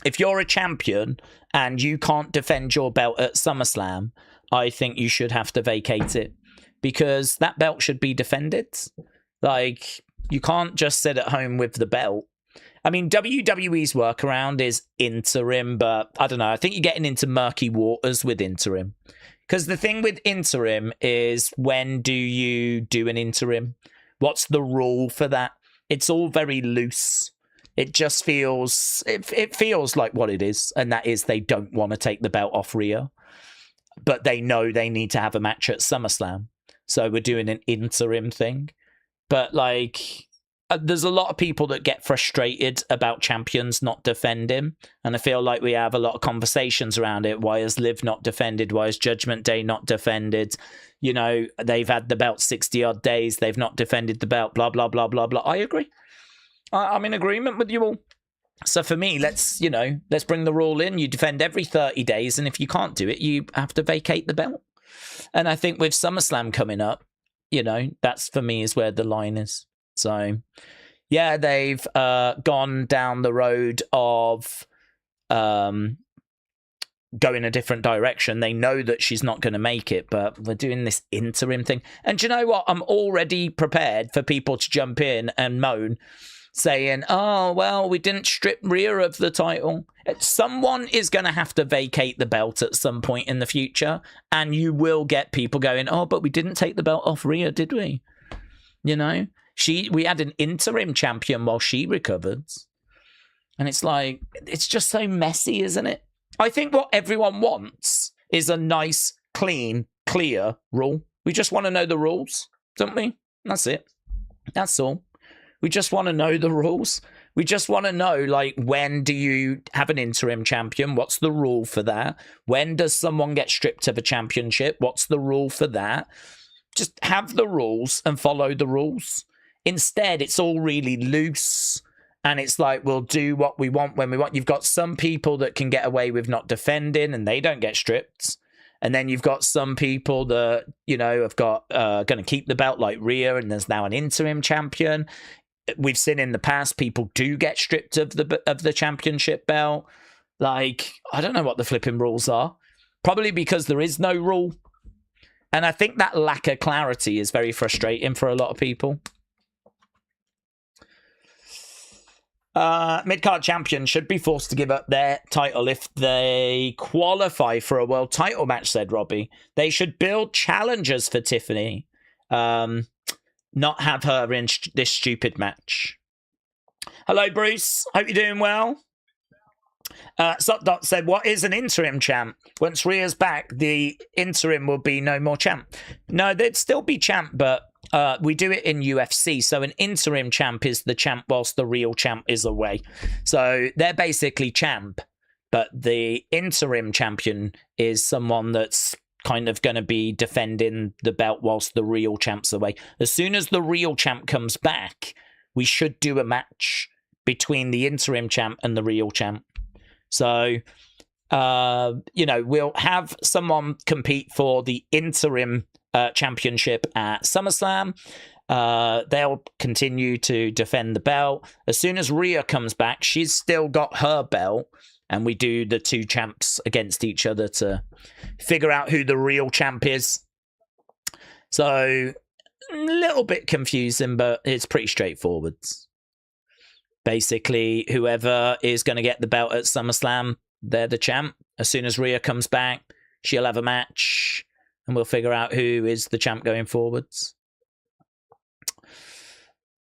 If you're a champion and you can't defend your belt at SummerSlam, I think you should have to vacate it because that belt should be defended. Like, you can't just sit at home with the belt. I mean, WWE's workaround is interim, but I don't know. I think you're getting into murky waters with interim. Because the thing with interim is, when do you do an interim? What's the rule for that? It's all very loose. It just feels, it feels like what it is, and that is they don't want to take the belt off Rhea, but they know they need to have a match at SummerSlam, so we're doing an interim thing. But, like, there's a lot of people that get frustrated about champions not defending, and I feel like we have a lot of conversations around it. Why is Liv not defended? Why is Judgment Day not defended? You know, they've had the belt 60-odd days, they've not defended the belt, blah, blah, blah, blah, blah. I agree. I'm in agreement with you all. So for me, let's bring the rule in. You defend every 30 days, and if you can't do it, you have to vacate the belt. And I think with SummerSlam coming up, you know, that's for me is where the line is. So, yeah, they've gone down the road of going a different direction. They know that she's not going to make it, but we're doing this interim thing. And do you know what? I'm already prepared for people to jump in and moan, saying, oh, well, we didn't strip Rhea of the title. Someone is going to have to vacate the belt at some point in the future, and you will get people going, oh, but we didn't take the belt off Rhea, did we? You know, we had an interim champion while she recovered. And it's like, it's just so messy, isn't it? I think what everyone wants is a nice, clean, clear rule. We just want to know the rules, don't we? That's it. That's all. We just want to know the rules. We just want to know, like, when do you have an interim champion? What's the rule for that? When does someone get stripped of a championship? What's the rule for that? Just have the rules and follow the rules. Instead, it's all really loose. And it's like, we'll do what we want when we want. You've got some people that can get away with not defending and they don't get stripped. And then you've got some people that, you know, have got going to keep the belt like Rhea, and there's now an interim champion. We've seen in the past people do get stripped of the championship belt. Like, I don't know what the flipping rules are. Probably because there is no rule. And I think that lack of clarity is very frustrating for a lot of people. Mid-card champion should be forced to give up their title if they qualify for a world title match, said Robbie. They should build challengers for Tiffany. Not have her in this stupid match. Hello, Bruce. Hope you're doing well. Sutdot said, what is an interim champ? Once Rhea's back, the interim will be no more champ. No, they'd still be champ, but we do it in UFC. So an interim champ is the champ whilst the real champ is away. So they're basically champ, but the interim champion is someone that's kind of going to be defending the belt whilst the real champ's away. As soon as the real champ comes back, we should do a match between the interim champ and the real champ. So, you know, we'll have someone compete for the interim championship at SummerSlam. They'll continue to defend the belt. As soon as Rhea comes back, she's still got her belt. And we do the two champs against each other to figure out who the real champ is. So, a little bit confusing, but it's pretty straightforward. Basically, whoever is going to get the belt at SummerSlam, they're the champ. As soon as Rhea comes back, she'll have a match, and we'll figure out who is the champ going forwards.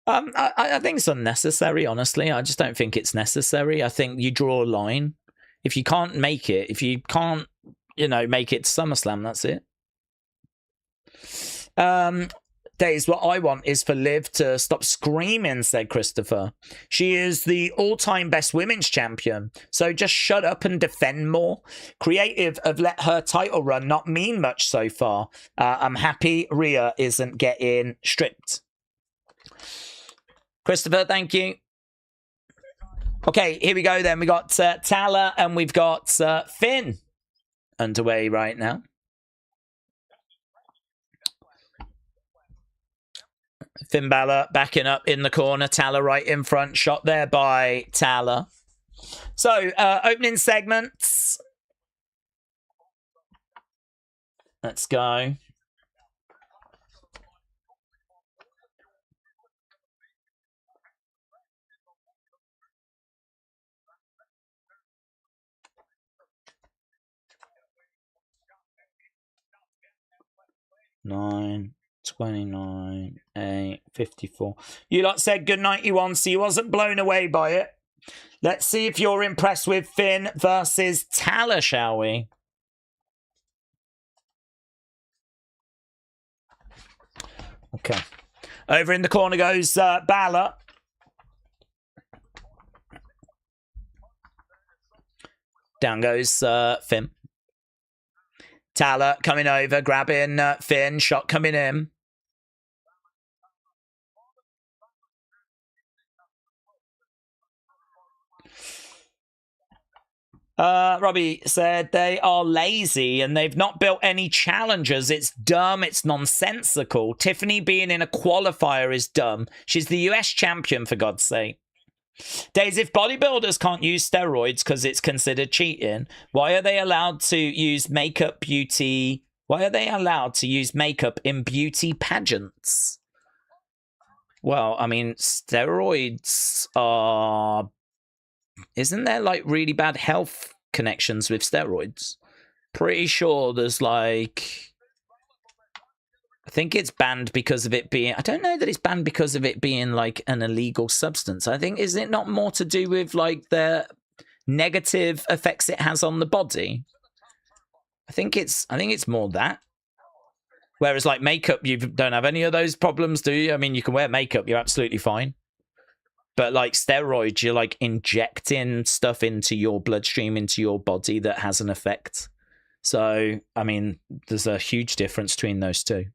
I think it's unnecessary, honestly. I just don't think it's necessary. I think you draw a line. If you can't make it, if you can't, you know, make it to SummerSlam, that's it. Daze, what I want is for Liv to stop screaming, said Christopher. She is the all-time best women's champion, so just shut up and defend more. Creative have let her title run not mean much so far. I'm happy Rhea isn't getting stripped. Christopher, thank you. Okay, here we go then. We got Tala and we've got Finn underway right now. Finn Balor backing up in the corner. Tala right in front. Shot there by Tala. So, opening segments. Let's go. Nine. 29, 8, 54. You lot said good night, you so you wasn't blown away by it. Let's see if you're impressed with Finn versus Tala, shall we? Okay. Over in the corner goes Balor. Down goes Finn. Tala coming over, grabbing Finn. Shot coming in. Robbie said they are lazy and they've not built any challengers. It's dumb. It's nonsensical. Tiffany being in a qualifier is dumb. She's the US champion, for God's sake. Days, if bodybuilders can't use steroids because it's considered cheating, why are they allowed to use makeup beauty? Why are they allowed to use makeup in beauty pageants? Well, I mean, steroids are... Isn't there, like, really bad health connections with steroids? Pretty sure there's, like... I think it's banned because of it being... I don't know that it's banned because of it being, like, an illegal substance. I think, is it not more to do with, like, the negative effects it has on the body? I think it's more that. Whereas, like, makeup, you don't have any of those problems, do you? I mean, you can wear makeup, you're absolutely fine. But, like, steroids, you're, like, injecting stuff into your bloodstream, into your body that has an effect. So, I mean, there's a huge difference between those two.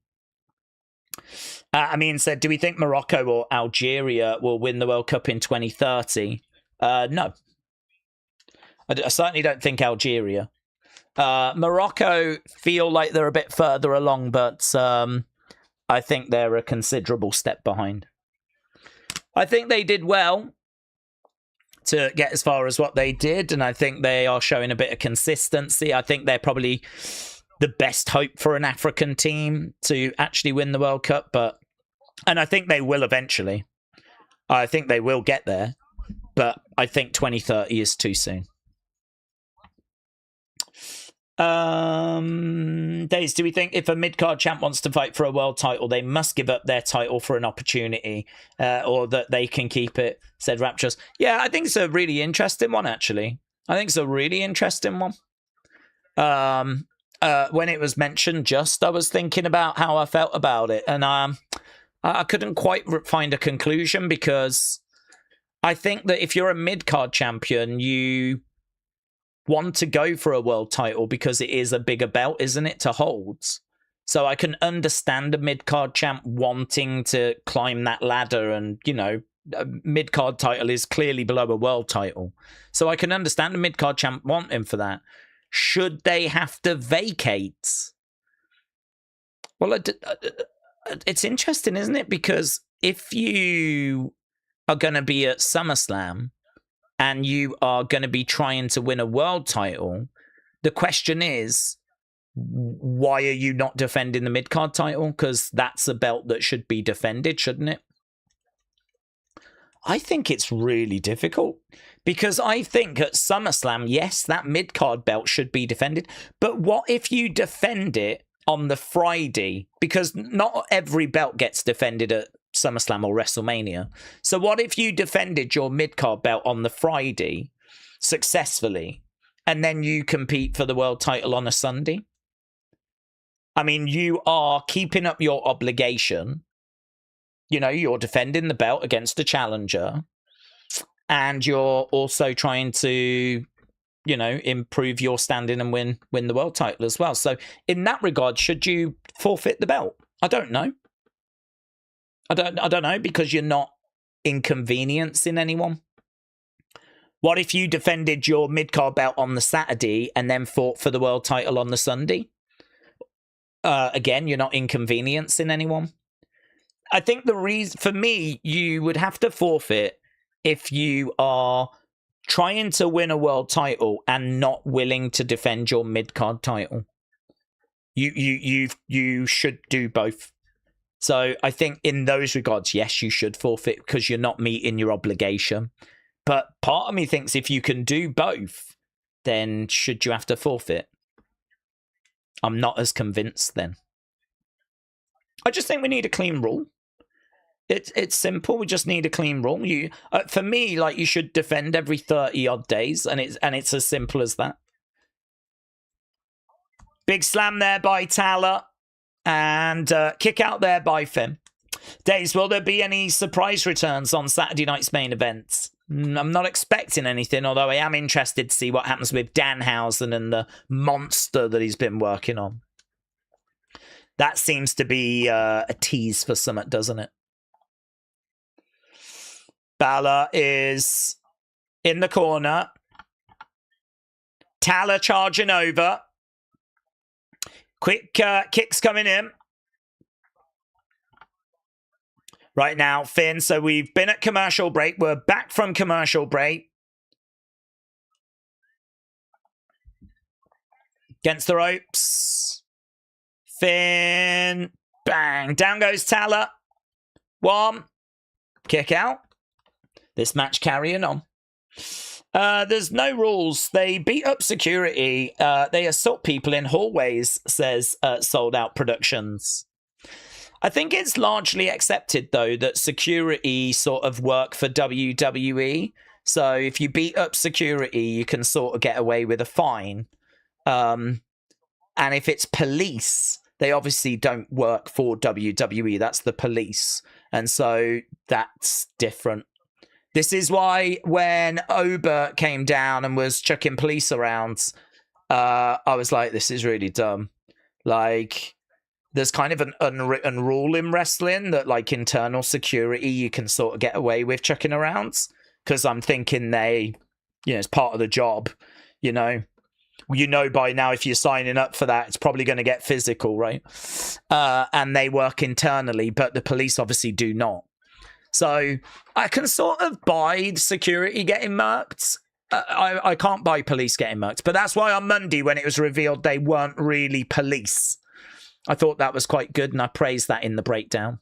Amin said, do we think Morocco or Algeria will win the World Cup in 2030? No. I certainly don't think Algeria. Morocco feel like they're a bit further along, but I think they're a considerable step behind. I think they did well to get as far as what they did, and I think they are showing a bit of consistency. I think they're probably the best hope for an African team to actually win the World Cup, and I think they will eventually. I think they will get there, but I think 2030 is too soon. Daze, do we think if a mid-card champ wants to fight for a world title, they must give up their title for an opportunity, or that they can keep it, said Raptures? Yeah, I think it's a really interesting one, actually. I think it's a really interesting one. When it was mentioned I was thinking about how I felt about it, and I couldn't quite find a conclusion, because I think that if you're a mid-card champion, you want to go for a world title because it is a bigger belt, isn't it, to hold? So I can understand a mid-card champ wanting to climb that ladder, and, you know, a mid-card title is clearly below a world title. So I can understand a mid-card champ wanting for that. Should they have to vacate? Well, it's interesting, isn't it? Because if you are going to be at SummerSlam and you are going to be trying to win a world title, the question is, why are you not defending the mid-card title? Because that's a belt that should be defended, shouldn't it? I think it's really difficult, because I think at SummerSlam, yes, that mid-card belt should be defended. But what if you defend it on the Friday? Because not every belt gets defended at SummerSlam or WrestleMania. So what if you defended your mid-card belt on the Friday successfully, and then you compete for the world title on a Sunday? I mean, you are keeping up your obligation. You know, you're defending the belt against a challenger, and you're also trying to, you know, improve your standing and win the world title as well. So in that regard, should you forfeit the belt? I don't know. I don't know, because you're not inconveniencing anyone. What if you defended your mid-card belt on the Saturday and then fought for the world title on the Sunday? Again, you're not inconveniencing anyone. I think the reason, for me, you would have to forfeit if you are trying to win a world title and not willing to defend your mid-card title. You should do both. So I think in those regards, yes, you should forfeit, because you're not meeting your obligation. But part of me thinks if you can do both, then should you have to forfeit? I'm not as convinced then. I just think we need a clean rule. It's simple. We just need a clean rule. For me, like, you should defend every 30 odd days, and it's as simple as that. Big slam there by Tala. And kick out there by Finn. Daze, will there be any surprise returns on Saturday night's main events? I'm not expecting anything, although I am interested to see what happens with Danhausen and the monster that he's been working on. That seems to be a tease for Summit, doesn't it? Balor is in the corner. Tala charging over. Quick kicks coming in. Right now, Finn. So we've been at commercial break. We're back from commercial break. Against the ropes. Finn. Bang. Down goes Tala. One. Kick out. This match carrying on. There's no rules. They beat up security. They assault people in hallways, says Sold Out Productions. I think it's largely accepted, though, that security sort of work for WWE. So if you beat up security, you can sort of get away with a fine. And if it's police, they obviously don't work for WWE. That's the police. And so that's different. This is why when Oba came down and was chucking police around, I was like, this is really dumb. Like, there's kind of an unwritten rule in wrestling that, like, internal security you can sort of get away with chucking around. Because I'm thinking it's part of the job, you know. You know by now if you're signing up for that, it's probably going to get physical, right? And they work internally, but the police obviously do not. So I can sort of buy security getting murked. I can't buy police getting murked. But that's why on Monday, when it was revealed they weren't really police, I thought that was quite good, and I praised that in the breakdown.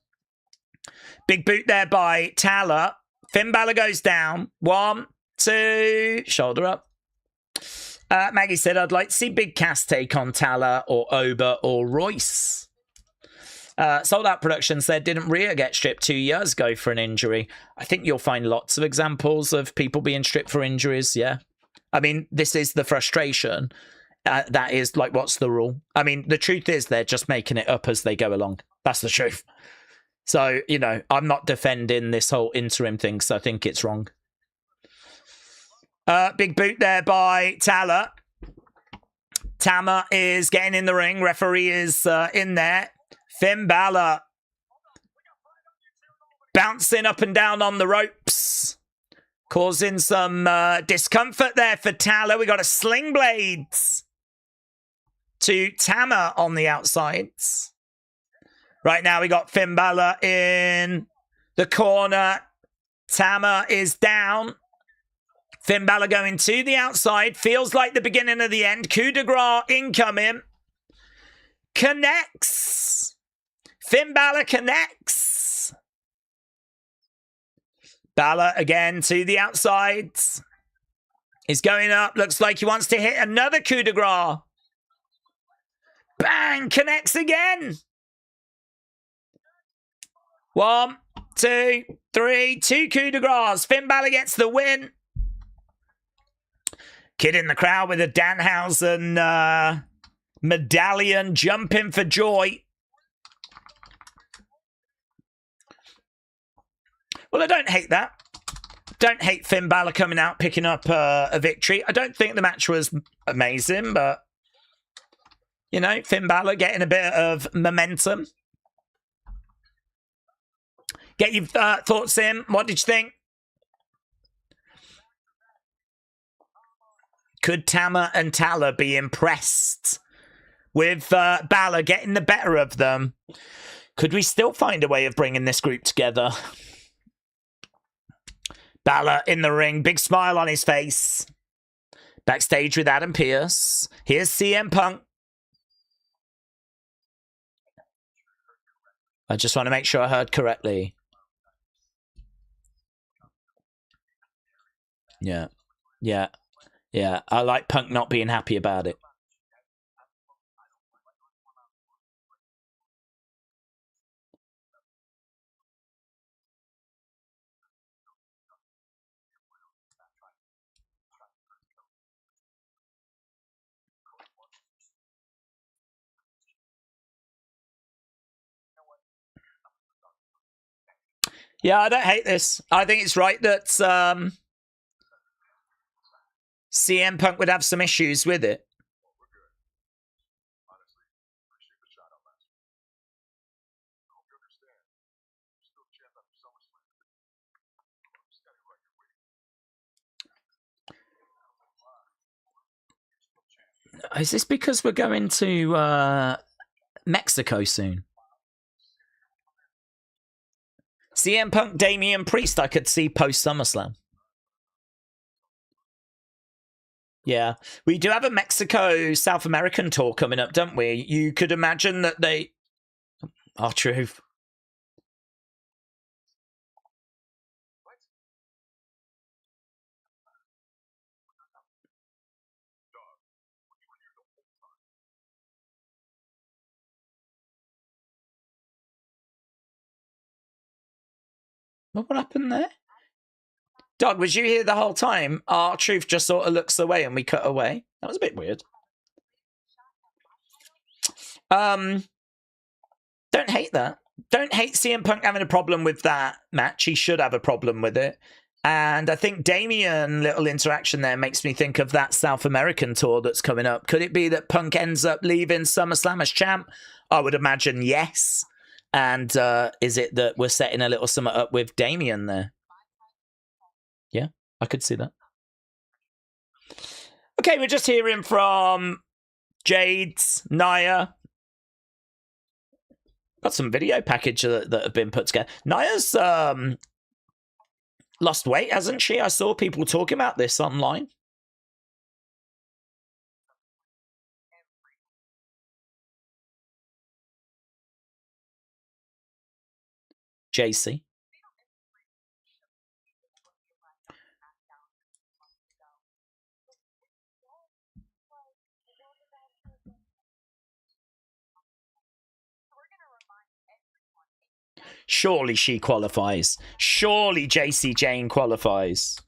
Big boot there by Tala. Finn Balor goes down. 1, 2, shoulder up. Maggie said, I'd like to see Big Cass take on Tala or Oba or Royce. Sold Out Productions said, didn't Rhea get stripped 2 years ago for an injury? I think you'll find lots of examples of people being stripped for injuries, yeah. I mean, this is the frustration. That is, like, what's the rule? I mean, the truth is they're just making it up as they go along. That's the truth. So, you know, I'm not defending this whole interim thing, because I think it's wrong. Big boot there by Tala. Tama is getting in the ring. Referee is in there. Finn Balor bouncing up and down on the ropes, causing some discomfort there for Tala. We got a sling blades to Tama on the outsides. Right now we got Finn Balor in the corner. Tama is down. Finn Balor going to the outside. Feels like the beginning of the end. Coup de grace incoming. Connects. Finn Balor connects. Balor again to the outside. He's going up. Looks like he wants to hit another coup de grace. Bang! Connects again. 1, 2, 3. 2 coup de grace. Finn Balor gets the win. Kid in the crowd with a Danhausen medallion, jumping for joy. Well, I don't hate that. Don't hate Finn Balor coming out, picking up a victory. I don't think the match was amazing, but, you know, Finn Balor getting a bit of momentum. Get your thoughts in. What did you think? Could Tama and Tala be impressed with Balor getting the better of them? Could we still find a way of bringing this group together? Balor in the ring, big smile on his face. Backstage with Adam Pearce. Here's CM Punk. I just want to make sure I heard correctly. Yeah. Yeah. Yeah, I like Punk not being happy about it. Yeah, I don't hate this. I think it's right that CM Punk would have some issues with it. Is this because we're going to Mexico soon? CM Punk, Damian Priest, I could see post SummerSlam. Yeah, we do have a Mexico South American tour coming up, don't we? You could imagine that they are true. What happened there? Doug, was you here the whole time? Our truth just sort of looks away and we cut away. That was a bit weird. Don't hate that. Don't hate CM Punk having a problem with that match. He should have a problem with it. And I think Damian, little interaction there, makes me think of that South American tour that's coming up. Could it be that Punk ends up leaving SummerSlam as champ? I would imagine yes. And is it that we're setting a little something up with Damian there? Yeah, I could see that. Okay. Okay, we're just hearing from Jade, Nia. Got some video package that have been put together. Nia's lost weight, hasn't she? I saw people talking about this online. JC. Surely she qualifies. Surely JC Jane qualifies.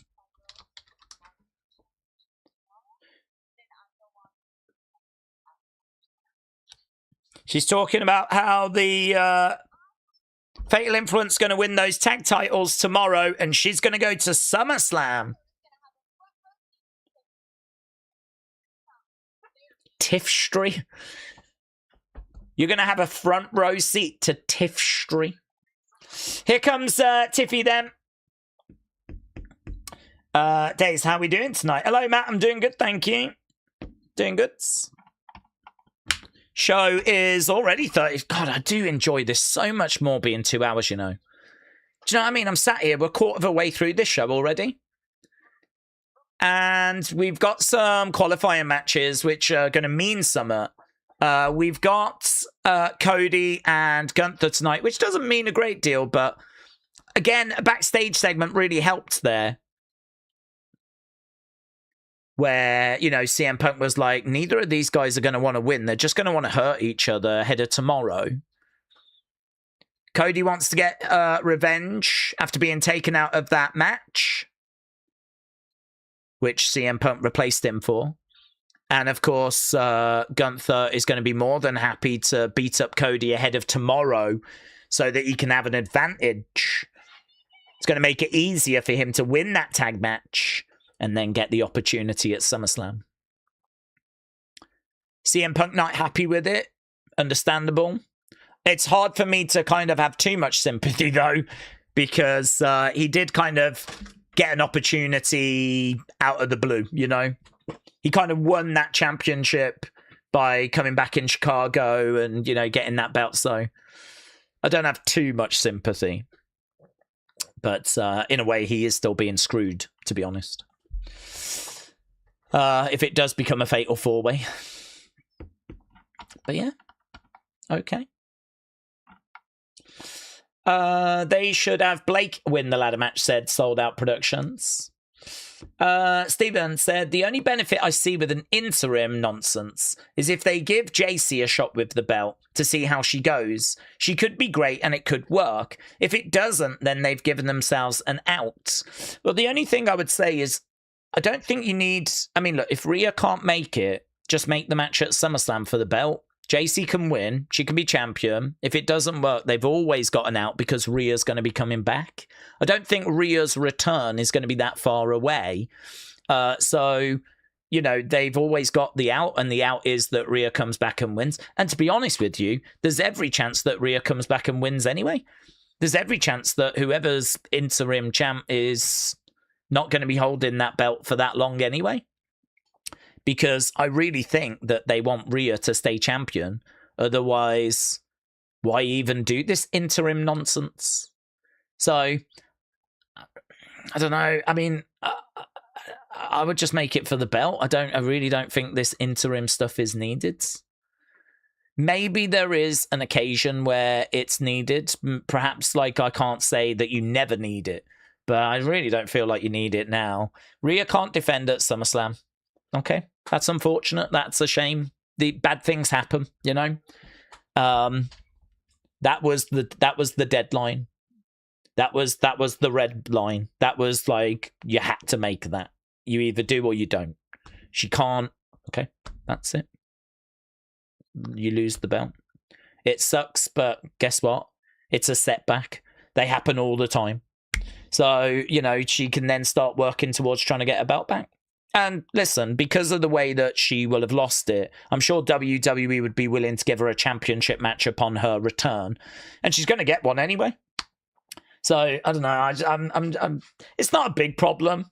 She's talking about how the Fatal Influence is going to win those tag titles tomorrow, and she's going to go to SummerSlam. Tiffstry. You're going to have a front row seat to Tiffstry. Here comes Tiffy then. Daze, how are we doing tonight? Hello, Matt. I'm doing good, thank you. Doing good. Show is already 30. God, I do enjoy this so much more being 2 hours, you know. Do you know what I mean? I'm sat here. We're a quarter of a way through this show already. And we've got some qualifying matches, which are going to mean something. We've got Cody and Gunther tonight, which doesn't mean a great deal, but again, a backstage segment really helped there. Where, you know, CM Punk was like, neither of these guys are going to want to win. They're just going to want to hurt each other ahead of tomorrow. Cody wants to get revenge after being taken out of that match, which CM Punk replaced him for. And, of course, Gunther is going to be more than happy to beat up Cody ahead of tomorrow so that he can have an advantage. It's going to make it easier for him to win that tag match and then get the opportunity at SummerSlam. CM Punk not happy with it. Understandable. It's hard for me to kind of have too much sympathy, though, because he did kind of get an opportunity out of the blue, you know? He kind of won that championship by coming back in Chicago and, you know, getting that belt. So I don't have too much sympathy. But in a way, he is still being screwed, to be honest. If it does become a fatal 4-way. But yeah. Okay. They should have Blake win the ladder match, said Sold Out Productions. Steven said, the only benefit I see with an interim nonsense is if they give JC a shot with the belt to see how she goes. She could be great and it could work. If it doesn't, then they've given themselves an out. Well, the only thing I would say is, I don't think you need... I mean, look, if Rhea can't make it, just make the match at SummerSlam for the belt. JC can win. She can be champion. If it doesn't work, they've always got an out because Rhea's going to be coming back. I don't think Rhea's return is going to be that far away. So, you know, they've always got the out, and the out is that Rhea comes back and wins. And to be honest with you, there's every chance that Rhea comes back and wins anyway. There's every chance that whoever's interim champ is not going to be holding that belt for that long anyway. Because I really think that they want Rhea to stay champion. Otherwise, why even do this interim nonsense? So, I don't know. I mean, I would just make it for the belt. I really don't think this interim stuff is needed. Maybe there is an occasion where it's needed. Perhaps, like, I can't say that you never need it. But I really don't feel like you need it now. Rhea can't defend at SummerSlam. Okay, that's unfortunate. That's a shame. The bad things happen, you know. That was the deadline. That was the red line. That was like, you had to make that. You either do or you don't. She can't. Okay, that's it. You lose the belt. It sucks, but guess what? It's a setback. They happen all the time. So, you know, she can then start working towards trying to get a belt back. And listen, because of the way that she will have lost it, I'm sure WWE would be willing to give her a championship match upon her return, and she's going to get one anyway. So I don't know. I'm it's not a big problem.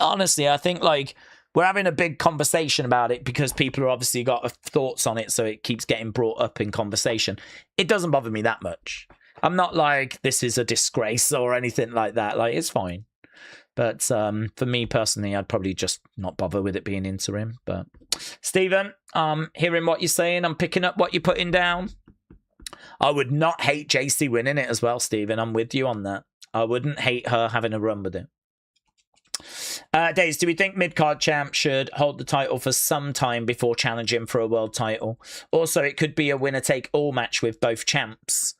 Honestly, I think like we're having a big conversation about it because people are obviously got thoughts on it, so it keeps getting brought up in conversation. It doesn't bother me that much. I'm not like, this is a disgrace or anything like that. Like, it's fine. But for me personally, I'd probably just not bother with it being interim. But Stephen, hearing what you're saying, I'm picking up what you're putting down. I would not hate JC winning it as well, Stephen. I'm with you on that. I wouldn't hate her having a run with it. Daze, do we think mid-card champ should hold the title for some time before challenging for a world title? Also, it could be a winner-take-all match with both champs.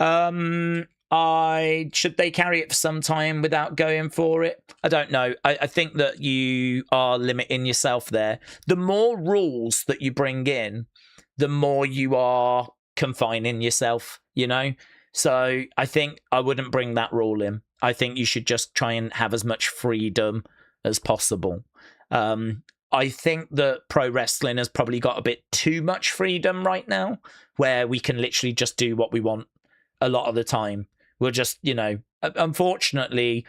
Should they carry it for some time without going for it? I don't know. I think that you are limiting yourself there. The more rules that you bring in, the more you are confining yourself, you know? So I think I wouldn't bring that rule in. I think you should just try and have as much freedom as possible. I think that pro wrestling has probably got a bit too much freedom right now, where we can literally just do what we want a lot of the time. We'll just, you know, unfortunately,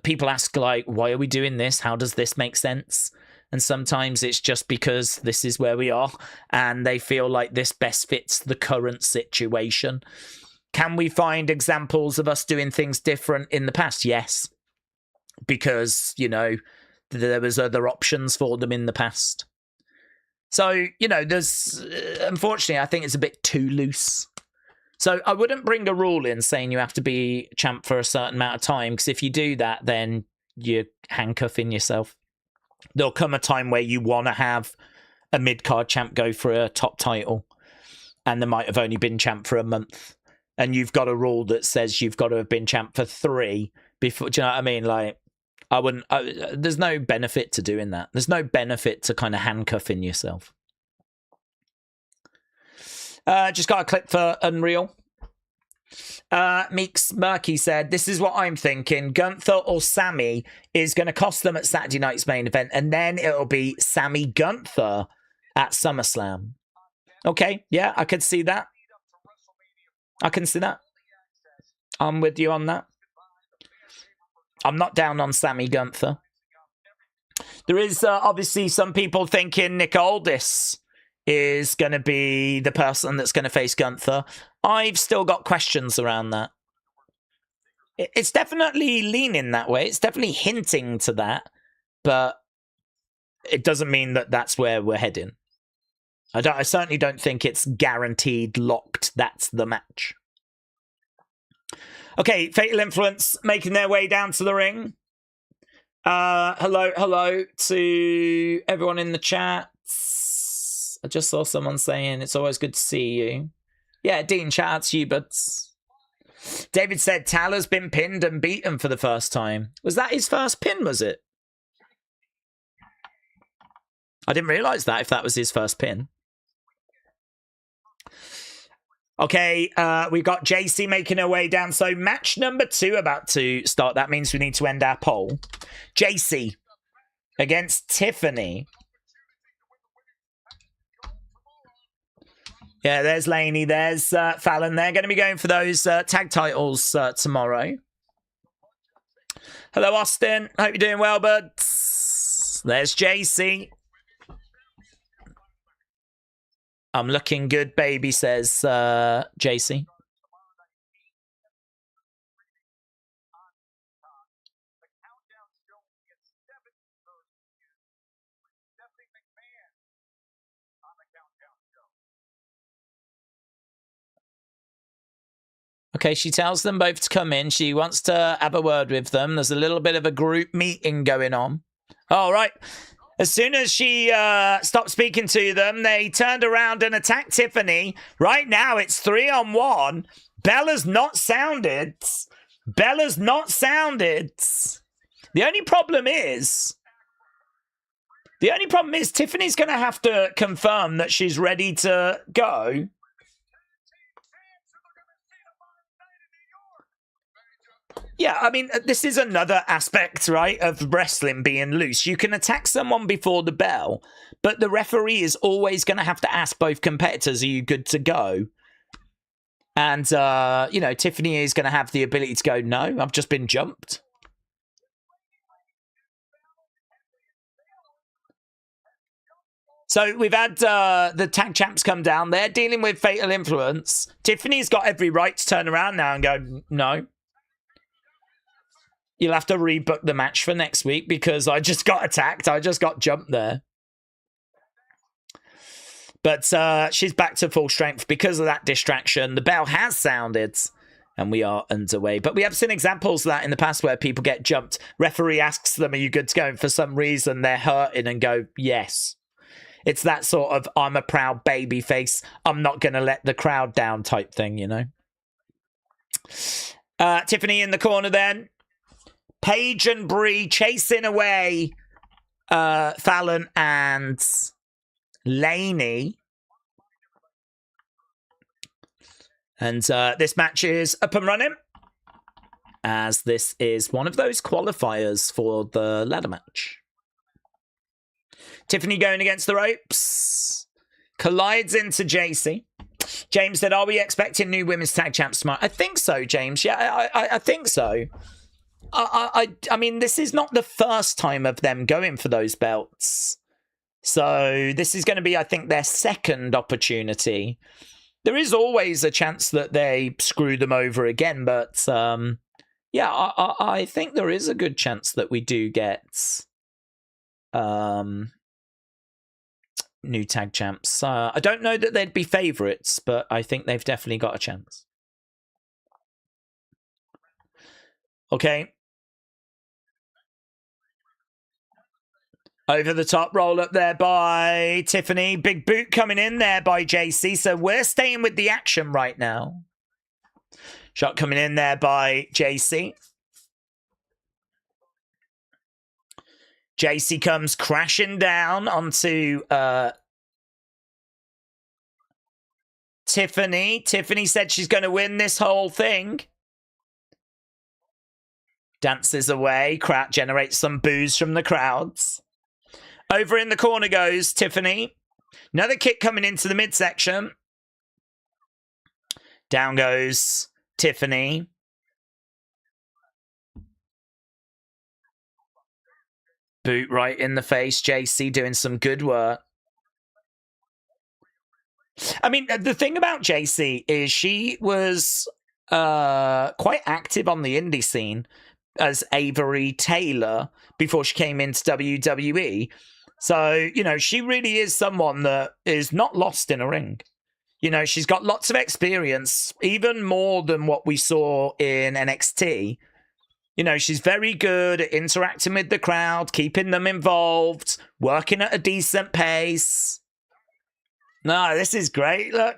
people ask, like, why are we doing this? How does this make sense? And sometimes it's just because this is where we are and they feel like this best fits the current situation. Can we find examples of us doing things different in the past? Yes. Because, you know, there was other options for them in the past. So, you know, there's, unfortunately, I think it's a bit too loose. So I wouldn't bring a rule in saying you have to be champ for a certain amount of time, because if you do that, then you're handcuffing yourself. There'll come a time where you want to have a mid-card champ go for a top title, and they might have only been champ for a month. And you've got a rule that says you've got to have been champ for 3 before. Do you know what I mean? Like, I wouldn't. There's no benefit to doing that. There's no benefit to kind of handcuffing yourself. Just got a clip for Unreal. Meeks Murky said, "This is what I'm thinking. Gunther or Sammy is going to cost them at Saturday night's main event, and then it'll be Sammy Gunther at SummerSlam." Okay, yeah, I could see that. I can see that. I'm with you on that. I'm not down on Sammy Gunther. There is obviously some people thinking Nick Aldis is going to be the person that's going to face Gunther. I've still got questions around that. It's definitely leaning that way. It's definitely hinting to that. But it doesn't mean that that's where we're heading. I certainly don't think it's guaranteed, locked. That's the match. Okay, Fatal Influence making their way down to the ring. Hello to everyone in the chat. I just saw someone saying it's always good to see you. Yeah, Dean, shout out to you, buds. David said Taylor's been pinned and beaten for the first time. Was that his first pin, was it? I didn't realise that, if that was his first pin. Okay, we've got JC making her way down. So match number 2 about to start. That means we need to end our poll. JC against Tiffany. Yeah, there's Laney. There's Fallon. They're going to be going for those tag titles tomorrow. Hello, Austin. Hope you're doing well, buds. There's JC. I'm looking good, baby, says JC. Okay, she tells them both to come in. She wants to have a word with them. There's a little bit of a group meeting going on. All right. As soon as she stopped speaking to them, they turned around and attacked Tiffany. Right now, it's 3-on-1. Bella's not sounded. Bella's not sounded. The only problem is Tiffany's going to have to confirm that she's ready to go. Yeah, I mean, this is another aspect, right, of wrestling being loose. You can attack someone before the bell, but the referee is always going to have to ask both competitors, are you good to go? And, you know, Tiffany is going to have the ability to go, no, I've just been jumped. So we've had the tag champs come down. They're dealing with Fatal Influence. Tiffany's got every right to turn around now and go, no. You'll have to rebook the match for next week because I just got attacked. I just got jumped there. But she's back to full strength because of that distraction. The bell has sounded and we are underway. But we have seen examples of that in the past where people get jumped. Referee asks them, are you good to go? And for some reason, they're hurting and go, yes. It's that sort of, I'm a proud baby face. I'm not going to let the crowd down type thing, you know. Tiffany in the corner then. Paige and Bree chasing away Fallon and Laney. And this match is up and running, as this is one of those qualifiers for the ladder match. Tiffany going against the ropes. Collides into JC. James said, are we expecting new women's tag champs tomorrow? I think so, James. Yeah, I think so. I mean, this is not the first time of them going for those belts. So this is going to be, I think, their second opportunity. There is always a chance that they screw them over again, but yeah, I think there is a good chance that we do get new tag champs. I don't know that they'd be favourites, but I think they've definitely got a chance. Okay. Over the top roll up there by Tiffany. Big boot coming in there by JC. So we're staying with the action right now. Shot coming in there by JC. JC comes crashing down onto Tiffany. Tiffany said she's going to win this whole thing. Dances away. Crowd generates some boos from the crowds. Over in the corner goes Tiffany. Another kick coming into the midsection. Down goes Tiffany. Boot right in the face. JC doing some good work. I mean, the thing about JC is she was quite active on the indie scene as Avery Taylor before she came into WWE. So, you know, she really is someone that is not lost in a ring. You know, she's got lots of experience, even more than what we saw in NXT. You know, she's very good at interacting with the crowd, keeping them involved, working at a decent pace. No, this is great. Look,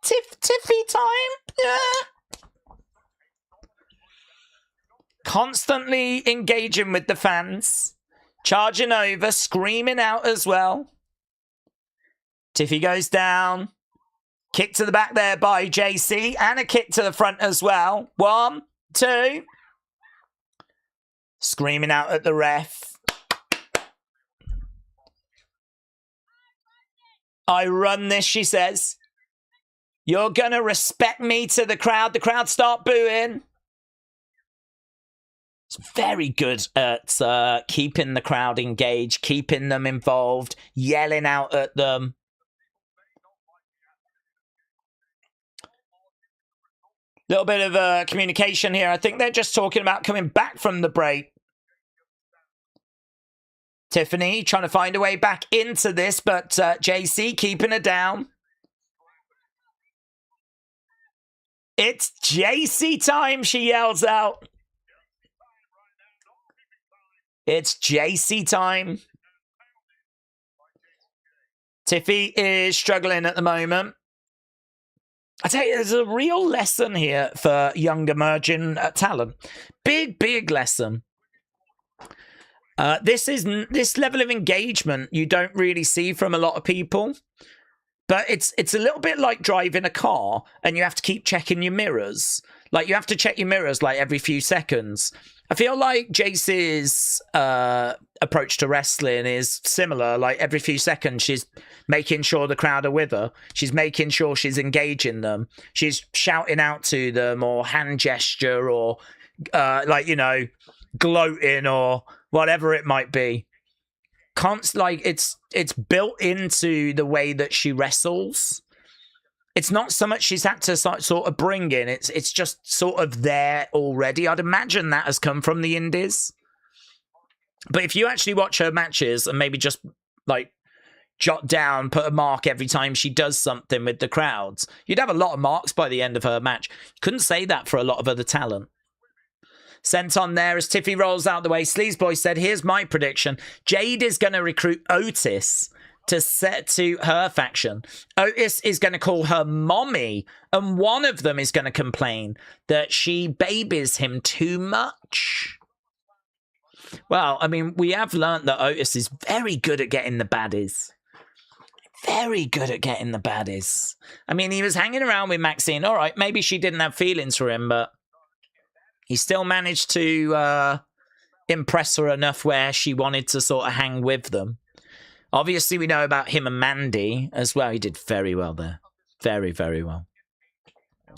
Tiffy time. Yeah. Constantly engaging with the fans. Charging over, screaming out as well. Tiffy goes down. Kick to the back there by JC. And a kick to the front as well. 1, 2. Screaming out at the ref. I run this, she says. You're going to respect me to the crowd. The crowd start booing. It's very good at keeping the crowd engaged, keeping them involved, yelling out at them. Little bit of communication here. I think they're just talking about coming back from the break. Tiffany trying to find a way back into this, but JC keeping her down. It's JC time, she yells out. It's JC time. Tiffy is struggling at the moment. I tell you, there's a real lesson here for young emerging talent. Big lesson. This level of engagement you don't really see from a lot of people. But it's a little bit like driving a car and you have to keep checking your mirrors. Like, you have to check your mirrors like every few seconds. I feel like JC's approach to wrestling is similar. Like, every few seconds, she's making sure the crowd are with her. She's making sure she's engaging them. She's shouting out to them or hand gesture or, like, you know, gloating or whatever it might be. like it's built into the way that she wrestles. It's not so much she's had to sort of bring in. It's just sort of there already. I'd imagine that has come from the indies. But if you actually watch her matches and maybe just like jot down, put a mark every time she does something with the crowds, you'd have a lot of marks by the end of her match. Couldn't say that for a lot of other talent. Sent on there as Tiffy rolls out the way. Sleazeboy said, here's my prediction. Jade is going to recruit Otis to set to her faction. Otis is going to call her mommy, and one of them is going to complain that she babies him too much. Well, I mean, we have learned that Otis is very good at getting the baddies. Very good at getting the baddies. I mean, he was hanging around with Maxine. All right, maybe she didn't have feelings for him, but he still managed to impress her enough where she wanted to sort of hang with them. Obviously, we know about him and Mandy as well. He did very well there. Very, very well.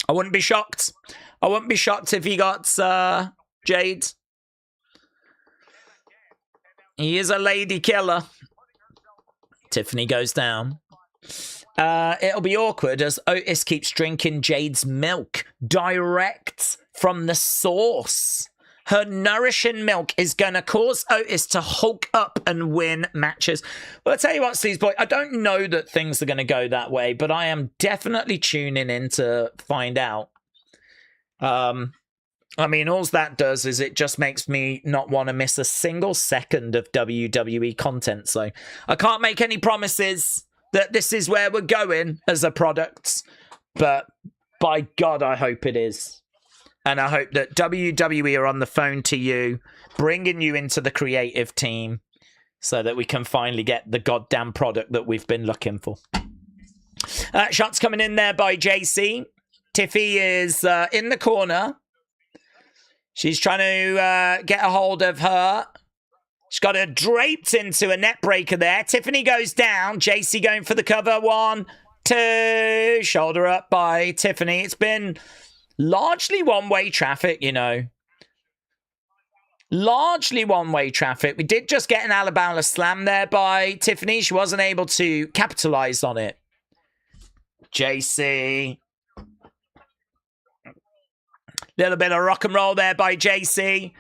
I wouldn't be shocked. I wouldn't be shocked if he got Jade. He is a lady killer. Tiffany goes down. It'll be awkward as Otis keeps drinking Jade's milk direct from the source. Her nourishing milk is going to cause Otis to hulk up and win matches. Well, I'll tell you what, Sleazeboy, I don't know that things are going to go that way, but I am definitely tuning in to find out. I mean, all that does is it just makes me not want to miss a single second of WWE content. So I can't make any promises that this is where we're going as a product, but by God, I hope it is. And I hope that WWE are on the phone to you, bringing you into the creative team so that we can finally get the goddamn product that we've been looking for. Shots coming in there by JC. Tiffy is in the corner. She's trying to get a hold of her. She's got her draped into a net breaker there. Tiffany goes down. JC going for the cover. 1, 2. Shoulder up by Tiffany. It's been largely one-way traffic, you know. Largely one-way traffic. We did just get an Alabama slam there by Tiffany. She wasn't able to capitalize on it. JC. Little bit of rock and roll there by JC.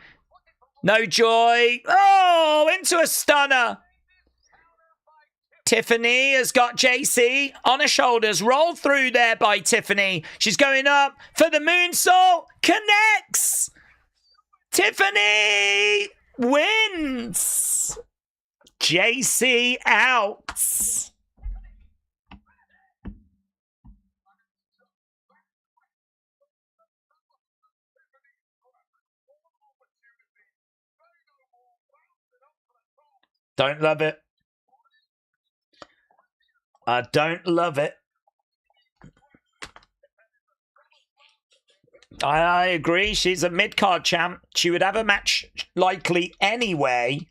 No joy. Oh, into a stunner. Tiffany has got JC on her shoulders. Rolled through there by Tiffany. She's going up for the moonsault. Connects. Tiffany wins. JC out. Don't love it. I don't love it. I agree. She's a mid-card champ. She would have a match likely anyway.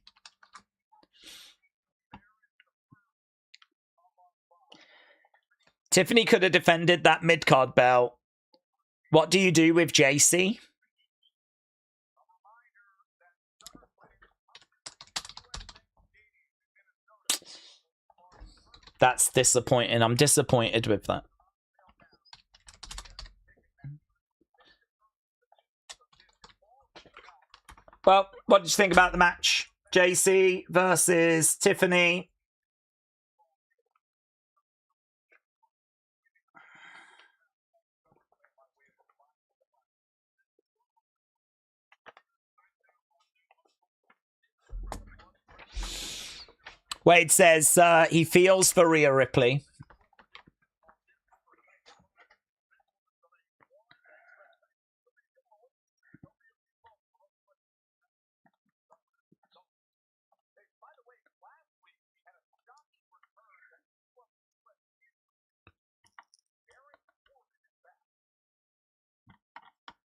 Tiffany could have defended that mid-card belt. What do you do with JC? That's disappointing. I'm disappointed with that. Well, what did you think about the match? JC versus Tiffany. Wade says he feels for Rhea Ripley.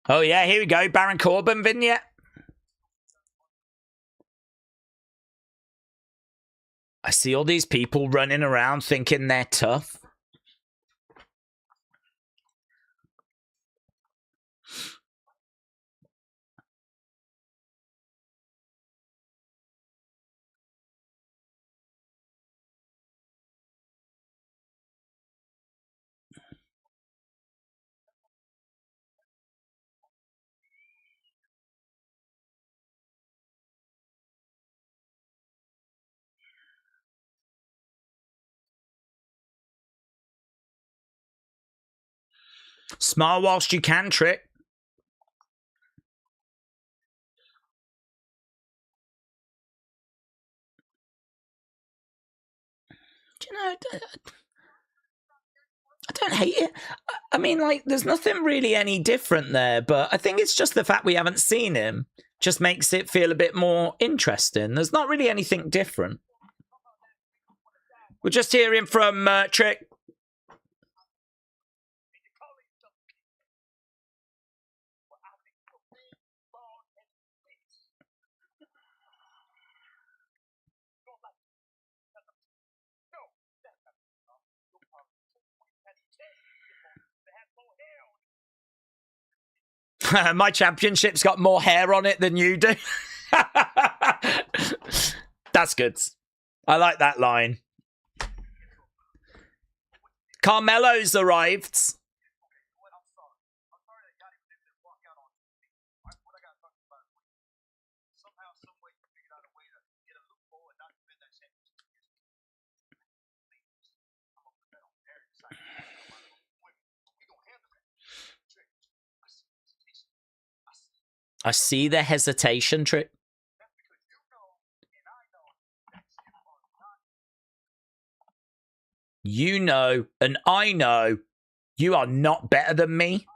Oh, yeah, here we go. Baron Corbin vignette. I see all these people running around thinking they're tough. Smile whilst you can, Trick. Do you know, I don't hate it. I mean, like, there's nothing really any different there, but I think it's just the fact we haven't seen him just makes it feel a bit more interesting. There's not really anything different. We're just hearing from Trick. My championship's got more hair on it than you do. That's good. I like that line. Carmelo's arrived. I see the hesitation, Trick. You know, and I know, you are not better than me.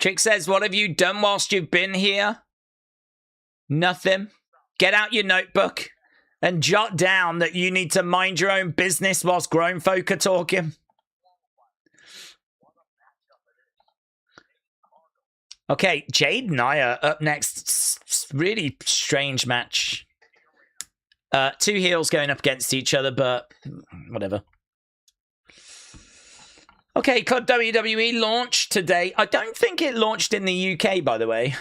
Trick says, what have you done whilst you've been here? Nothing. Get out your notebook and jot down that you need to mind your own business whilst grown folk are talking. Okay, Jade and Nia up next. Really strange match. Two heels going up against each other, but whatever. Okay, could WWE launch today? I don't think it launched in the UK, by the way.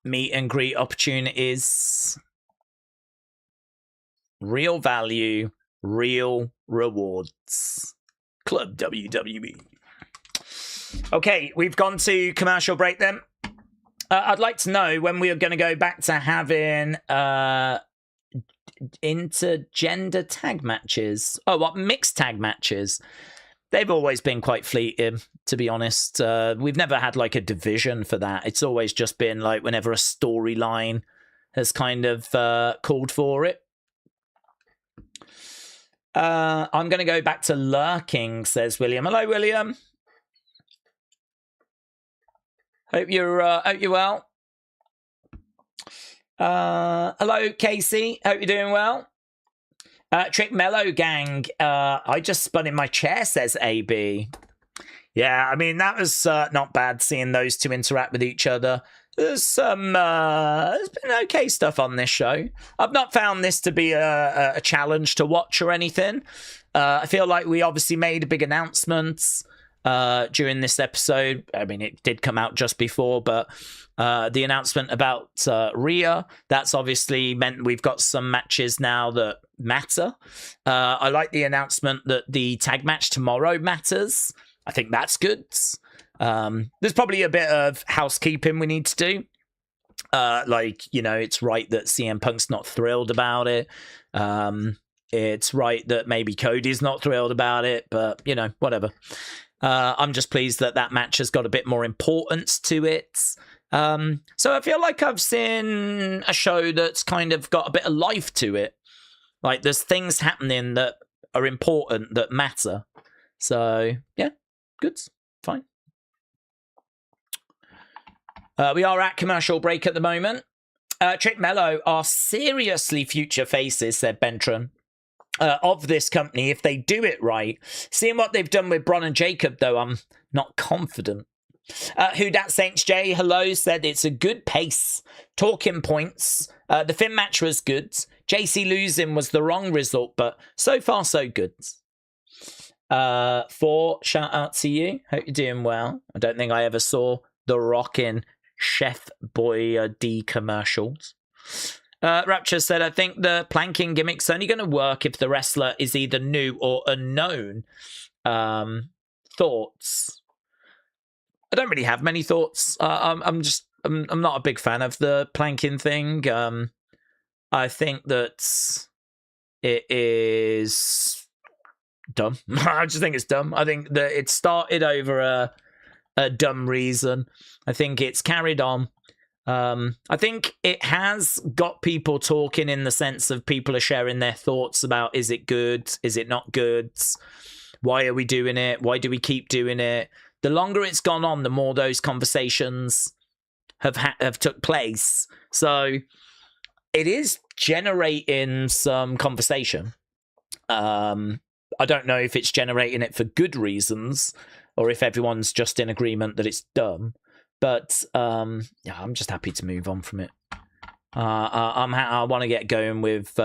Meet and greet opportunities. Real value, real rewards. Club WWE. Okay, we've gone to commercial break then. I'd like to know when we are going to go back to having intergender tag matches. Oh, what? Mixed tag matches. They've always been quite fleeting, to be honest. We've never had like a division for that. It's always just been like whenever a storyline has kind of called for it. I'm going to go back to lurking, says William. Hello, William. Hope you're well. Hello, Casey. Hope you're doing well. Trick Mellow Gang. I just spun in my chair, says AB. Yeah, I mean, that was not bad seeing those two interact with each other. There's some, there's been okay stuff on this show. I've not found this to be a challenge to watch or anything. I feel like we obviously made big announcements during this episode. I mean, it did come out just before, but the announcement about Rhea, that's obviously meant we've got some matches now that matter. I like the announcement that the tag match tomorrow matters. I think that's good. There's probably a bit of housekeeping we need to do. Like, you know, it's right that CM Punk's not thrilled about it. It's right that maybe Cody's not thrilled about it, but, you know, whatever. I'm just pleased that that match has got a bit more importance to it. So I feel like I've seen a show that's kind of got a bit of life to it. Like, there's things happening that are important, that matter. So, yeah, good, fine. We are at commercial break at the moment. Trick Mello are seriously future faces, said Bentron, of this company, if they do it right. Seeing what they've done with Bron and Jacob, though, I'm not confident. Who Dat Saints J, hello, said it's a good pace. Talking points. The Finn match was good. JC losing was the wrong result, but so far so good. 4, shout out to you. Hope you're doing well. I don't think I ever saw the rockin' Chef Boyardee commercials. Rapture said, I think the planking gimmick's only going to work if the wrestler is either new or unknown. Thoughts? I don't really have many thoughts. I'm not a big fan of the planking thing. I think that it is dumb. I just think it's dumb. I think that it started over a dumb reason. I think it's carried on. I think it has got people talking in the sense of people are sharing their thoughts about, is it good? Is it not good? Why are we doing it? Why do we keep doing it? The longer it's gone on, the more those conversations have took place. So it is generating some conversation. I don't know if it's generating it for good reasons or if everyone's just in agreement that it's dumb. But yeah, I'm just happy to move on from it. I want to get going with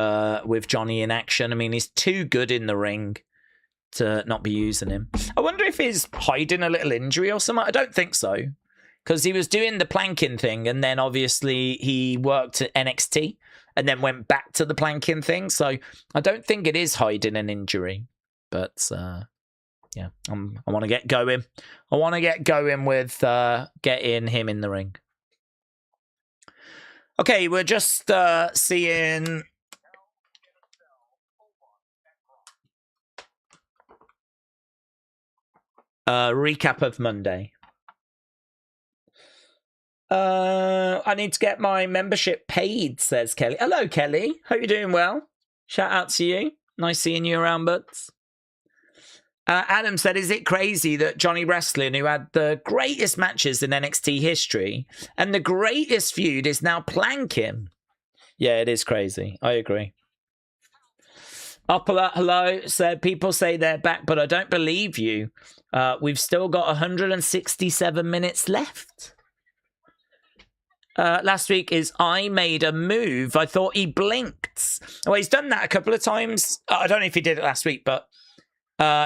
Johnny in action. I mean, he's too good in the ring to not be using him. I wonder if he's hiding a little injury or something. I don't think so, because he was doing the planking thing, and then obviously he worked at NXT, and then went back to the planking thing. So I don't think it is hiding an injury. But yeah, I want to get going. I want to get going with getting him in the ring. Okay, we're just seeing... recap of Monday. I need to get my membership paid, says Kelly. Hello, Kelly. Hope you're doing well. Shout out to you. Nice seeing you around, buds. Adam said, is it crazy that Johnny Wrestling, who had the greatest matches in NXT history and the greatest feud, is now planking? Yeah, it is crazy. I agree. Upper, hello, said, people say they're back, but I don't believe you. We've still got 167 minutes left. Last week is I made a move. I thought he blinked. Well, he's done that a couple of times. I don't know if he did it last week, but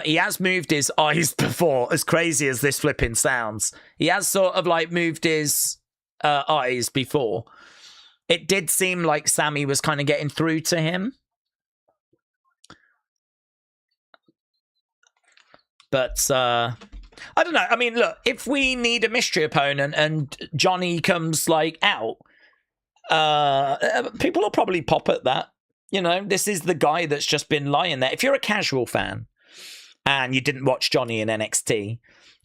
he has moved his eyes before, as crazy as this flipping sounds. He has sort of like moved his eyes before. It did seem like Sammy was kind of getting through to him. But I don't know. I mean, look, if we need a mystery opponent and Johnny comes like out, people will probably pop at that. You know, this is the guy that's just been lying there. If you're a casual fan and you didn't watch Johnny in NXT,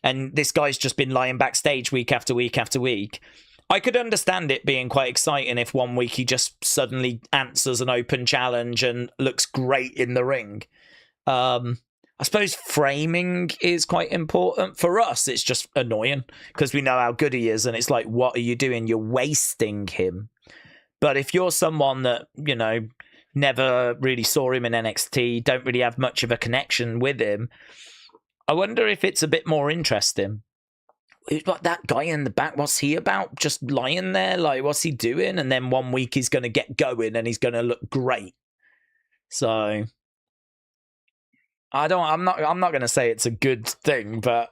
and this guy's just been lying backstage week after week after week, I could understand it being quite exciting if one week he just suddenly answers an open challenge and looks great in the ring. I suppose framing is quite important. For us, it's just annoying because we know how good he is, and it's like, what are you doing? You're wasting him. But if you're someone that, you know, never really saw him in NXT, don't really have much of a connection with him, I wonder if it's a bit more interesting. What, that guy in the back, what's he about? Just lying there? Like, what's he doing? And then one week he's going to get going and he's going to look great. So I'm not going to say it's a good thing, but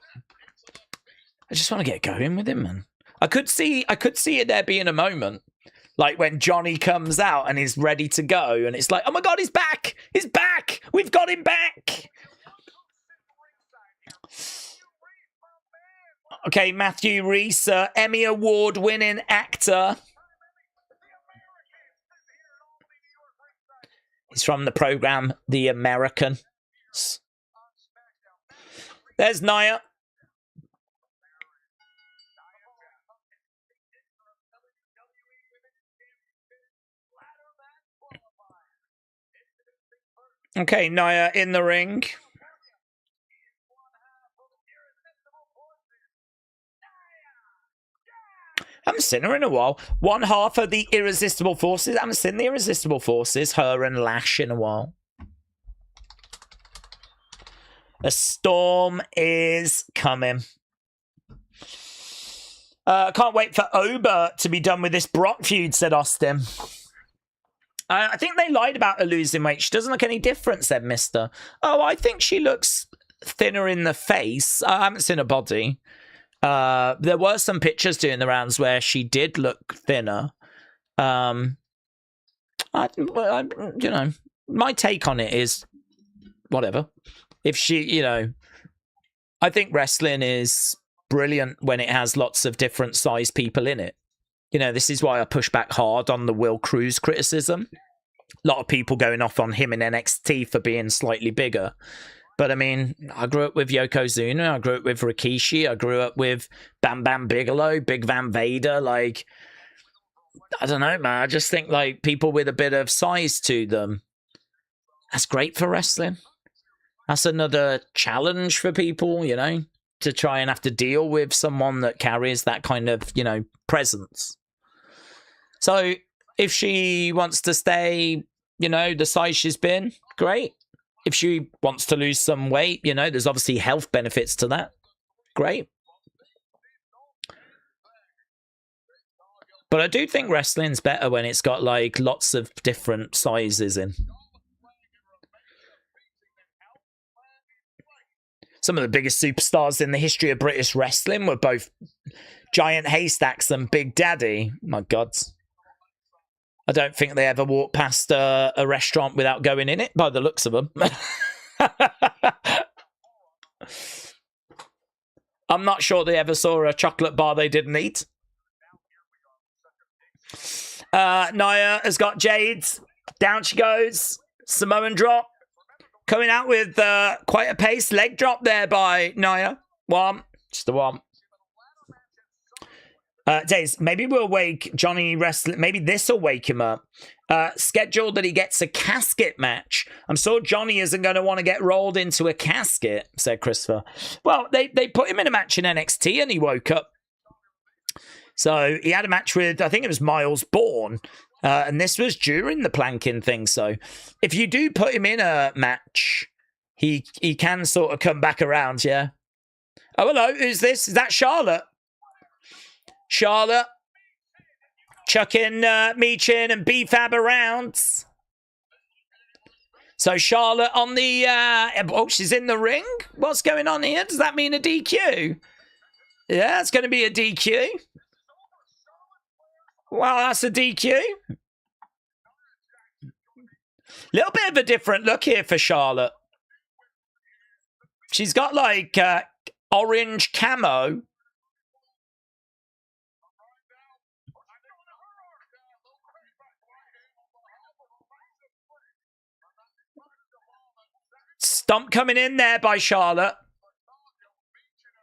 I just want to get going with him, man. I could see it there being a moment, like when Johnny comes out and he's ready to go, and it's like, oh my God, he's back! He's back! We've got him back! Okay, Matthew Reese, Emmy Award-winning actor. He's from the program The American. There's Nia. Okay, Nia in the ring. I haven't seen her in a while. One half of the Irresistible Forces. I haven't seen the Irresistible Forces, her and Lash, in a while. A storm is coming. Can't wait for Oba to be done with this Brock feud, said Austin. I think they lied about her losing weight. She doesn't look any different, said Mister. Oh, I think she looks thinner in the face. I haven't seen her body. There were some pictures doing the rounds where she did look thinner. I, you know, my take on it is whatever. If she, you know, I think wrestling is brilliant when it has lots of different size people in it. You know, this is why I push back hard on the Will Cruz criticism. A lot of people going off on him in NXT for being slightly bigger. But I mean, I grew up with Yokozuna, I grew up with Rikishi, I grew up with Bam Bam Bigelow, Big Van Vader. Like, I don't know, man. I just think like people with a bit of size to them, that's great for wrestling. That's another challenge for people, you know, to try and have to deal with someone that carries that kind of, you know, presence. So if she wants to stay, you know, the size she's been, great. If she wants to lose some weight, you know, there's obviously health benefits to that. Great. But I do think wrestling's better when it's got like lots of different sizes in. Some of the biggest superstars in the history of British wrestling were both Giant Haystacks and Big Daddy. My God. I don't think they ever walked past a restaurant without going in it, by the looks of them. I'm not sure they ever saw a chocolate bar they didn't eat. Nia has got Jade. Down she goes. Samoan drop. Coming out with quite a pace. Leg drop there by Nia. One. Just the one. Daze, maybe we'll wake Johnny Wrestling. Maybe this will wake him up. Schedule that he gets a casket match. I'm sure Johnny isn't going to want to get rolled into a casket, said Christopher. Well, they put him in a match in NXT and he woke up. So he had a match with, I think it was Miles Bourne. And this was during the planking thing. So if you do put him in a match, he can sort of come back around, yeah? Oh, hello. Who's this? Is that Charlotte? Charlotte chucking Meechin and B-Fab around. So Charlotte on the... oh, she's in the ring? What's going on here? Does that mean a DQ? Yeah, it's going to be a DQ. Well, that's a DQ. Little bit of a different look here for Charlotte. She's got like orange camo. Stomp coming in there by Charlotte.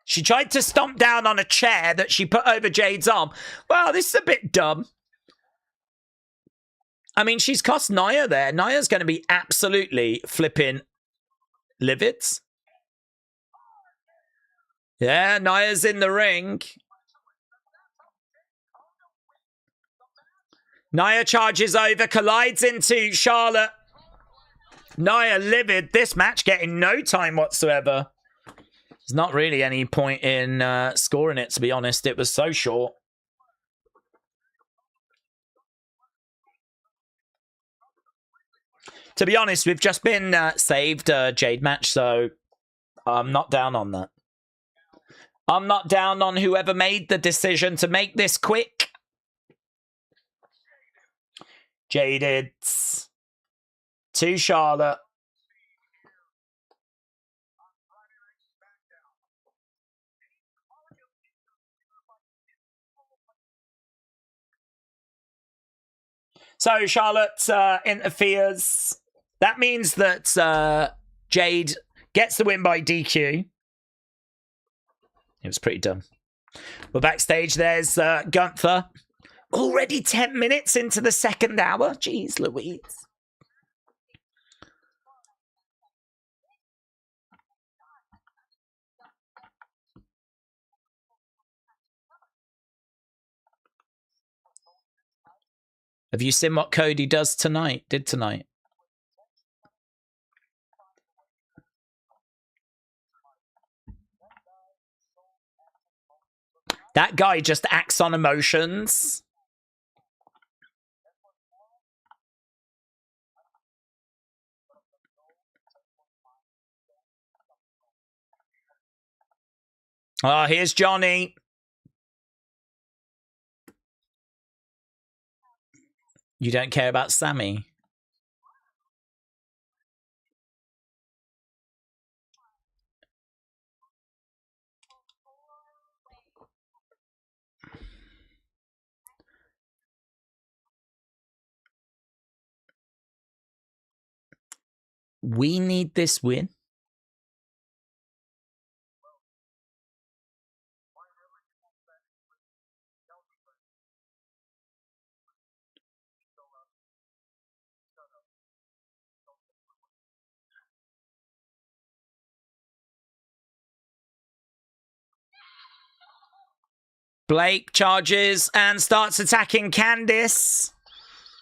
She tried to stomp down on a chair that she put over Jade's arm. Well, this is a bit dumb. I mean, she's cost Nia there. Nia's going to be absolutely flipping livid. Yeah, Nia's in the ring. Nia charges over, collides into Charlotte. Nia livid. This match getting no time whatsoever. There's not really any point in scoring it, to be honest. It was so short. To be honest, we've just been saved a Jade match, so I'm not down on that. I'm not down on whoever made the decision to make this quick. Jaded to Charlotte. So Charlotte interferes. That means that Jade gets the win by DQ. It was pretty dumb. Well, backstage, there's Gunther. Already 10 minutes into the second hour. Jeez Louise. Have you seen what Cody does tonight? Did tonight? That guy just acts on emotions. Oh, here's Johnny. You don't care about Sammy? We need this win. Blake charges and starts attacking Candice.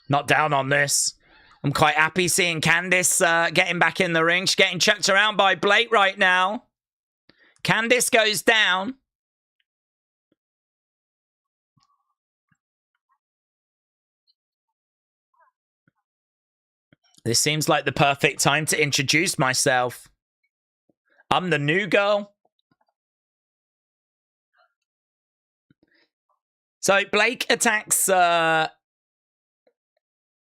Not down on this. I'm quite happy seeing Candice getting back in the ring. She's getting chucked around by Blake right now. Candice goes down. This seems like the perfect time to introduce myself. I'm the new girl. So Blake attacks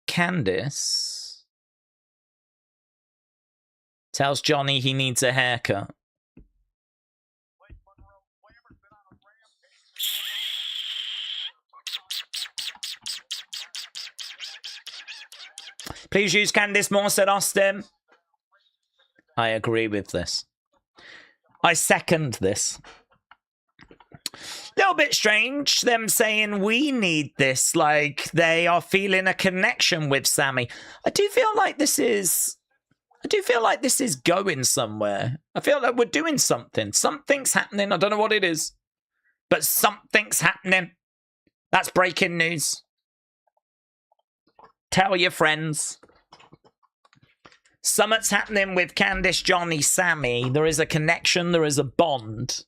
Candice. Tells Johnny he needs a haircut. Please use Candice more, said Austin. I agree with this. I second this. Little bit strange, them saying we need this, like they are feeling a connection with Sammy. I do feel like this is going somewhere. I feel like we're doing something. Something's happening. I don't know what it is, but something's happening. That's breaking news. Tell your friends. Something's happening with Candice, Johnny, Sammy. There is a connection. There is a bond.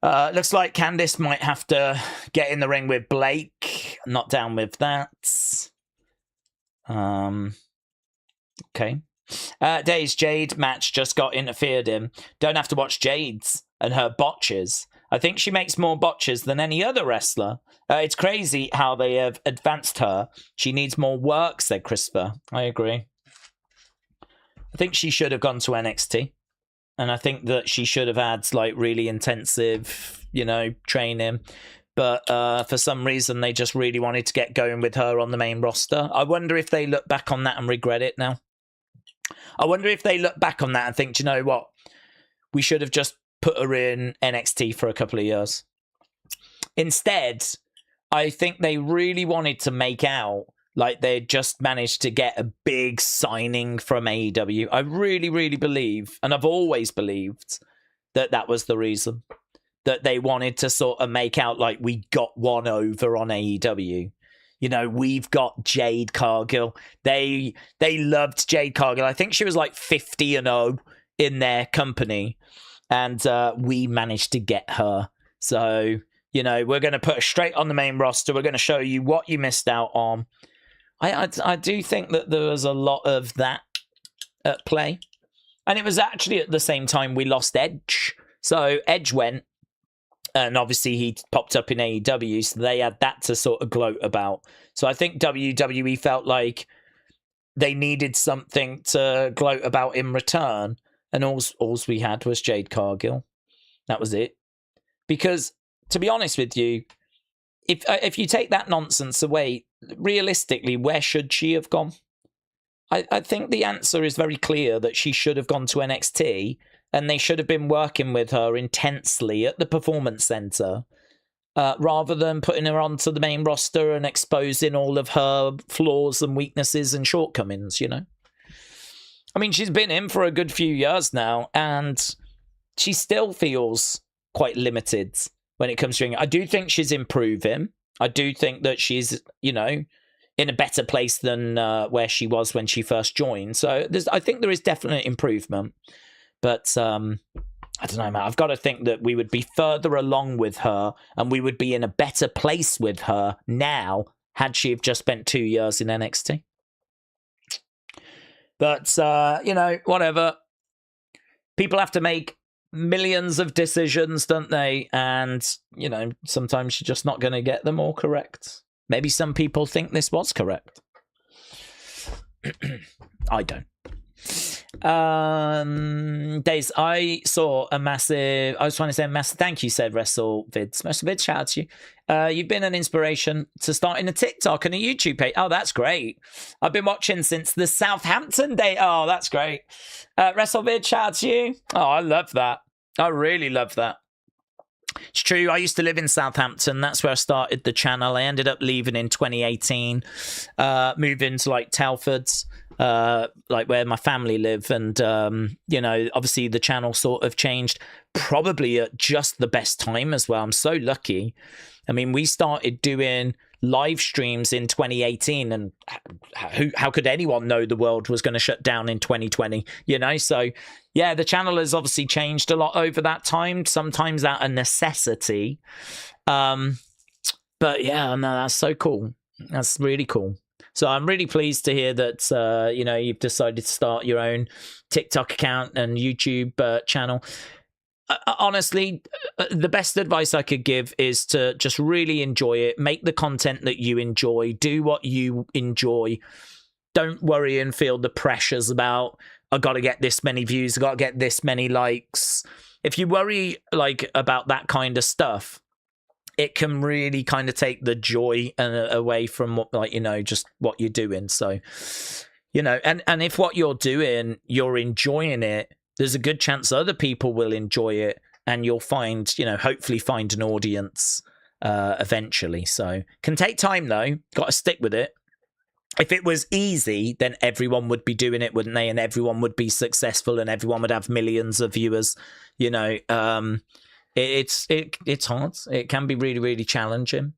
Looks like Candice might have to get in the ring with Blake. Not down with that. Okay. Daze Jade match just got interfered in. Don't have to watch Jade's and her botches. I think she makes more botches than any other wrestler. It's crazy how they have advanced her. She needs more work, said Christopher. I agree. I think she should have gone to NXT. And I think that she should have had like really intensive, training. But for some reason, they just really wanted to get going with her on the main roster. I wonder if they look back on that and regret it now. I wonder if they look back on that and think, do you know what? We should have just put her in NXT for a couple of years. Instead, I think they really wanted to make out like they just managed to get a big signing from AEW. I really, really believe, and I've always believed, that that was the reason. That they wanted to sort of make out like we got one over on AEW. We've got Jade Cargill. They loved Jade Cargill. I think she was like 50-0 in their company. And we managed to get her. So, we're going to put her straight on the main roster. We're going to show you what you missed out on. I do think that there was a lot of that at play. And it was actually at the same time we lost Edge. So Edge went. And obviously he popped up in AEW. So they had that to sort of gloat about. So I think WWE felt like they needed something to gloat about in return. And all we had was Jade Cargill. That was it. Because, to be honest with you, if you take that nonsense away, realistically, where should she have gone? I think the answer is very clear that she should have gone to NXT, and they should have been working with her intensely at the Performance Center, rather than putting her onto the main roster and exposing all of her flaws and weaknesses and shortcomings, I mean, she's been in for a good few years now, and she still feels quite limited when it comes to ring. I do think she's improving. I do think that she's, in a better place than where she was when she first joined. So I think there is definite improvement. But I don't know, man. I've got to think that we would be further along with her and we would be in a better place with her now had she have just spent 2 years in NXT. But, you know, whatever. People have to make millions of decisions, don't they? And, you know, sometimes you're just not going to get them all correct. Maybe some people think this was correct. I don't. Daze, I saw a massive, I was trying to say a massive thank you, said WrestleVids, shout out to you. You've been an inspiration to starting a TikTok and a YouTube page. Oh, that's great. I've been watching since the Southampton day. Oh, that's great. WrestleVids, shout out to you. Oh, I love that. I really love that. It's true. I used to live in Southampton. That's where I started the channel. I ended up leaving in 2018, moving to like Telford's, like where my family live. And, you know, obviously the channel sort of changed probably at just the best time as well. I'm so lucky. I mean, we started doing live streams in 2018, and how could anyone know the world was going to shut down in 2020, you know? So yeah, the channel has obviously changed a lot over that time, sometimes out of necessity. But yeah, no, that's so cool. That's really cool. So I'm really pleased to hear that, you know, you've decided to start your own TikTok account and YouTube channel. Honestly, the best advice I could give is to just really enjoy it. Make the content that you enjoy. Do what you enjoy. Don't worry and feel the pressures about, I got to get this many views, I got to get this many likes. If you worry like about that kind of stuff, it can really kind of take the joy away from what, like, you know, just what you're doing. So, you know, and if what you're doing, you're enjoying it, there's a good chance other people will enjoy it, and you'll find, you know, hopefully find an audience eventually. So can take time though. Got to stick with it. If it was easy, then everyone would be doing it, wouldn't they? And everyone would be successful, and everyone would have millions of viewers. You know, it's hard. It can be really, really challenging.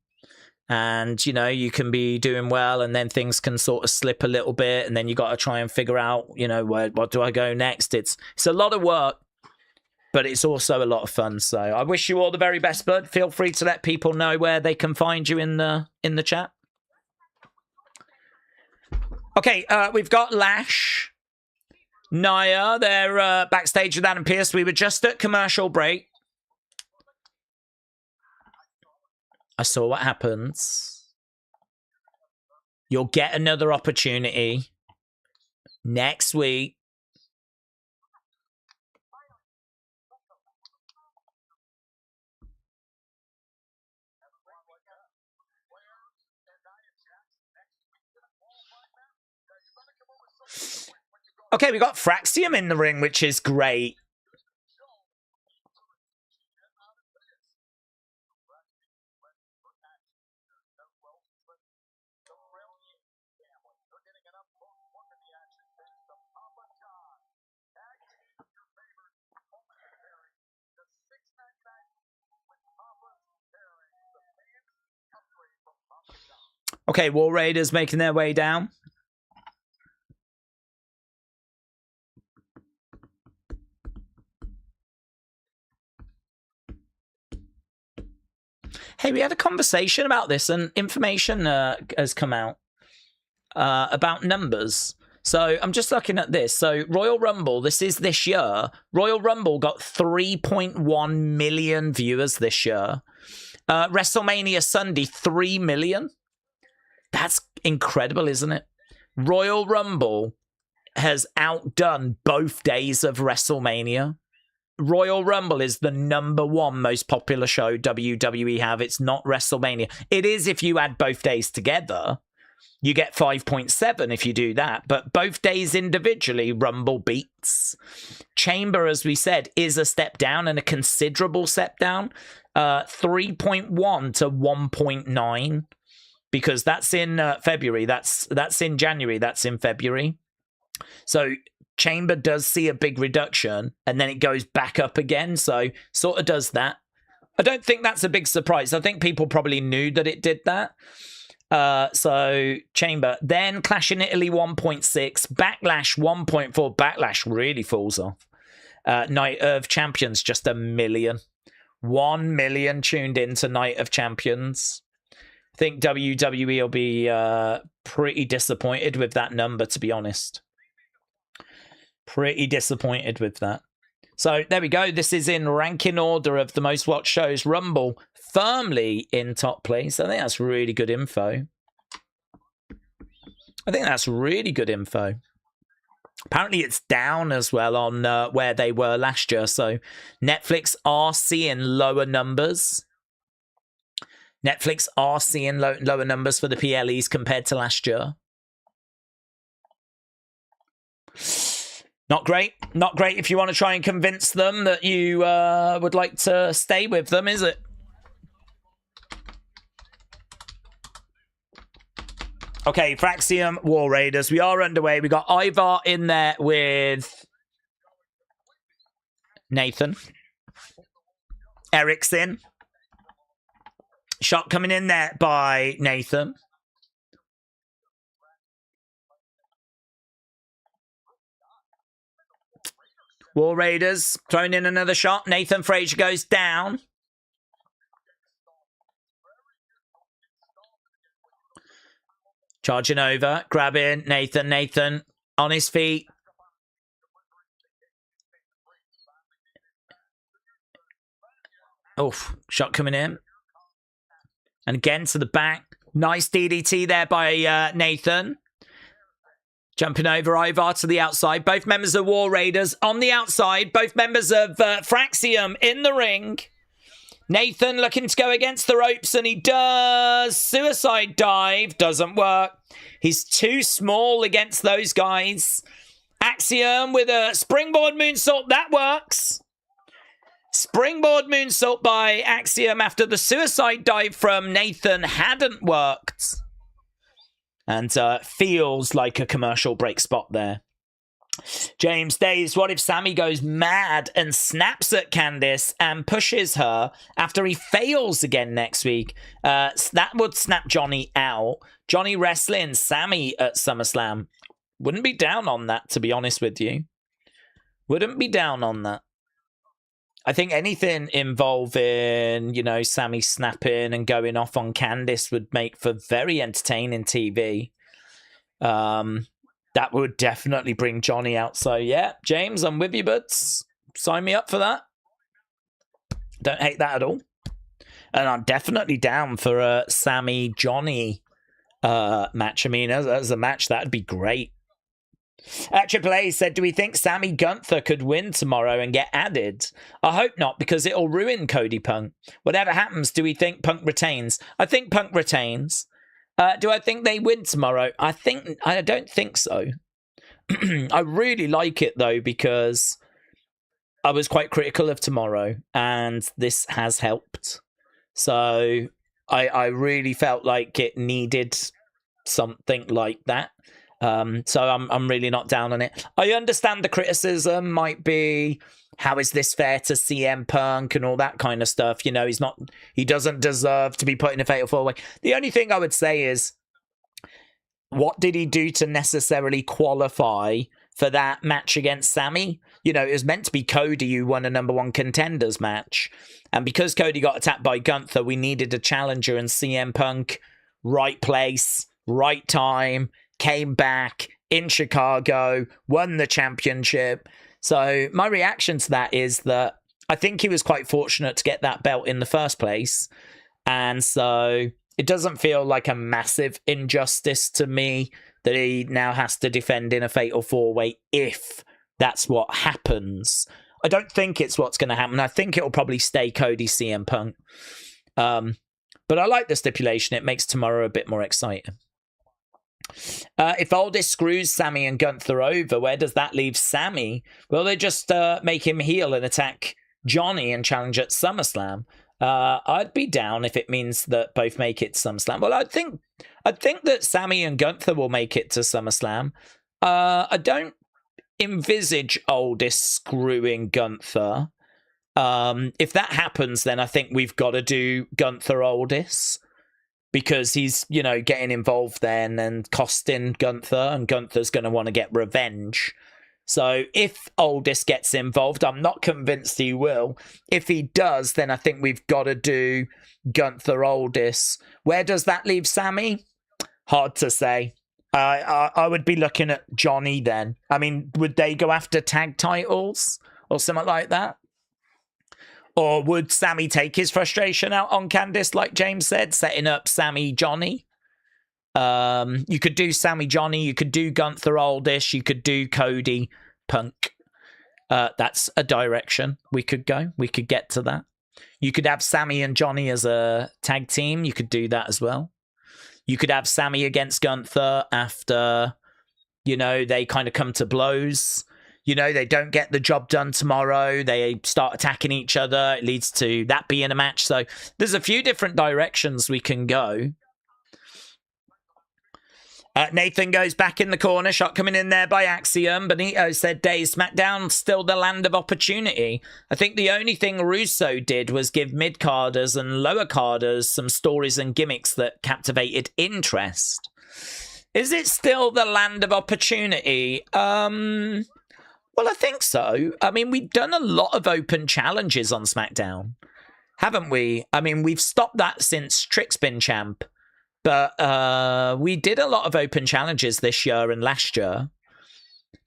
And, you know, you can be doing well and then things can sort of slip a little bit, and then you got to try and figure out, you know, what do I go next? It's a lot of work, but it's also a lot of fun. So I wish you all the very best, bud. Feel free to let people know where they can find you in the chat. Okay, we've got Lash, Naya, they're backstage with Adam Pearce. We were just at commercial break. I saw what happens. You'll get another opportunity next week. Okay, we got Fraxium in the ring, which is great. Okay, War Raiders making their way down. Hey, we had a conversation about this, and information has come out about numbers. So I'm just looking at this. So Royal Rumble, this is this year. Royal Rumble got 3.1 million viewers this year. WrestleMania Sunday, 3 million. That's incredible, isn't it? Royal Rumble has outdone both days of WrestleMania. Royal Rumble is the #1 most popular show WWE have. It's not WrestleMania. It is if you add both days together. You get 5.7 if you do that. But both days individually, Rumble beats. Chamber, as we said, is a step down, and a considerable step down. 3.1 to 1.9. Because that's in February. That's in January. That's in February. So Chamber does see a big reduction, and then it goes back up again. So sort of does that. I don't think that's a big surprise. I think people probably knew that it did that. So Chamber. Then Clash in Italy 1.6. Backlash 1.4. Backlash really falls off. Night of Champions, just 1 million. 1 million tuned into Night of Champions. I think WWE will be pretty disappointed with that number, to be honest. Pretty disappointed with that. So there we go. This is in ranking order of the most watched shows. Rumble firmly in top place. I think that's really good info. Apparently it's down as well on where they were last year. So Netflix are seeing lower numbers. Lower numbers for the PLEs compared to last year. Not great. Not great if you want to try and convince them that you would like to stay with them, is it? Okay, Fraxium War Raiders. We are underway. We got Ivar in there with Nathan. Eric's in. Shot coming in there by Nathan. War Raiders throwing in another shot. Nathan Frazier goes down. Charging over, grabbing Nathan on his feet. Oof, shot coming in. And again to the back. Nice DDT there by Nathan. Jumping over Ivar to the outside. Both members of War Raiders on the outside. Both members of Fraxium in the ring. Nathan looking to go against the ropes, and he does. Suicide dive. Doesn't work. He's too small against those guys. Axiom with a springboard moonsault. That works. Springboard moonsault by Axiom after the suicide dive from Nathan hadn't worked. And feels like a commercial break spot there. James Daze, what if Sammy goes mad and snaps at Candice and pushes her after he fails again next week? That would snap Johnny out. Johnny wrestling Sammy at SummerSlam. Wouldn't be down on that, to be honest with you. Wouldn't be down on that. I think anything involving, you know, Sammy snapping and going off on Candice would make for very entertaining TV. That would definitely bring Johnny out. So, yeah, James, I'm with you, buds. Sign me up for that. Don't hate that at all. And I'm definitely down for a Sammy-Johnny match. I mean, as a match, that'd be great. Triple A said, do we think Sammy Gunther could win tomorrow and get added? I hope not, because it'll ruin Cody Punk. Whatever happens, do we think Punk retains? I think Punk retains. Do I think they win tomorrow? I don't think so. I really like it, though, because I was quite critical of tomorrow, and this has helped. So I really felt like it needed something like that. So I'm really not down on it. I understand the criticism might be, how is this fair to CM Punk and all that kind of stuff? You know, he doesn't deserve to be put in a fatal four-way. The only thing I would say is, what did he do to necessarily qualify for that match against Sammy? You know, it was meant to be Cody who won a #1 contenders match. And because Cody got attacked by Gunther, we needed a challenger, and CM Punk, right place, right time, came back in Chicago, won the championship. So my reaction to that is that I think he was quite fortunate to get that belt in the first place. And so it doesn't feel like a massive injustice to me that he now has to defend in a fatal four-way if that's what happens. I don't think it's what's going to happen. I think it will probably stay Cody CM Punk. But I like the stipulation. It makes tomorrow a bit more exciting. If Aldis screws Sammy and Gunther over, where does that leave Sammy? Well, they just make him heel and attack Johnny and challenge at SummerSlam. I'd be down if it means that both make it to SummerSlam. Well, I think that Sammy and Gunther will make it to SummerSlam. I don't envisage Aldis screwing Gunther. If that happens, then I think we've got to do Gunther Aldis, because he's, you know, getting involved then and costing Gunther, and Gunther's going to want to get revenge. So if Aldis gets involved, I'm not convinced he will. If he does, then I think we've got to do Gunther Aldis. Where does that leave Sammy? Hard to say. I would be looking at Johnny then. I mean, would they go after tag titles or something like that? Or would Sammy take his frustration out on Candice, like James said, setting up Sammy Johnny? You could do Sammy Johnny, you could do Gunther Aldis, you could do Cody Punk. That's a direction we could go. We could get to that. You could have Sammy and Johnny as a tag team. You could do that as well. You could have Sammy against Gunther after, you know, they kind of come to blows. You know, they don't get the job done tomorrow. They start attacking each other. It leads to that being a match. So there's a few different directions we can go. Nathan goes back in the corner. Shot coming in there by Axiom. Benito said, Daze, SmackDown, still the land of opportunity. I think the only thing Russo did was give mid-carders and lower-carders some stories and gimmicks that captivated interest. Is it still the land of opportunity? Well, I think so. I mean, we've done a lot of open challenges on SmackDown, haven't we? I mean, we've stopped that since Trick's been champ. But we did a lot of open challenges this year and last year.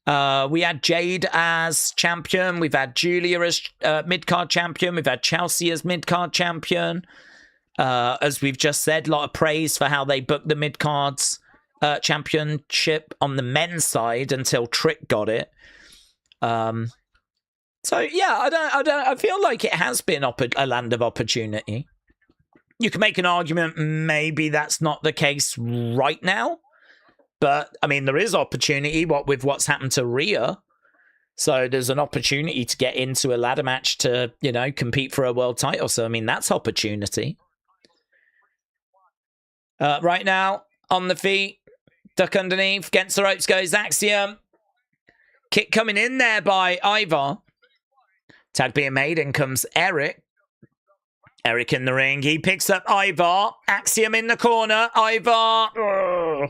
We had Jade as champion. We've had Julia as mid-card champion. We've had Chelsea as mid-card champion. As we've just said, a lot of praise for how they booked the mid-cards championship on the men's side until Trick got it. So, yeah, I feel like it has been a land of opportunity. You can make an argument maybe that's not the case right now. But, I mean, there is opportunity with what's happened to Rhea. So there's an opportunity to get into a ladder match to, you know, compete for a world title. So, I mean, that's opportunity. Right now, on the feet, duck underneath, against the ropes goes Axiom. Kick coming in there by Ivar. Tag being made, in comes Eric. Eric in the ring. He picks up Ivar. Axiom in the corner. Ivar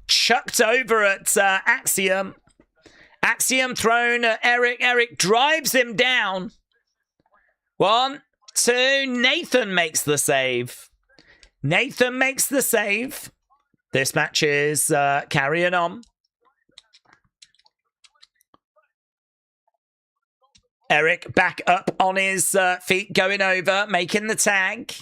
chucked over at Axiom. Axiom thrown at Eric. Eric drives him down. 1, 2. Nathan makes the save. Nathan makes the save. This match is carrying on. Eric back up on his feet, going over, making the tag.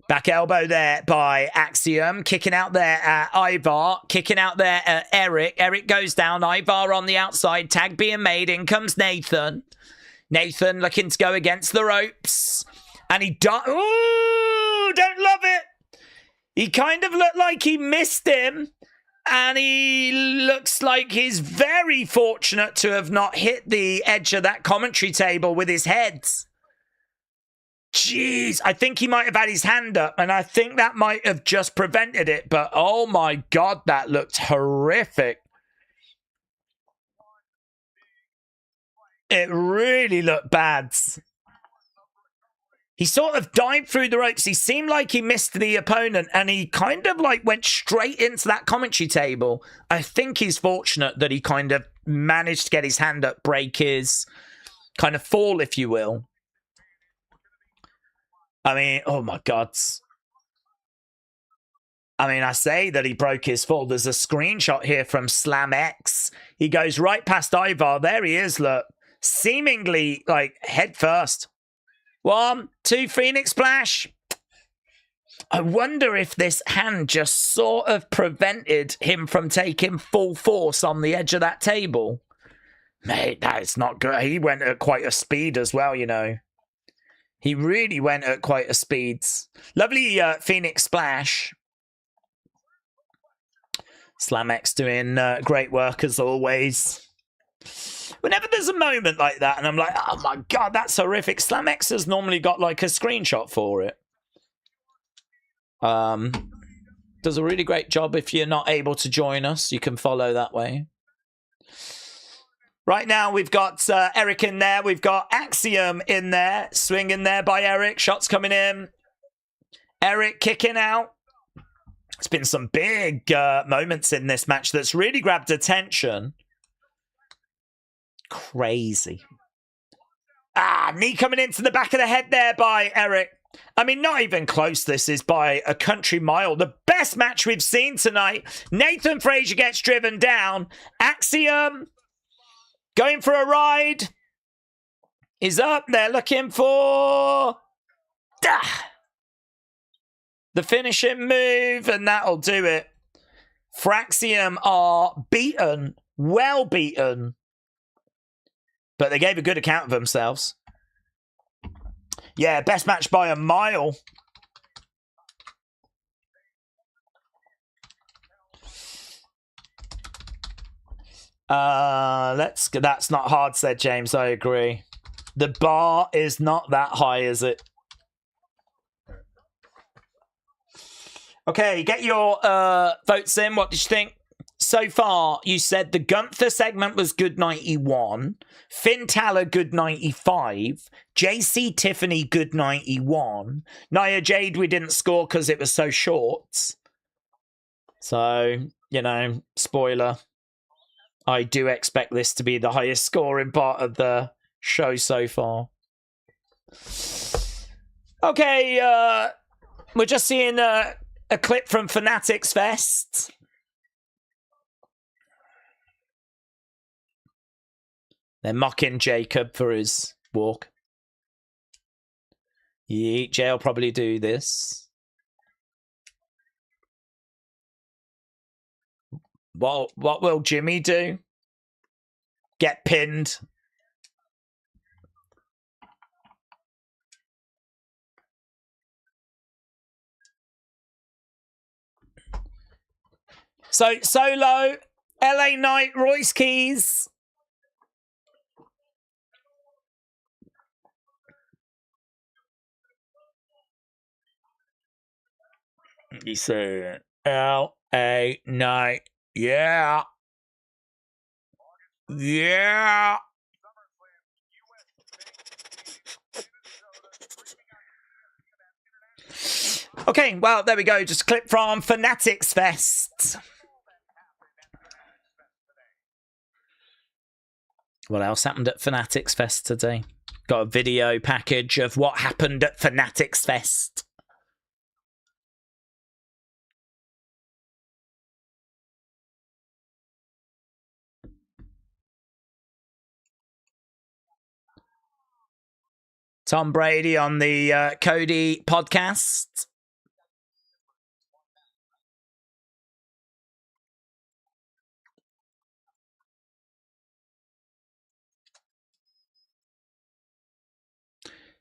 Back elbow there by Axiom. Kicking out there at Ivar. Kicking out there at Eric. Eric goes down. Ivar on the outside. Tag being made. In comes Nathan. Nathan looking to go against the ropes. And he ooh, don't love it. He kind of looked like he missed him. And he looks like he's very fortunate to have not hit the edge of that commentary table with his head. Jeez, I think he might have had his hand up, and I think that might have just prevented it. But, oh my God, that looked horrific. It really looked bad. He sort of dived through the ropes. He seemed like he missed the opponent, and he kind of like went straight into that commentary table. I think he's fortunate that he kind of managed to get his hand up, break his kind of fall, if you will. I mean, oh my God. I mean, I say that he broke his fall. There's a screenshot here from Slam X. He goes right past Ivar. There he is, look. Seemingly like head first. 1, 2, Phoenix Splash. I wonder if this hand just sort of prevented him from taking full force on the edge of that table. Mate, that is not good. He went at quite a speed as well, you know. He really went at quite a speed. Lovely Phoenix Splash. Slamex doing great work as always. Whenever there's a moment like that and I'm like, oh my God, that's horrific. Slamex has normally got like a screenshot for it. Does a really great job. If you're not able to join us, you can follow that way. Right now, we've got Eric in there. We've got Axiom in there. Swinging there by Eric. Shots coming in. Eric kicking out. It's been some big moments in this match that's really grabbed attention. Crazy. Knee coming into the back of the head there by Eric. I mean, not even close. This is by a country mile. The best match we've seen tonight. Nathan Frazier gets driven down. Axiom going for a ride. Is up. They're looking for the finishing move, and that'll do it. Fraxium are beaten, well beaten, but they gave a good account of themselves. Yeah, best match by a mile. That's not hard, said James. I agree. The bar is not that high, is it? Okay, get your votes in. What did you think? So far, you said the Gunther segment was good 91, Finn Balor good 95, JC Tiffany good 91, Nia Jade we didn't score because it was so short. So, you know, spoiler. I do expect this to be the highest scoring part of the show so far. Okay, we're just seeing a clip from Fanatics Fest. They're mocking Jacob for his walk. Jay will probably do this. What will Jimmy do? Get pinned. So, Solo, LA Knight, Royce Keys. You say LA Knight. Yeah. Yeah. Okay, well, there we go. Just a clip from Fanatics Fest. What else happened at Fanatics Fest today? Got a video package of what happened at Fanatics Fest. Tom Brady on the Cody podcast.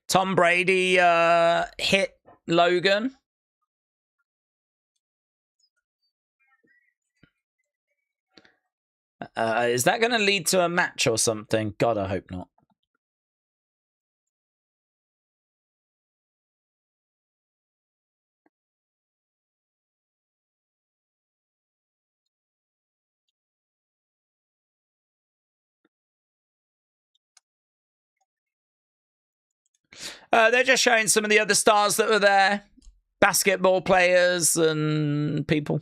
Tom Brady hit Logan. Is that going to lead to a match or something? God, I hope not. They're just showing some of the other stars that were there. Basketball players and people.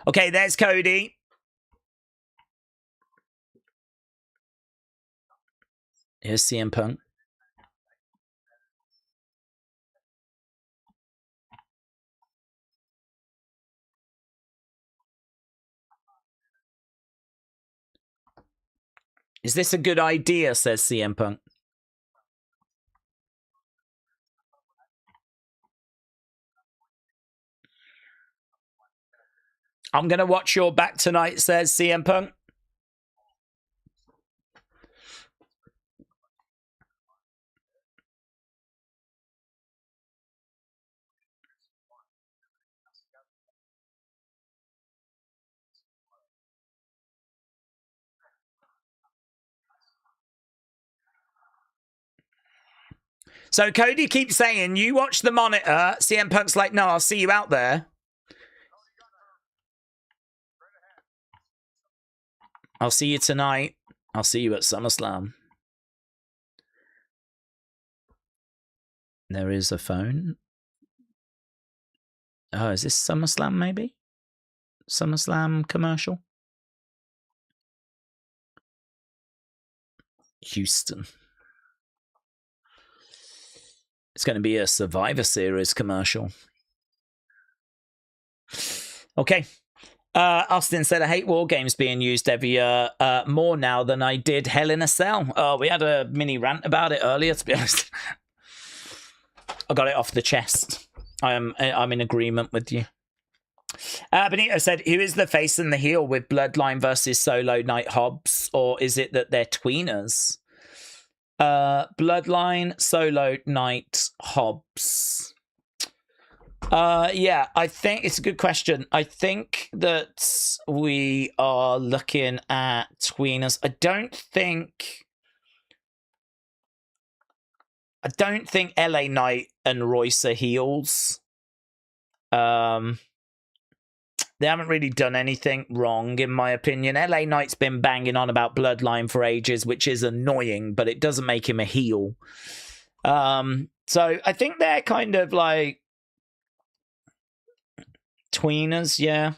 Okay, there's Cody. Here's CM Punk. Is this a good idea, says CM Punk. I'm going to watch your back tonight, says CM Punk. So Cody keeps saying, you watch the monitor. CM Punk's like, no, I'll see you out there. I'll see you tonight. I'll see you at SummerSlam. There is a phone. Oh, is this SummerSlam maybe? SummerSlam commercial? Houston. It's going to be a Survivor Series commercial. Okay. Austin said, I hate War Games being used every year more now than I did Hell in a Cell. Oh, we had a mini rant about it earlier, to be honest. I got it off the chest. I'm in agreement with you. Benito said, who is the face and the heel with Bloodline versus Solo Night Hobbs? Or is it that they're tweeners? Bloodline, Solo Night Hobbs. Yeah, I think it's a good question. I think that we are looking at tweeners. I don't think LA Knight and Royce are heels. They haven't really done anything wrong, in my opinion. LA Knight's been banging on about Bloodline for ages, which is annoying, but it doesn't make him a heel. So I think they're kind of like tweeners, yeah.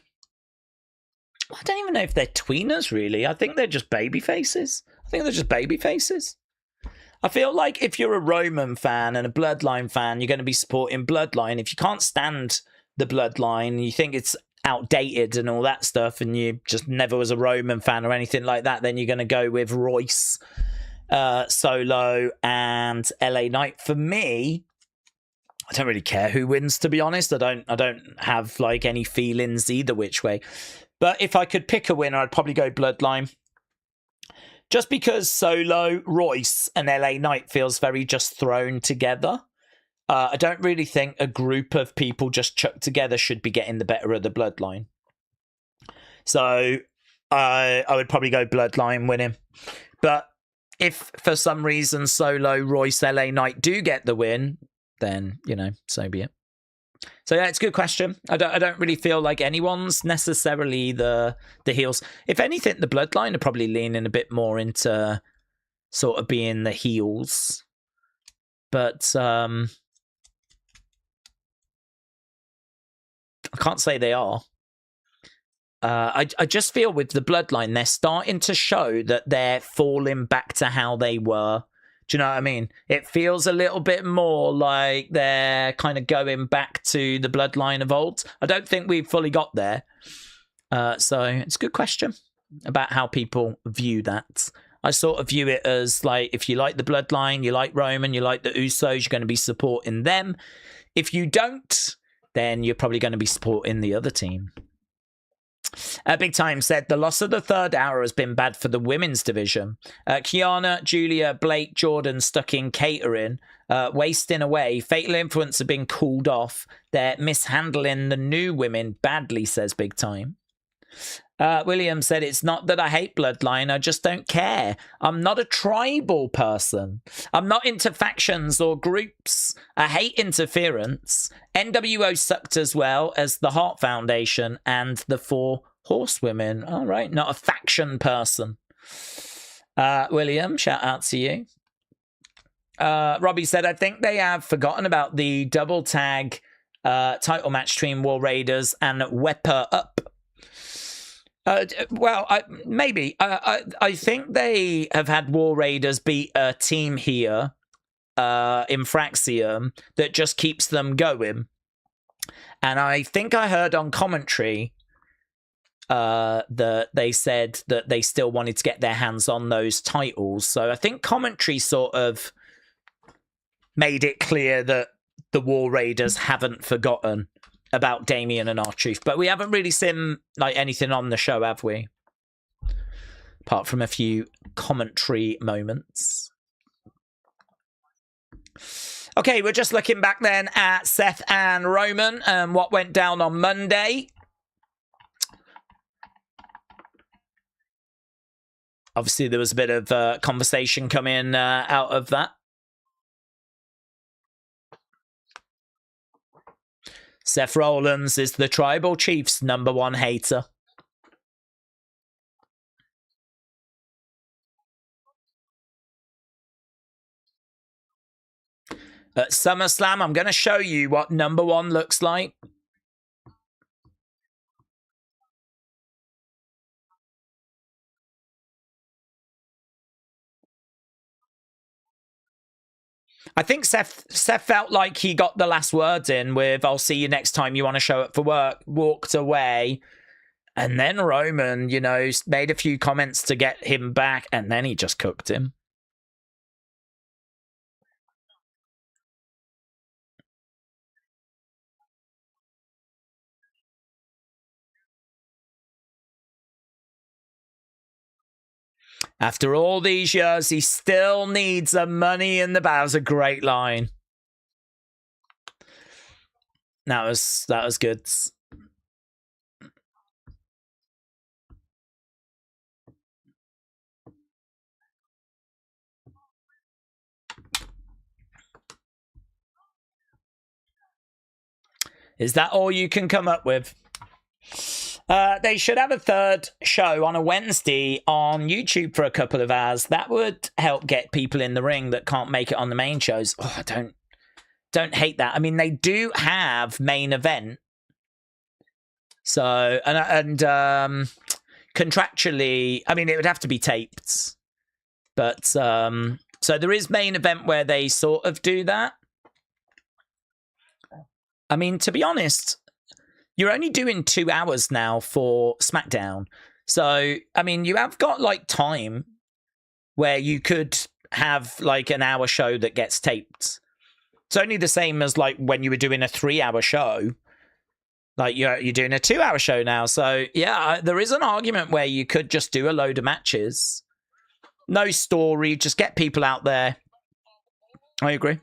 I don't even know if they're tweeners, really. I think they're just baby faces. I feel like if you're a Roman fan and a Bloodline fan, you're going to be supporting Bloodline. If you can't stand the Bloodline, you think it's outdated and all that stuff, and you just never was a Roman fan or anything like that, then you're going to go with Royce, Solo, and LA Knight. For me, I don't really care who wins, to be honest. I don't have like any feelings either which way. But if I could pick a winner, I'd probably go Bloodline. Just because Solo, Royce, and LA Knight feels very just thrown together. I don't really think a group of people just chucked together should be getting the better of the Bloodline. So I would probably go Bloodline winning. But if for some reason Solo, Royce, LA Knight do get the win, then, you know, so be it. So yeah, it's a good question. I don't really feel like anyone's necessarily the heels. If anything, the Bloodline are probably leaning a bit more into sort of being the heels. But I can't say they are. I just feel with the Bloodline, they're starting to show that they're falling back to how they were. Do you know what I mean? It feels a little bit more like they're kind of going back to the Bloodline of old. I don't think we've fully got there. So it's a good question about how people view that. I sort of view it as like, if you like the Bloodline, you like Roman, you like the Usos, you're going to be supporting them. If you don't, then you're probably going to be supporting the other team. Big Time said, the loss of the third hour has been bad for the women's division. Kiana, Julia, Blake, Jordan stuck in catering, wasting away. Fatal Influence have been called off. They're mishandling the new women badly, says Big Time. William said, it's not that I hate Bloodline, I just don't care. I'm not a tribal person. I'm not into factions or groups. I hate interference. NWO sucked as well as the Hart Foundation and the Four Horsewomen. All right, not a faction person. William, shout out to you. Robbie said, I think they have forgotten about the double tag title match between War Raiders and Wepper Up. Well, maybe. I think they have had War Raiders beat a team here in Fraxium that just keeps them going. And I think I heard on commentary that they said that they still wanted to get their hands on those titles. So I think commentary sort of made it clear that the War Raiders haven't forgotten about Damien and R-Truth, but we haven't really seen like anything on the show, have we? Apart from a few commentary moments. Okay, we're just looking back then at Seth and Roman and what went down on Monday. Obviously, there was a bit of conversation coming out of that. Seth Rollins is the Tribal Chief's #1 hater. At SummerSlam, I'm going to show you what #1 looks like. I think Seth felt like he got the last words in with "I'll see you next time you want to show up for work," walked away, and then Roman, you know, made a few comments to get him back, and then he just cooked him. After all these years, he still needs the money in the bank. That was a great line. That was good. Is that all you can come up with? They should have a third show on a Wednesday on YouTube for a couple of hours. That would help get people in the ring that can't make it on the main shows. Oh, I don't hate that. I mean, they do have main event. So, and contractually, I mean, it would have to be taped. But, so there is main event where they sort of do that. I mean, to be honest, you're only doing 2 hours now for SmackDown. So, I mean, you have got like time where you could have like an hour show that gets taped. It's only the same as like when you were doing a 3-hour show. Like you're doing a 2-hour show now. So, yeah, there is an argument where you could just do a load of matches. No story, just get people out there. I agree.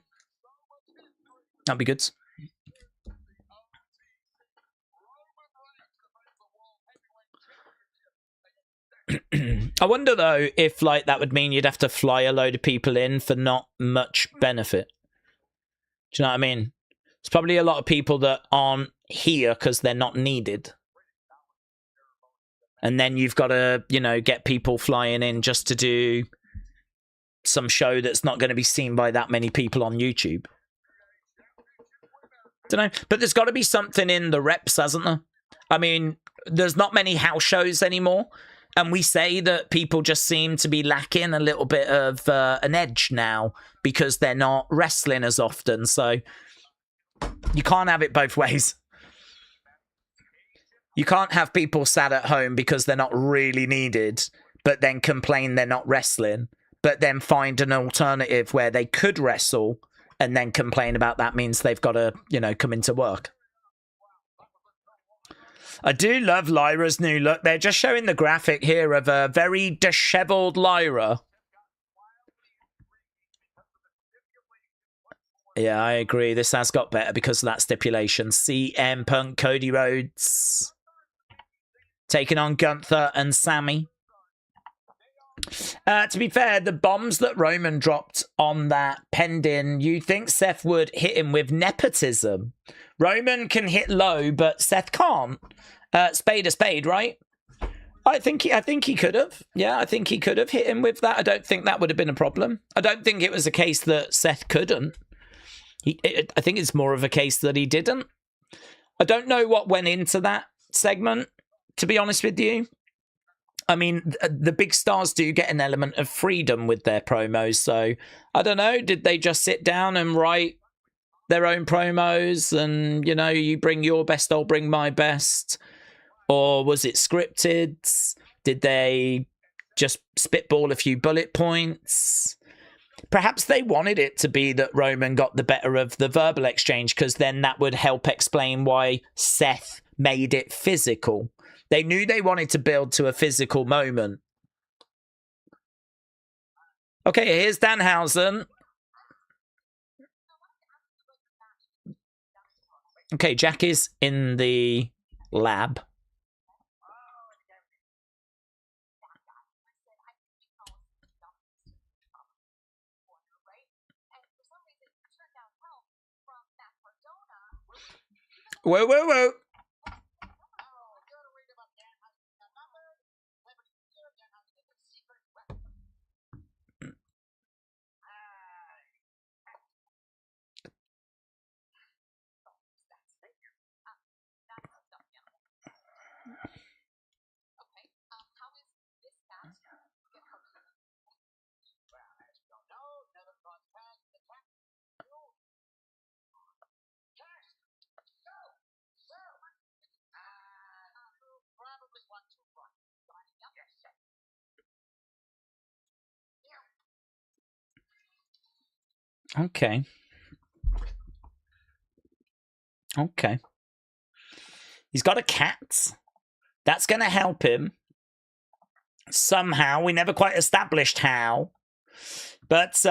That'd be good. I wonder though if like that would mean you'd have to fly a load of people in for not much benefit. Do you know what I mean? It's probably a lot of people that aren't here because they're not needed. And then you've got to, you know, get people flying in just to do some show that's not going to be seen by that many people on YouTube. Don't know. But there's got to be something in the reps, hasn't there? I mean, there's not many house shows anymore. And we say that people just seem to be lacking a little bit of an edge now because they're not wrestling as often. So you can't have it both ways. You can't have people sat at home because they're not really needed, but then complain they're not wrestling, but then find an alternative where they could wrestle and then complain about that means they've got to, you know, come into work. I do love Lyra's new look. They're just showing the graphic here of a very disheveled Lyra. Yeah, I agree. This has got better because of that stipulation. CM Punk, Cody Rhodes taking on Gunther and Sammy. To be fair, the bombs that Roman dropped on that pending, you think Seth would hit him with nepotism? Roman can hit low, but Seth can't. Spade a spade, right? I think he could have. Yeah, I think he could have hit him with that. I don't think that would have been a problem. I don't think it was a case that Seth couldn't. I think it's more of a case that he didn't. I don't know what went into that segment, to be honest with you. I mean, the big stars do get an element of freedom with their promos. So, I don't know. Did they just sit down and write their own promos and, you know, you bring your best, I'll bring my best? Or was it scripted? Did they just spitball a few bullet points? Perhaps they wanted it to be that Roman got the better of the verbal exchange because then that would help explain why Seth made it physical. They knew they wanted to build to a physical moment. Okay, here's Danhausen. Okay, Jack is in the lab. Whoa, whoa, whoa. Okay. Okay. He's got a cat. That's going to help him. Somehow. We never quite established how. But we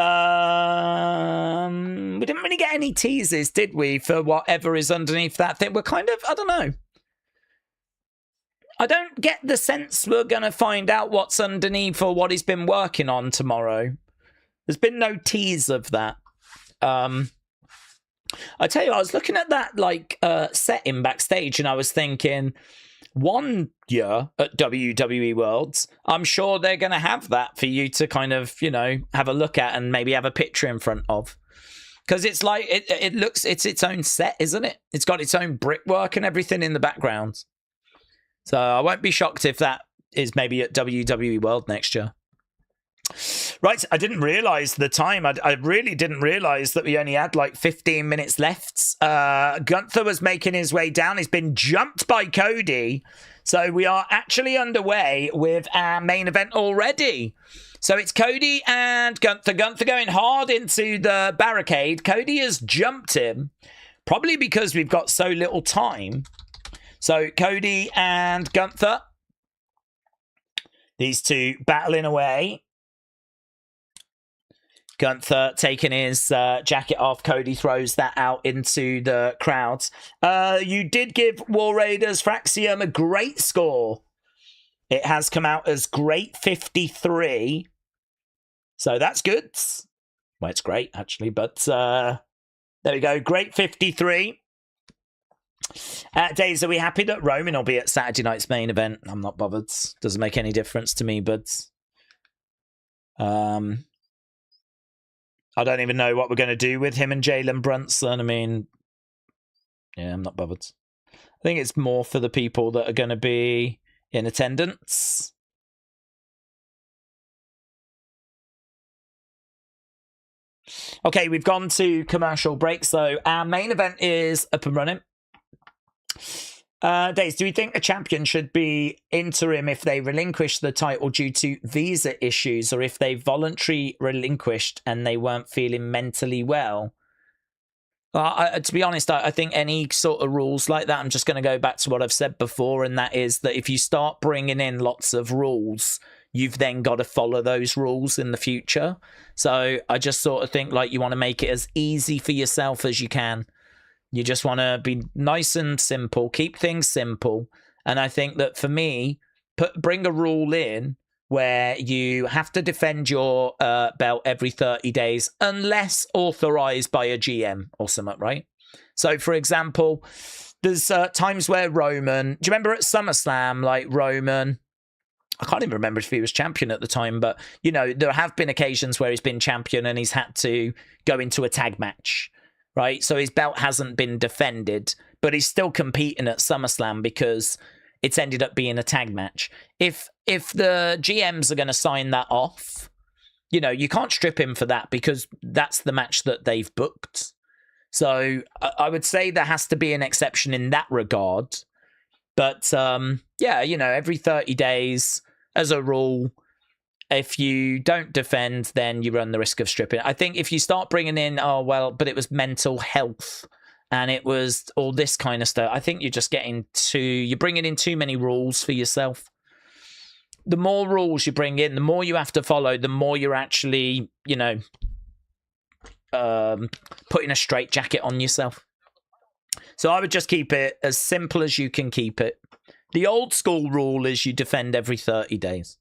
didn't really get any teases, did we, for whatever is underneath that thing? We're kind of, I don't know. I don't get the sense we're going to find out what's underneath or what he's been working on tomorrow. There's been no tease of that. I tell you, I was looking at that setting backstage and I was thinking, one year at WWE Worlds, I'm sure they're going to have that for you to kind of, have a look at and maybe have a picture in front of. Because it's like, it's its own set, isn't it? It's got its own brickwork and everything in the background. So I won't be shocked if that is maybe at WWE World next year. Right, I didn't realise the time. I really didn't realise that we only had 15 minutes left. Gunther was making his way down. He's been jumped by Cody. So we are actually underway with our main event already. So it's Cody and Gunther. Gunther going hard into the barricade. Cody has jumped him, probably because we've got so little time. So Cody and Gunther, these two battling away. Gunther taking his jacket off. Cody throws that out into the crowds. You did give War Raiders Fraxium a great score. It has come out as great 53. So that's good. Well, it's great, actually. But there we go. Great 53. Daze, are we happy that Roman will be at Saturday night's main event? I'm not bothered. Doesn't make any difference to me, but I don't even know what we're going to do with him and Jalen Brunson. I mean, yeah, I'm not bothered. I think it's more for the people that are going to be in attendance. Okay, we've gone to commercial break, so our main event is up and running. Daze, do you think a champion should be interim if they relinquish the title due to visa issues, or if they voluntarily relinquished and they weren't feeling mentally well? To be honest, I think any sort of rules like that, I'm just going to go back to what I've said before, and that is that if you start bringing in lots of rules, you've then got to follow those rules in the future. So I just sort of think you want to make it as easy for yourself as you can. You just want to be nice and simple, keep things simple. And I think that for me, bring a rule in where you have to defend your belt every 30 days unless authorized by a GM or something, right? So, for example, there's times where Roman... Do you remember at SummerSlam, Roman... I can't even remember if he was champion at the time, but, there have been occasions where he's been champion and he's had to go into a tag match. Right, so his belt hasn't been defended, but he's still competing at SummerSlam because it's ended up being a tag match. If the GMs are going to sign that off, you can't strip him for that because that's the match that they've booked. So I would say there has to be an exception in that regard. But yeah, every 30 days as a rule. If you don't defend, then you run the risk of stripping. I think if you start bringing in, but it was mental health and it was all this kind of stuff, I think you're just you're bringing in too many rules for yourself. The more rules you bring in, the more you have to follow, the more you're actually, putting a straitjacket on yourself. So I would just keep it as simple as you can keep it. The old school rule is you defend every 30 days.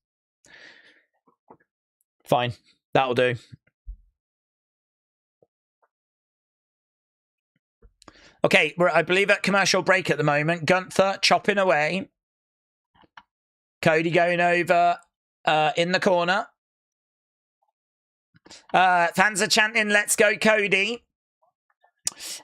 Fine, that'll do. Okay, we're, I believe, at commercial break at the moment. Gunther chopping away. Cody going over in the corner. Fans are chanting, "Let's go, Cody."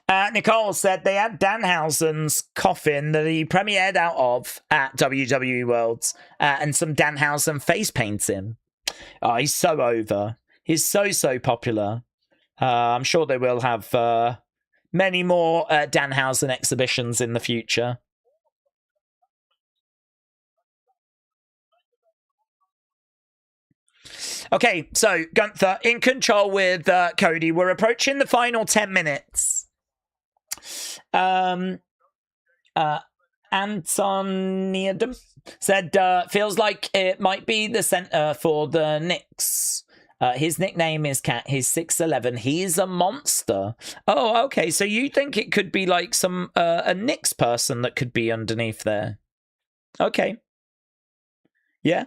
Nicole said they had Danhausen's coffin that he premiered out of at WWE Worlds and some Danhausen face painting. Oh, he's so over. He's so popular. I'm sure they will have many more Danhausen exhibitions in the future. Okay, so Gunther in control with Cody. We're approaching the final 10 minutes. Antoniadum said, feels like it might be the center for the Knicks. His nickname is Cat. He's 6'11". He's a monster. Oh, okay. So you think it could be like some a Knicks person that could be underneath there? Okay. Yeah.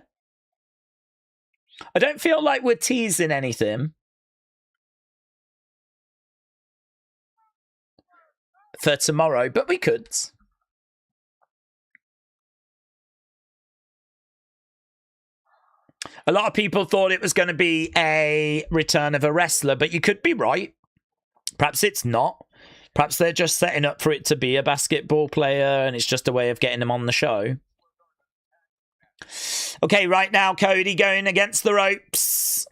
I don't feel like we're teasing anything for tomorrow, but we could. A lot of people thought it was going to be a return of a wrestler, but you could be right. Perhaps it's not. Perhaps they're just setting up for it to be a basketball player, and it's just a way of getting them on the show. Okay, right now, Cody going against the ropes.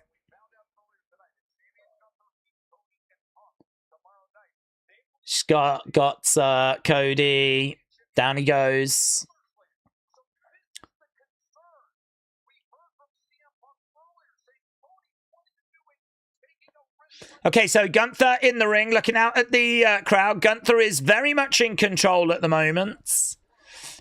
She's got Cody. Down he goes. Okay, so Gunther in the ring, looking out at the crowd. Gunther is very much in control at the moment.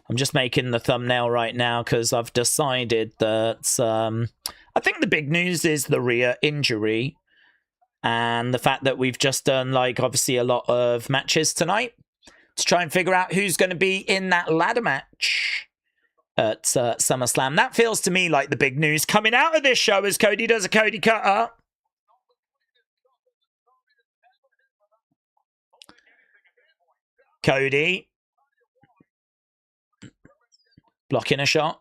I'm just making the thumbnail right now because I've decided that I think the big news is the Rhea injury and the fact that we've just done, like, obviously a lot of matches tonight to try and figure out who's going to be in that ladder match at SummerSlam. That feels to me like the big news coming out of this show as Cody does a Cody cutter. Cody blocking a shot.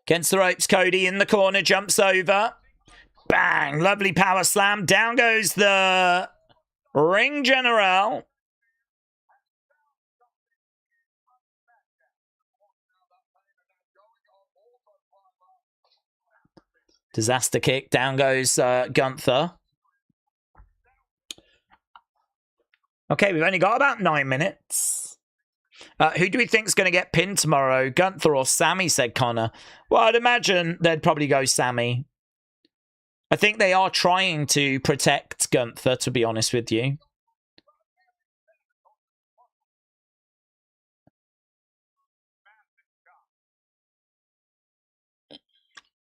Against the ropes, Cody in the corner, jumps over. Bang! Lovely power slam. Down goes the ring general. Disaster kick. Down goes Gunther. Okay, we've only got about 9 minutes. Who do we think is going to get pinned tomorrow? Gunther or Sammy, said Connor. Well, I'd imagine they'd probably go Sammy. I think they are trying to protect Gunther, to be honest with you.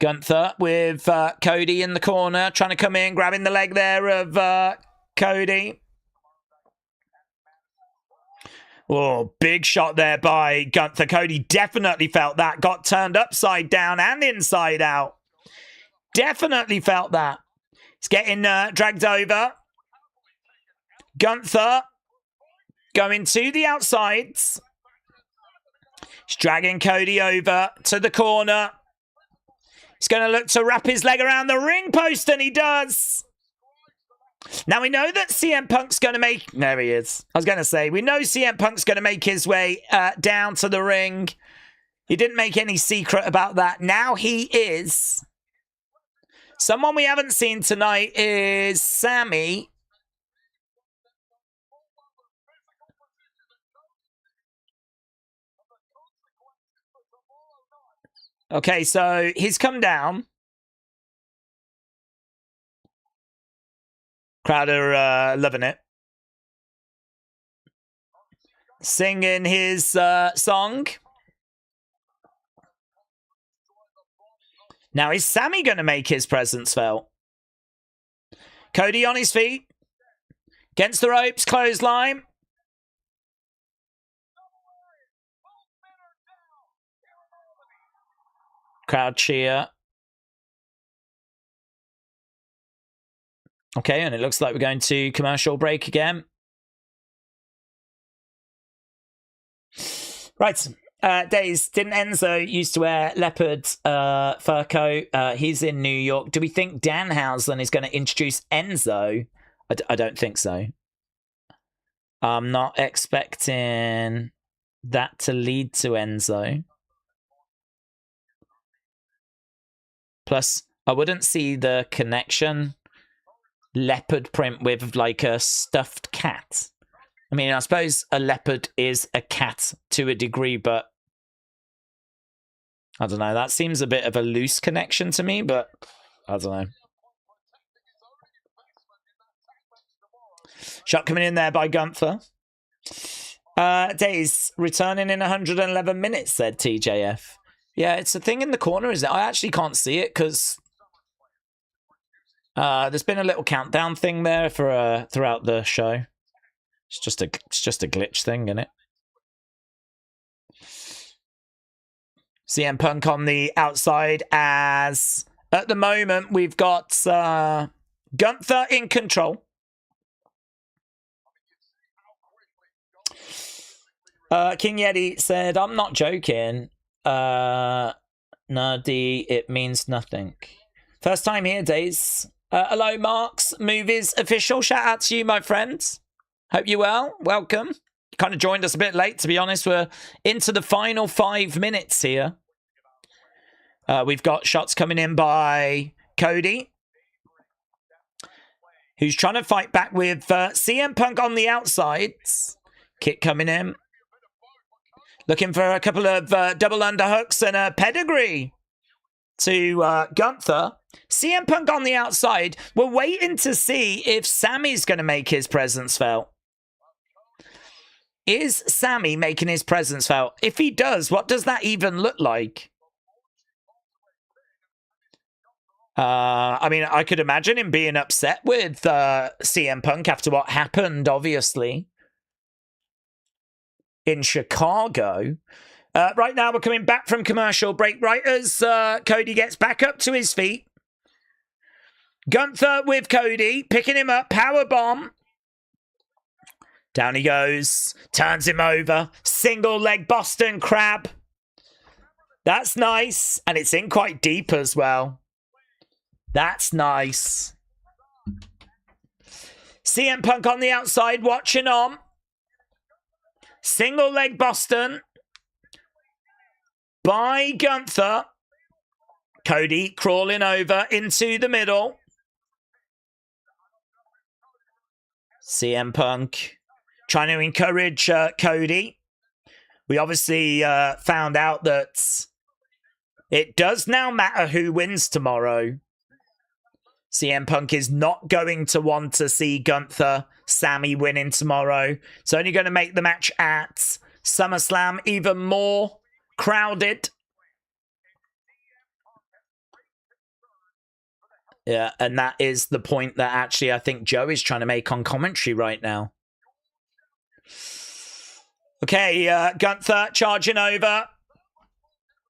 Gunther with Cody in the corner, trying to come in, grabbing the leg there of Cody. Oh, big shot there by Gunther. Cody definitely felt that. Got turned upside down and inside out. Definitely felt that. He's getting dragged over. Gunther going to the outsides. He's dragging Cody over to the corner. He's going to look to wrap his leg around the ring post, and he does. Now, we know that CM Punk's going to make... There he is. I was going to say, we know CM Punk's going to make his way down to the ring. He didn't make any secret about that. Now he is. Someone we haven't seen tonight is Sammy. Okay, so he's come down. Crowd are loving it. Singing his song. Now, is Sammy going to make his presence felt? Cody on his feet. Against the ropes, clothesline. Crowd cheer. Okay, and it looks like we're going to commercial break again. Right. Daze, didn't Enzo used to wear leopard fur coat? He's in New York. Do we think Danhausen is going to introduce Enzo? I don't think so. I'm not expecting that to lead to Enzo. Plus, I wouldn't see the connection. Leopard print with like a stuffed cat. I mean, I suppose a leopard is a cat to a degree, but I don't know. That seems a bit of a loose connection to me, but I don't know. Shot coming in there by Gunther. Daze returning in 111 minutes, said TJF. Yeah, it's a thing in the corner, is it? I actually can't see it because there's been a little countdown thing there for throughout the show. It's just a glitch thing, isn't it? CM Punk on the outside, as at the moment we've got Gunther in control. King Yeti said, I'm not joking. No, D, it means nothing. First time here, Daze. Hello, Marks. Movies official. Shout out to you, my friends. Hope you well. Welcome. Kind of joined us a bit late, to be honest. We're into the final 5 minutes here. We've got shots coming in by Cody, who's trying to fight back with CM Punk on the outside. Kick coming in. Looking for a couple of double underhooks and a pedigree to Gunther. CM Punk on the outside. We're waiting to see if Sammy's going to make his presence felt. Is Sammy making his presence felt? If he does, what does that even look like? I mean, I could imagine him being upset with CM Punk after what happened, obviously, in Chicago. Right now, we're coming back from commercial break. Right as Cody gets back up to his feet. Gunther with Cody, picking him up, powerbomb. Down he goes, turns him over, single leg Boston Crab. That's nice, and it's in quite deep as well. That's nice. CM Punk on the outside, watching on. Single leg Boston by Gunther. Cody crawling over into the middle. CM Punk trying to encourage Cody. We obviously found out that it does now matter who wins tomorrow. CM Punk is not going to want to see Gunther, Sammy winning tomorrow. It's only going to make the match at SummerSlam even more crowded. Yeah, and that is the point that actually I think Joe is trying to make on commentary right now. Okay, Gunther charging over.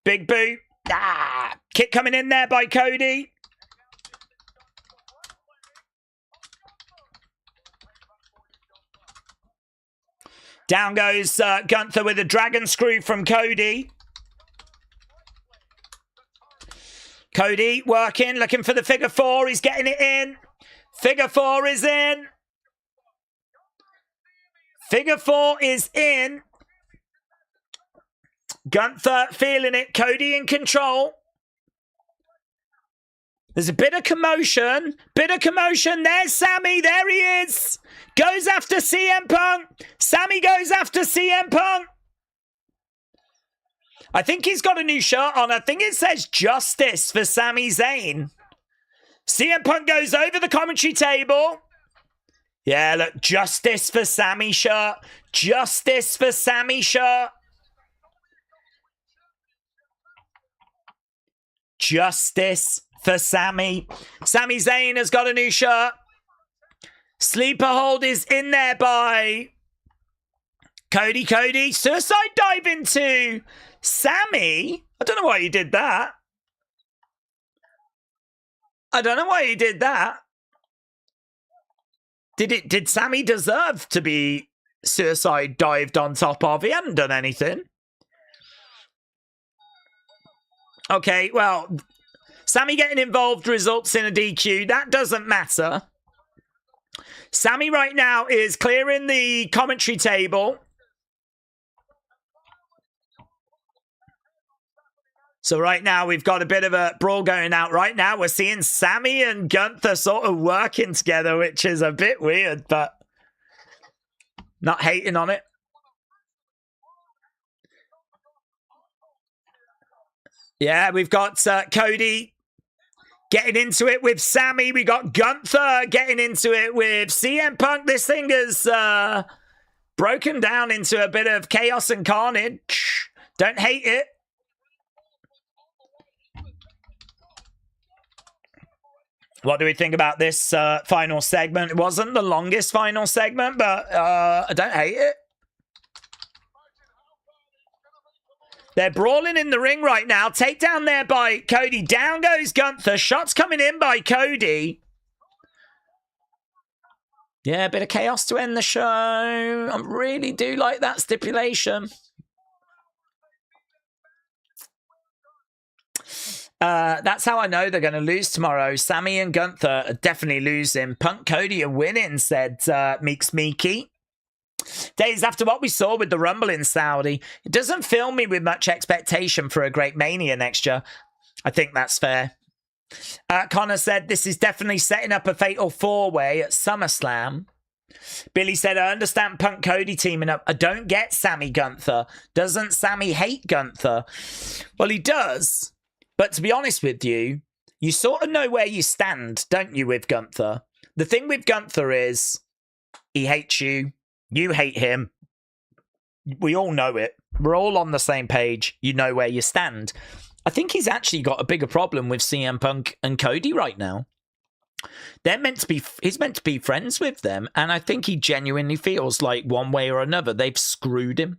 Big boot. Kick coming in there by Cody. Down goes Gunther with a dragon screw from Cody. Cody working, looking for the figure four. He's getting it in. Figure four is in. Figure four is in. Gunther feeling it. Cody in control. There's a bit of commotion. Bit of commotion. There's Sammy. There he is. Goes after CM Punk. Sammy goes after CM Punk. I think he's got a new shirt on. I think it says Justice for Sami Zayn. CM Punk goes over the commentary table. Yeah, look. Justice for Sammy shirt. Justice for Sammy shirt. Justice for Sammy. Sami Zayn has got a new shirt. Sleeper hold is in there by Cody. Cody. Suicide dive into Sammy. I don't know why he did that. I don't know why he did that. Did Sammy deserve to be suicide dived on top of? He hadn't done anything. Okay, well, Sammy getting involved results in a DQ. That doesn't matter. Sammy right now is clearing the commentary table. So right now we've got a bit of a brawl going out. Right now we're seeing Sammy and Gunther sort of working together, which is a bit weird, but not hating on it. Yeah, we've got Cody getting into it with Sammy. We got Gunther getting into it with CM Punk. This thing has broken down into a bit of chaos and carnage. Don't hate it. What do we think about this final segment? It wasn't the longest final segment, but I don't hate it. They're brawling in the ring right now. Takedown there by Cody. Down goes Gunther. Shots coming in by Cody. Yeah, a bit of chaos to end the show. I really do like that stipulation. That's how I know they're going to lose tomorrow. Sammy and Gunther are definitely losing. Punk Cody are winning, said Meeks Meeky. Days after what we saw with the Rumble in Saudi, it doesn't fill me with much expectation for a great Mania next year. I think that's fair. Connor said, this is definitely setting up a fatal four-way at SummerSlam. Billy said, I understand Punk Cody teaming up. I don't get Sammy Gunther. Doesn't Sammy hate Gunther? Well, he does. But to be honest with you, you sort of know where you stand, don't you, with Gunther? The thing with Gunther is he hates you. You hate him. We all know it. We're all on the same page. You know where you stand. I think he's actually got a bigger problem with CM Punk and Cody right now. He's meant to be friends with them, and I think he genuinely feels like one way or another they've screwed him.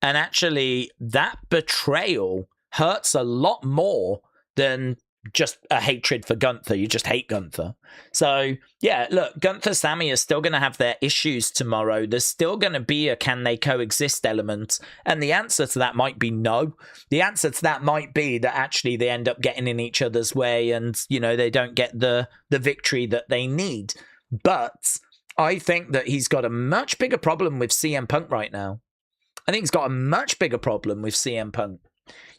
And actually, that betrayal hurts a lot more than just a hatred for Gunther. You just hate Gunther. So, yeah, look, Gunther Sammy are still going to have their issues tomorrow. There's still going to be a can they coexist element. And the answer to that might be no. The answer to that might be that actually they end up getting in each other's way and, you know, they don't get the victory that they need. But I think that he's got a much bigger problem with CM Punk right now. I think he's got a much bigger problem with CM Punk.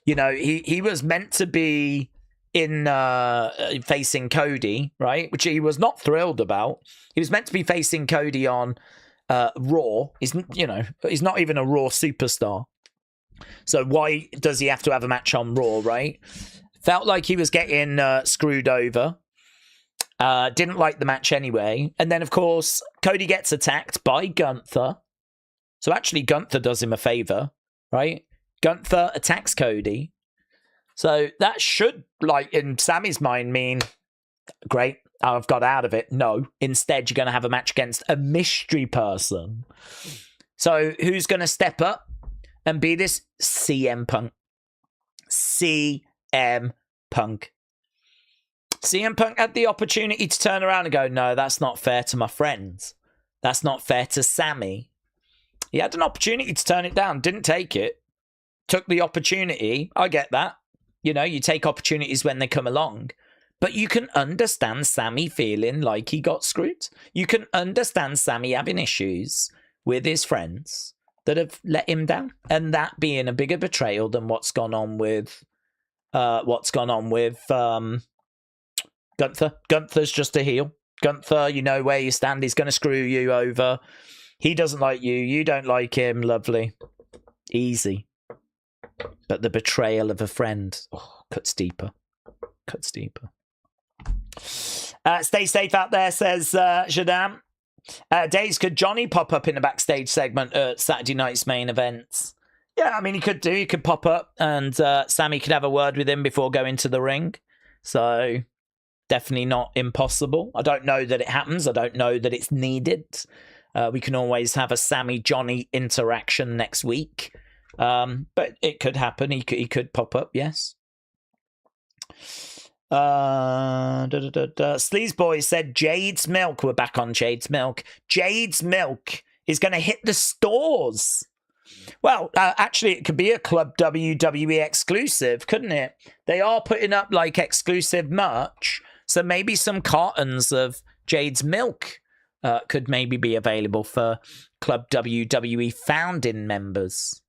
You know, he was meant to be in facing Cody, right? Which he was not thrilled about. He was meant to be facing Cody on Raw. He's not even a Raw superstar. So why does he have to have a match on Raw, right? Felt like he was getting screwed over. Didn't like the match anyway. And then, of course, Cody gets attacked by Gunther. So actually, Gunther does him a favor, right? Gunther attacks Cody. So that should, like, in Sammy's mind mean, great, I've got out of it. No. Instead, you're going to have a match against a mystery person. So who's going to step up and be this? CM Punk. CM Punk. CM Punk had the opportunity to turn around and go, no, that's not fair to my friends. That's not fair to Sammy. He had an opportunity to turn it down. Didn't take it. Took the opportunity. I get that. You know, you take opportunities when they come along. But you can understand Sammy feeling like he got screwed. You can understand Sammy having issues with his friends that have let him down. And that being a bigger betrayal than what's gone on with Gunther. Gunther's just a heel. Gunther, you know where you stand. He's going to screw you over. He doesn't like you. You don't like him. Lovely. Easy. But the betrayal of a friend cuts deeper. Cuts deeper. Stay safe out there, says Jadam. Days, could Johnny pop up in a backstage segment at Saturday night's main events? Yeah, I mean, he could do. He could pop up and Sammy could have a word with him before going to the ring. So, definitely not impossible. I don't know that it happens. I don't know that it's needed. We can always have a Sammy-Johnny interaction next week. But it could happen. He could pop up, yes. Sleaze Boys said Jade's Milk. We're back on Jade's Milk. Jade's Milk is going to hit the stores. Well, actually, it could be a Club WWE exclusive, couldn't it? They are putting up, like, exclusive merch. So maybe some cartons of Jade's Milk could maybe be available for Club WWE founding members.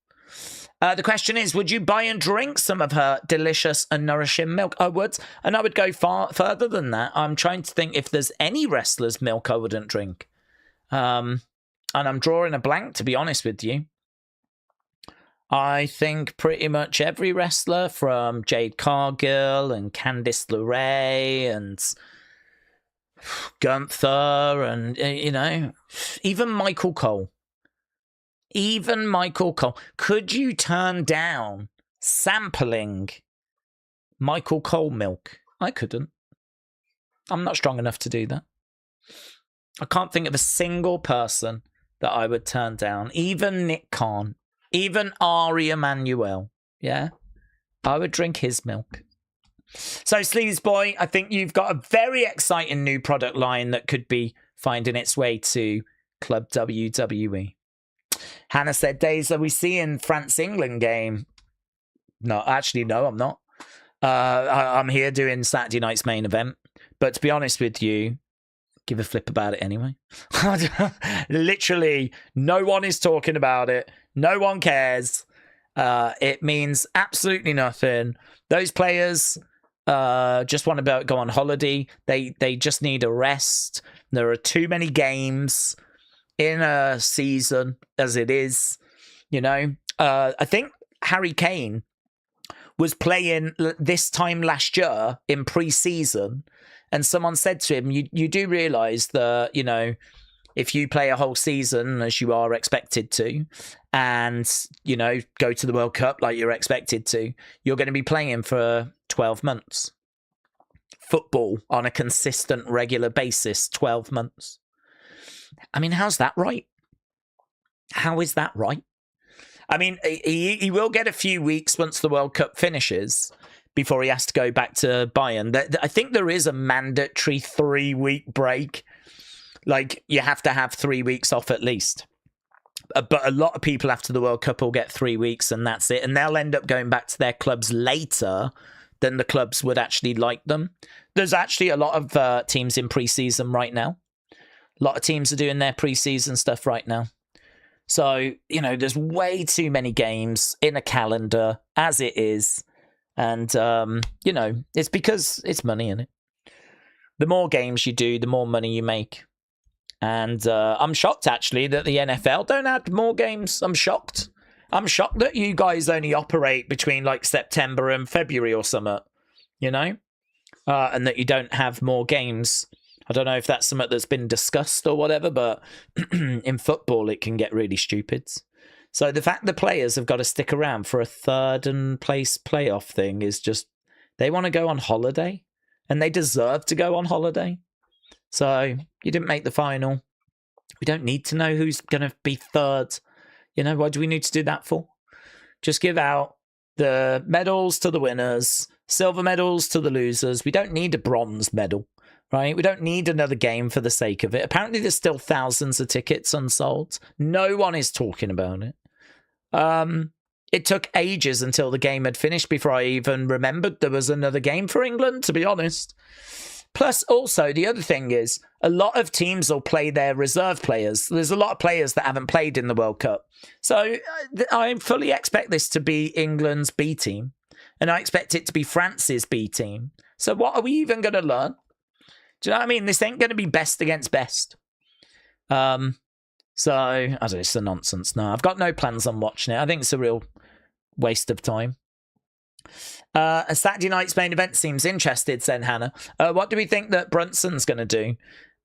The question is, would you buy and drink some of her delicious and nourishing milk? I would. And I would go far further than that. I'm trying to think if there's any wrestler's milk I wouldn't drink. And I'm drawing a blank, to be honest with you. I think pretty much every wrestler from Jade Cargill and Candice LeRae and Gunther and, even Michael Cole. Even Michael Cole. Could you turn down sampling Michael Cole milk? I couldn't. I'm not strong enough to do that. I can't think of a single person that I would turn down. Even Nick Khan. Even Ari Emanuel. Yeah? I would drink his milk. So, Sleaze Boy, I think you've got a very exciting new product line that could be finding its way to Club WWE. Hannah said, Daze, are we seeing France-England game? No, actually, no, I'm not. I'm here doing Saturday night's main event. But to be honest with you, give a flip about it anyway. Literally, no one is talking about it. No one cares. It means absolutely nothing. Those players just want to go on holiday. They just need a rest. There are too many games in a season as it is. I think Harry Kane was playing this time last year in pre-season, and someone said to him, you do realise that, if you play a whole season as you are expected to, and, go to the World Cup like you're expected to, you're going to be playing for 12 months. Football on a consistent, regular basis, 12 months. I mean, how's that right? How is that right? I mean, he will get a few weeks once the World Cup finishes before he has to go back to Bayern. I think there is a mandatory 3-week break. Like, you have to have 3 weeks off at least. But a lot of people after the World Cup will get 3 weeks and that's it. And they'll end up going back to their clubs later than the clubs would actually like them. There's actually a lot of teams in pre-season right now. A lot of teams are doing their pre-season stuff right now. So, there's way too many games in a calendar as it is. And, it's because it's money in it. The more games you do, the more money you make. And I'm shocked, actually, that the NFL don't add more games. I'm shocked. I'm shocked that you guys only operate between, like, September and February or something, and that you don't have more games. I don't know if that's something that's been discussed or whatever, but in football, it can get really stupid. So the fact the players have got to stick around for a third and place playoff thing is just, they want to go on holiday, and they deserve to go on holiday. So you didn't make the final. We don't need to know who's going to be third. What do we need to do that for? Just give out the medals to the winners, silver medals to the losers. We don't need a bronze medal, right? We don't need another game for the sake of it. Apparently there's still thousands of tickets unsold. No one is talking about it. It took ages until the game had finished before I even remembered there was another game for England, to be honest. Plus, also, the other thing is, a lot of teams will play their reserve players. There's a lot of players that haven't played in the World Cup. So I fully expect this to be England's B team. And I expect it to be France's B team. So what are we even going to learn? Do you know what I mean? This ain't going to be best against best. So, I don't know, it's a nonsense. No, I've got no plans on watching it. I think it's a real waste of time. A Saturday night's main event seems interested, said Hannah. What do we think that Brunson's going to do?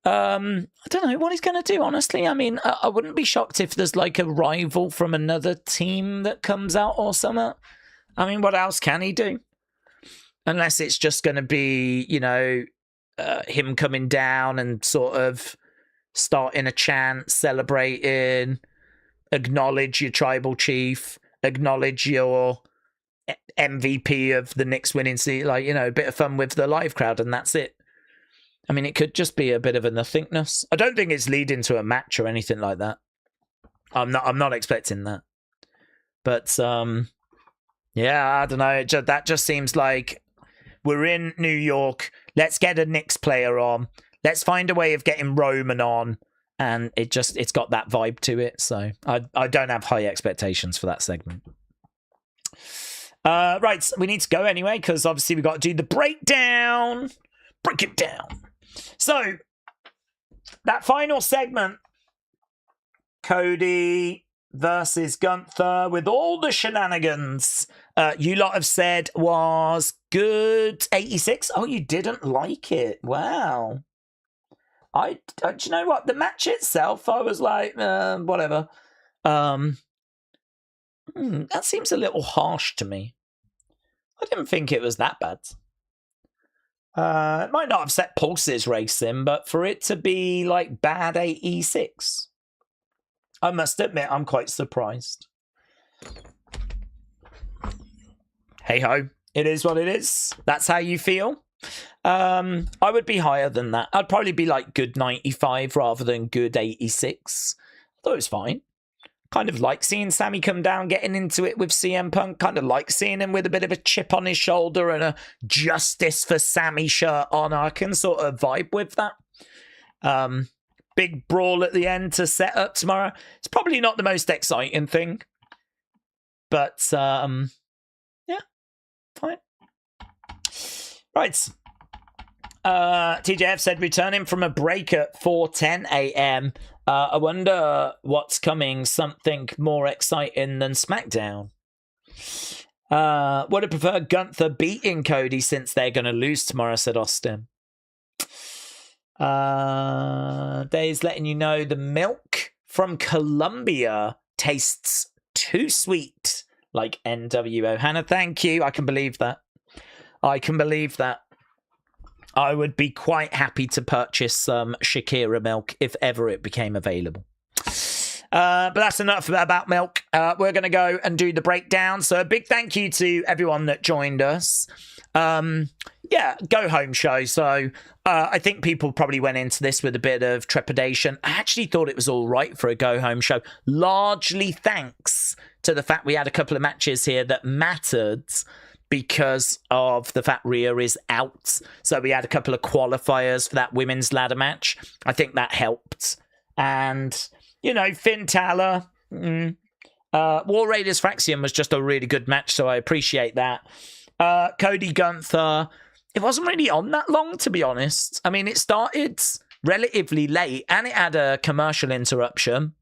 I don't know what he's going to do, honestly. I mean, I wouldn't be shocked if there's like a rival from another team that comes out or something. I mean, what else can he do? Unless it's just going to be, him coming down and sort of starting a chant, celebrating, acknowledge your tribal chief, acknowledge your MVP of the Knicks winning season, a bit of fun with the live crowd, and that's it. I mean, it could just be a bit of a nothingness. I don't think it's leading to a match or anything like that. I'm not expecting that. But yeah, I don't know. That just seems like we're in New York. Let's get a Knicks player on. Let's find a way of getting Roman on, and it's got that vibe to it. So I don't have high expectations for that segment. Right, we need to go anyway, because obviously we've got to do the breakdown. Break it down. So, that final segment, Cody versus Gunther with all the shenanigans you lot have said was good. 86. Oh, you didn't like it. Wow. Do you know what? The match itself, I was like, whatever. That seems a little harsh to me. I didn't think it was that bad. It might not have set pulses racing, but for it to be like bad 86, I must admit I'm quite surprised. Hey ho, it is what it is. That's how you feel. I would be higher than that. I'd probably be like good 95 rather than good 86. I thought it was fine. Kind of like seeing Sammy come down, getting into it with CM Punk. Kind of like seeing him with a bit of a chip on his shoulder and a Justice for Sammy shirt on. I can sort of vibe with that. Big brawl at the end to set up tomorrow. It's probably not the most exciting thing. But, yeah, fine. Right. TJF said, returning from a break at 4:10 a.m. I wonder what's coming, something more exciting than SmackDown. Would have preferred Gunther beating Cody since they're going to lose tomorrow, said Austin. Daze letting you know the milk from Colombia tastes too sweet, like NWO. Hannah, thank you. I can believe that. I can believe that. I would be quite happy to purchase some Shakira milk if ever it became available. But that's enough about milk. We're going to go and do the breakdown. So a big thank you to everyone that joined us. Yeah, go home show. So I think people probably went into this with a bit of trepidation. I actually thought it was all right for a go home show. Largely thanks to the fact we had a couple of matches here that mattered, because of the fact Rhea is out. So we had a couple of qualifiers for that women's ladder match. I think that helped. And, you know, Finn Balor, War Raiders Fraxium was just a really good match, so I appreciate that. Cody Gunther, it wasn't really on that long, to be honest. I mean, it started relatively late, and it had a commercial interruption.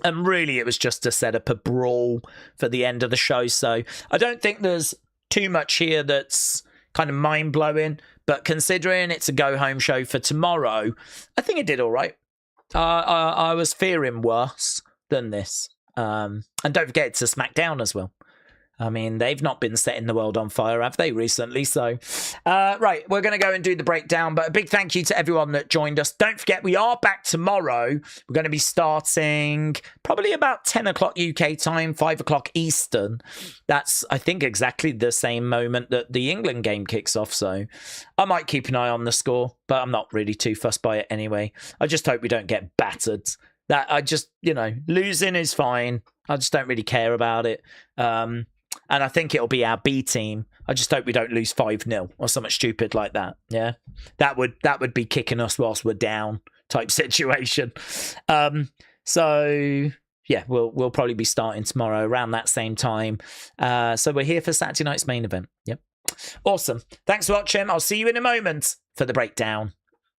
And really, it was just to set up a brawl for the end of the show. So I don't think there's too much here that's kind of mind-blowing, but considering it's a go-home show for tomorrow, I think it did all right. I was fearing worse than this. And don't forget, it's a SmackDown as well. I mean, they've not been setting the world on fire, have they, recently? So, right, we're going to go and do the breakdown, but a big thank you to everyone that joined us. Don't forget, we are back tomorrow. We're going to be starting probably about 10 o'clock UK time, 5 o'clock Eastern. That's, I think, exactly the same moment that the England game kicks off, so I might keep an eye on the score, but I'm not really too fussed by it anyway. I just hope we don't get battered. That I just, you know, losing is fine. I just don't really care about it. And I think it'll be our B team. I just hope we don't lose 5-0 or something stupid like that. Yeah, that would be kicking us whilst we're down type situation. So yeah, we'll probably be starting tomorrow around that same time. So we're here for Saturday night's main event. Yep, awesome. Thanks for watching. I'll see you in a moment for the breakdown.